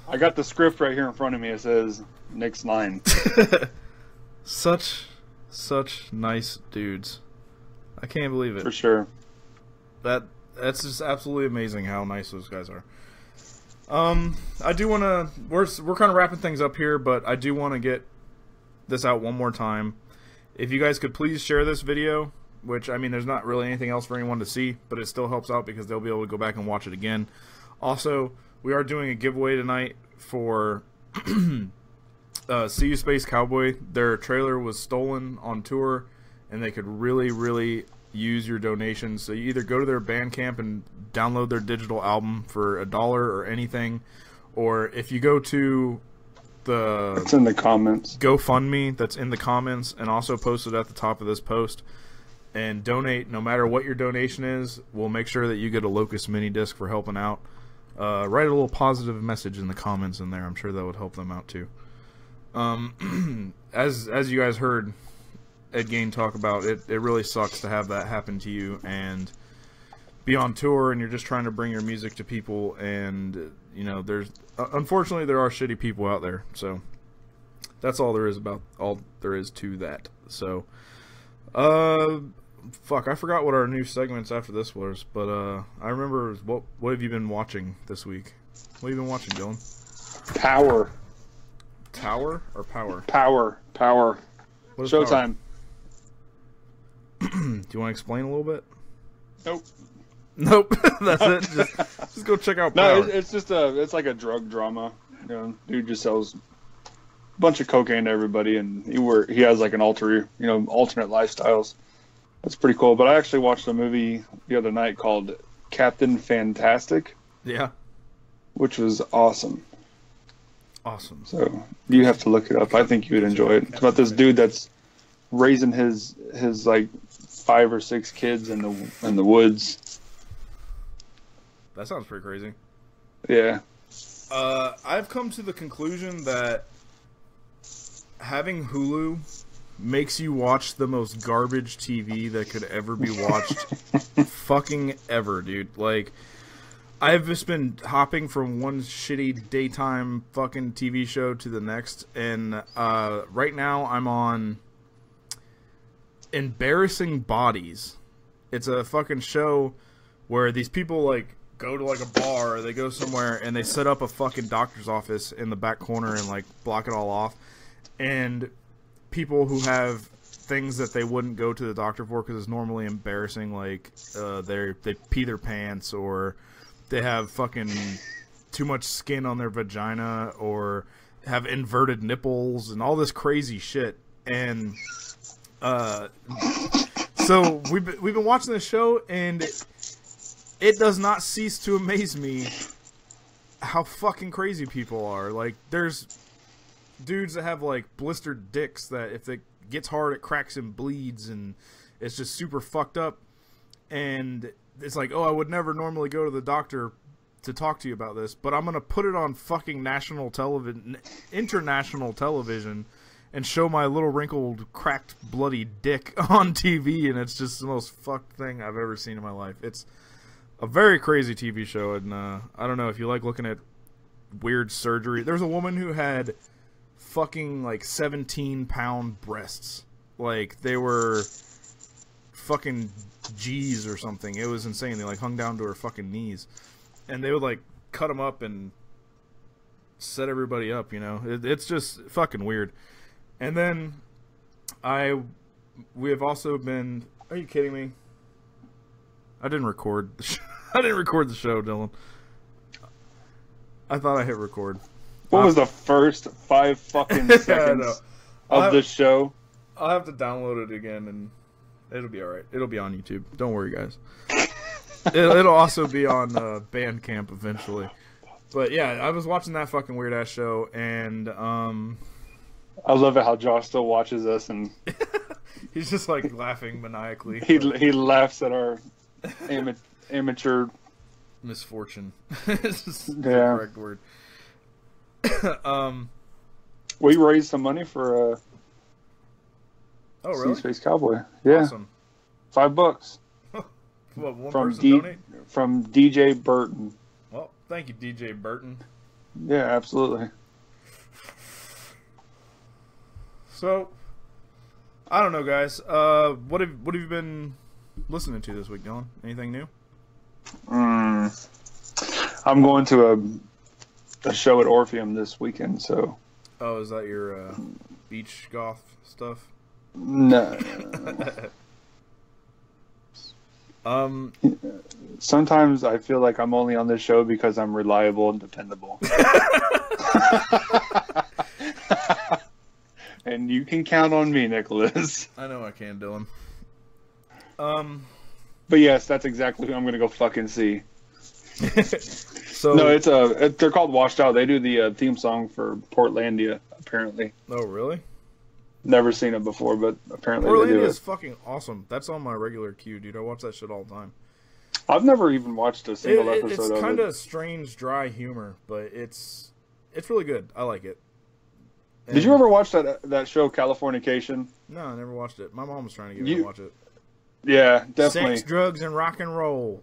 [SPEAKER 2] I got the script right here in front of me. It says Nick's line.
[SPEAKER 1] Such nice dudes. I can't believe it.
[SPEAKER 2] For sure.
[SPEAKER 1] That's just absolutely amazing how nice those guys are. I do want to. We're kind of wrapping things up here, but I do want to get this out one more time. If you guys could please share this video, which I mean, there's not really anything else for anyone to see, but it still helps out because they'll be able to go back and watch it again. Also, we are doing a giveaway tonight for See You Space Cowboy. Their trailer was stolen on tour, and they could really use your donations. So you either go to their Bandcamp and download their digital album for $1 or anything, or if you go to the
[SPEAKER 2] it's in the comments
[SPEAKER 1] GoFundMe that's in the comments and also posted at the top of this post, and donate. No matter what your donation is, we'll make sure that you get a Locust mini disc for helping out. Write a little positive message in the comments in there. I'm sure that would help them out too. As you guys heard Ed Gain talk about, it really sucks to have that happen to you and be on tour and you're just trying to bring your music to people, and you know, there's unfortunately there are shitty people out there. So that's all there is to that. So fuck, I forgot what our new segments after this was, but I remember what have you been watching this week? What have you been watching, Dylan?
[SPEAKER 2] Power.
[SPEAKER 1] Tower or Power?
[SPEAKER 2] Power.
[SPEAKER 1] What is
[SPEAKER 2] Showtime.
[SPEAKER 1] Power? Do you want to explain a little bit?
[SPEAKER 2] Nope.
[SPEAKER 1] That's it. Just go check out Power.
[SPEAKER 2] No, it's just it's like a drug drama. You know, dude just sells a bunch of cocaine to everybody, and he has like an alternate lifestyles. That's pretty cool. But I actually watched a movie the other night called Captain Fantastic.
[SPEAKER 1] Yeah.
[SPEAKER 2] Which was awesome.
[SPEAKER 1] Awesome.
[SPEAKER 2] So you have to look it up. I think you would enjoy it. It's about this dude that's raising his like 5 or 6 kids in the woods.
[SPEAKER 1] That sounds pretty crazy.
[SPEAKER 2] Yeah.
[SPEAKER 1] I've come to the conclusion that having Hulu makes you watch the most garbage TV that could ever be watched fucking ever, dude. Like, I've just been hopping from one shitty daytime fucking TV show to the next, and right now I'm on Embarrassing Bodies. It's a fucking show where these people, like, go to, like, a bar, or they go somewhere, and they set up a fucking doctor's office in the back corner and, like, block it all off. And people who have things that they wouldn't go to the doctor for because it's normally embarrassing, like, they pee their pants, or they have fucking too much skin on their vagina, or have inverted nipples, and all this crazy shit. And so we've been watching this show, and it does not cease to amaze me how fucking crazy people are. Like, there's dudes that have, like, blistered dicks that if it gets hard, it cracks and bleeds, and it's just super fucked up. And it's like, oh, I would never normally go to the doctor to talk to you about this, but I'm going to put it on fucking international television and show my little wrinkled, cracked, bloody dick on TV, and it's just the most fucked thing I've ever seen in my life. It's a very crazy TV show, and I don't know if you like looking at weird surgery. There's a woman who had fucking, like, 17-pound breasts. Like, they were fucking G's or something. It was insane. They, like, hung down to her fucking knees. And they would, like, cut them up and set everybody up, you know? It's just fucking weird. And then we have also been... Are you kidding me? I didn't record the show. I didn't record the show, Dylan. I thought I hit record.
[SPEAKER 2] What was the first 5 fucking seconds of this show?
[SPEAKER 1] I'll have to download it again, and it'll be alright. It'll be on YouTube. Don't worry, guys. It'll also be on Bandcamp eventually. But yeah, I was watching that fucking weird-ass show, and...
[SPEAKER 2] I love it how Josh still watches us and
[SPEAKER 1] He's just like laughing maniacally.
[SPEAKER 2] He laughs at our amateur
[SPEAKER 1] misfortune. It's just the
[SPEAKER 2] Yeah.
[SPEAKER 1] correct word.
[SPEAKER 2] We raised some money for
[SPEAKER 1] Oh, really?
[SPEAKER 2] Space Cowboy. Yeah,
[SPEAKER 1] Awesome.
[SPEAKER 2] $5
[SPEAKER 1] What, one
[SPEAKER 2] from
[SPEAKER 1] person donate?
[SPEAKER 2] from DJ Burton.
[SPEAKER 1] Well, thank you, DJ Burton.
[SPEAKER 2] Yeah, absolutely.
[SPEAKER 1] So, I don't know, guys. What have you been listening to this week, Dylan? Anything new?
[SPEAKER 2] I'm going to a show at Orpheum this weekend, so
[SPEAKER 1] Oh, is that your beach goth stuff?
[SPEAKER 2] no. Sometimes I feel like I'm only on this show because I'm reliable and dependable. And you can count on me, Nicholas.
[SPEAKER 1] I know I can, Dylan.
[SPEAKER 2] But yes, that's exactly who I'm going to go fucking see.
[SPEAKER 1] So
[SPEAKER 2] No, they're called Washed Out. They do the theme song for Portlandia, apparently.
[SPEAKER 1] Oh, really?
[SPEAKER 2] Never seen it before, but apparently they
[SPEAKER 1] Orlando
[SPEAKER 2] do
[SPEAKER 1] is
[SPEAKER 2] it.
[SPEAKER 1] fucking awesome. That's on my regular queue, dude. I watch that shit all the time.
[SPEAKER 2] I've never even watched a single
[SPEAKER 1] It's
[SPEAKER 2] episode of
[SPEAKER 1] kind
[SPEAKER 2] it.
[SPEAKER 1] of strange, dry humor, but it's really good. I like it.
[SPEAKER 2] Did you ever watch that show, Californication?
[SPEAKER 1] No, I never watched it. My mom was trying to get me
[SPEAKER 2] You-
[SPEAKER 1] to watch it.
[SPEAKER 2] Yeah, definitely.
[SPEAKER 1] Sex, drugs, and rock and roll.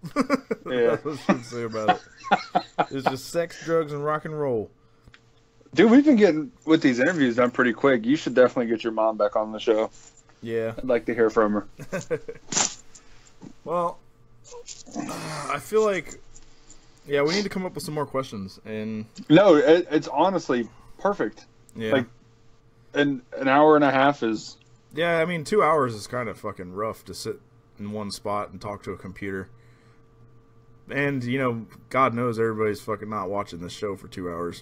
[SPEAKER 2] Yeah.
[SPEAKER 1] That's what she would say about it. It's just sex, drugs, and rock and roll.
[SPEAKER 2] Dude, we've been getting with these interviews done pretty quick. You should definitely get your mom back on the show.
[SPEAKER 1] Yeah.
[SPEAKER 2] I'd like to hear from her.
[SPEAKER 1] Well, I feel like, yeah, we need to come up with some more questions. And
[SPEAKER 2] No, it's honestly perfect.
[SPEAKER 1] yeah,
[SPEAKER 2] Like, an hour and a half is...
[SPEAKER 1] yeah. I mean, 2 hours is kind of fucking rough to sit in one spot and talk to a computer. And you know, God knows everybody's fucking not watching this show for 2 hours.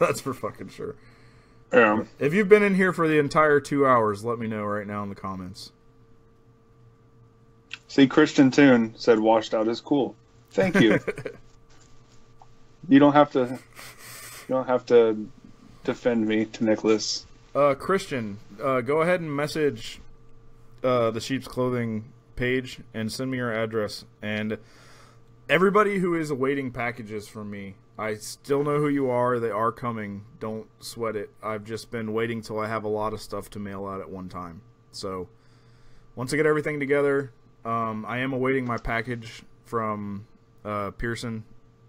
[SPEAKER 1] That's for fucking sure. If you've been in here for the entire 2 hours, let me know right now in the comments.
[SPEAKER 2] See, Christian Toon said Washed Out is cool. Thank you. You don't have to defend me to Nicholas.
[SPEAKER 1] Christian, go ahead and message the Sheep's Clothing page and send me your address. And everybody who is awaiting packages from me, I still know who you are. They are coming. Don't sweat it. I've just been waiting till I have a lot of stuff to mail out at one time. So once I get everything together, I am awaiting my package from Pearson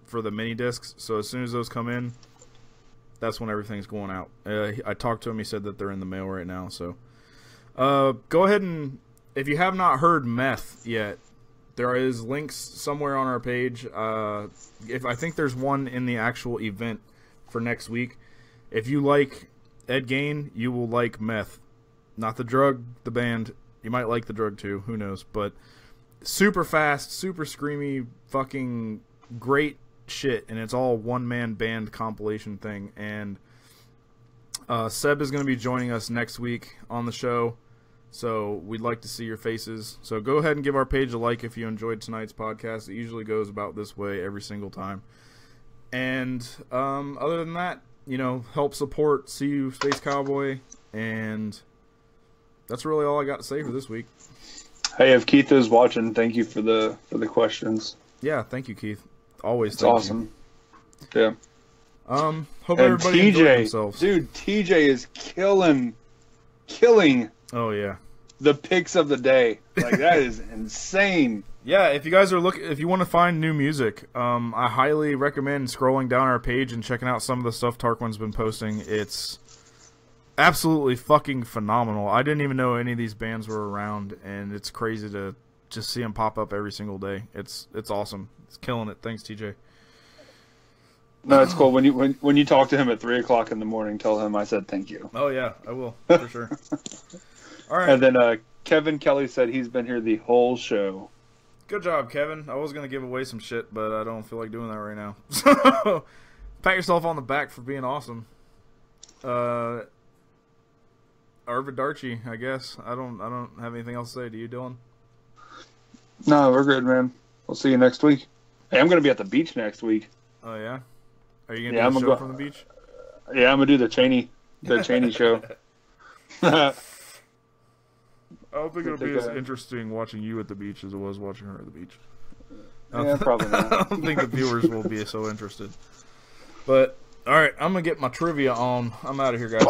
[SPEAKER 1] for the mini discs. So as soon as those come in, that's when everything's going out. I talked to him. He said that they're in the mail right now. So go ahead and, if you have not heard Meth yet, there is links somewhere on our page. If I think there's one in the actual event for next week. If you like Ed Gain, you will like Meth. Not the drug, the band. You might like the drug too. Who knows? But super fast, super screamy, fucking great shit. And it's all one-man band compilation thing. And Seb is going to be joining us next week on the show. So we'd like to see your faces. So go ahead and give our page a like if you enjoyed tonight's podcast. It usually goes about this way every single time. And other than that, you know, help support CU Space Cowboy. And that's really all I got to say for this week.
[SPEAKER 2] Hey, if Keith is watching, thank you for the questions.
[SPEAKER 1] Yeah, thank you, Keith. Always
[SPEAKER 2] It's
[SPEAKER 1] thank
[SPEAKER 2] awesome. Yeah.
[SPEAKER 1] you. Hope
[SPEAKER 2] And
[SPEAKER 1] everybody enjoyed
[SPEAKER 2] TJ,
[SPEAKER 1] themselves.
[SPEAKER 2] dude, TJ is killing
[SPEAKER 1] Oh, yeah.
[SPEAKER 2] the picks of the day. Like, that is insane.
[SPEAKER 1] Yeah, if you guys are if you want to find new music, I highly recommend scrolling down our page and checking out some of the stuff Tarquin's been posting. It's absolutely fucking phenomenal. I didn't even know any of these bands were around, and it's crazy to just see them pop up every single day. It's awesome. It's killing it. Thanks, TJ.
[SPEAKER 2] No, it's cool. When you talk to him at 3 o'clock in the morning, tell him I said thank you.
[SPEAKER 1] Oh yeah, I will for sure. All right,
[SPEAKER 2] And then Kevin Kelly said he's been here the whole show.
[SPEAKER 1] good job, Kevin. I was gonna give away some shit, but I don't feel like doing that right now. So pat yourself on the back for being awesome. Arvid Darchi, I guess. I don't have anything else to say. Do you, Dylan?
[SPEAKER 2] No, we're good, man. We'll see you next week. Hey, I'm going to be at the beach next week.
[SPEAKER 1] Oh yeah. Are you gonna
[SPEAKER 2] Yeah,
[SPEAKER 1] do a
[SPEAKER 2] I'm
[SPEAKER 1] show
[SPEAKER 2] gonna
[SPEAKER 1] from the beach?
[SPEAKER 2] Yeah, I'm going to do the Cheney show.
[SPEAKER 1] I don't think it'll be as interesting watching you at the beach as it was watching her at the beach.
[SPEAKER 2] Yeah, probably not.
[SPEAKER 1] I don't think the viewers will be so interested. But, alright, I'm going to get my trivia on. I'm out of here, guys.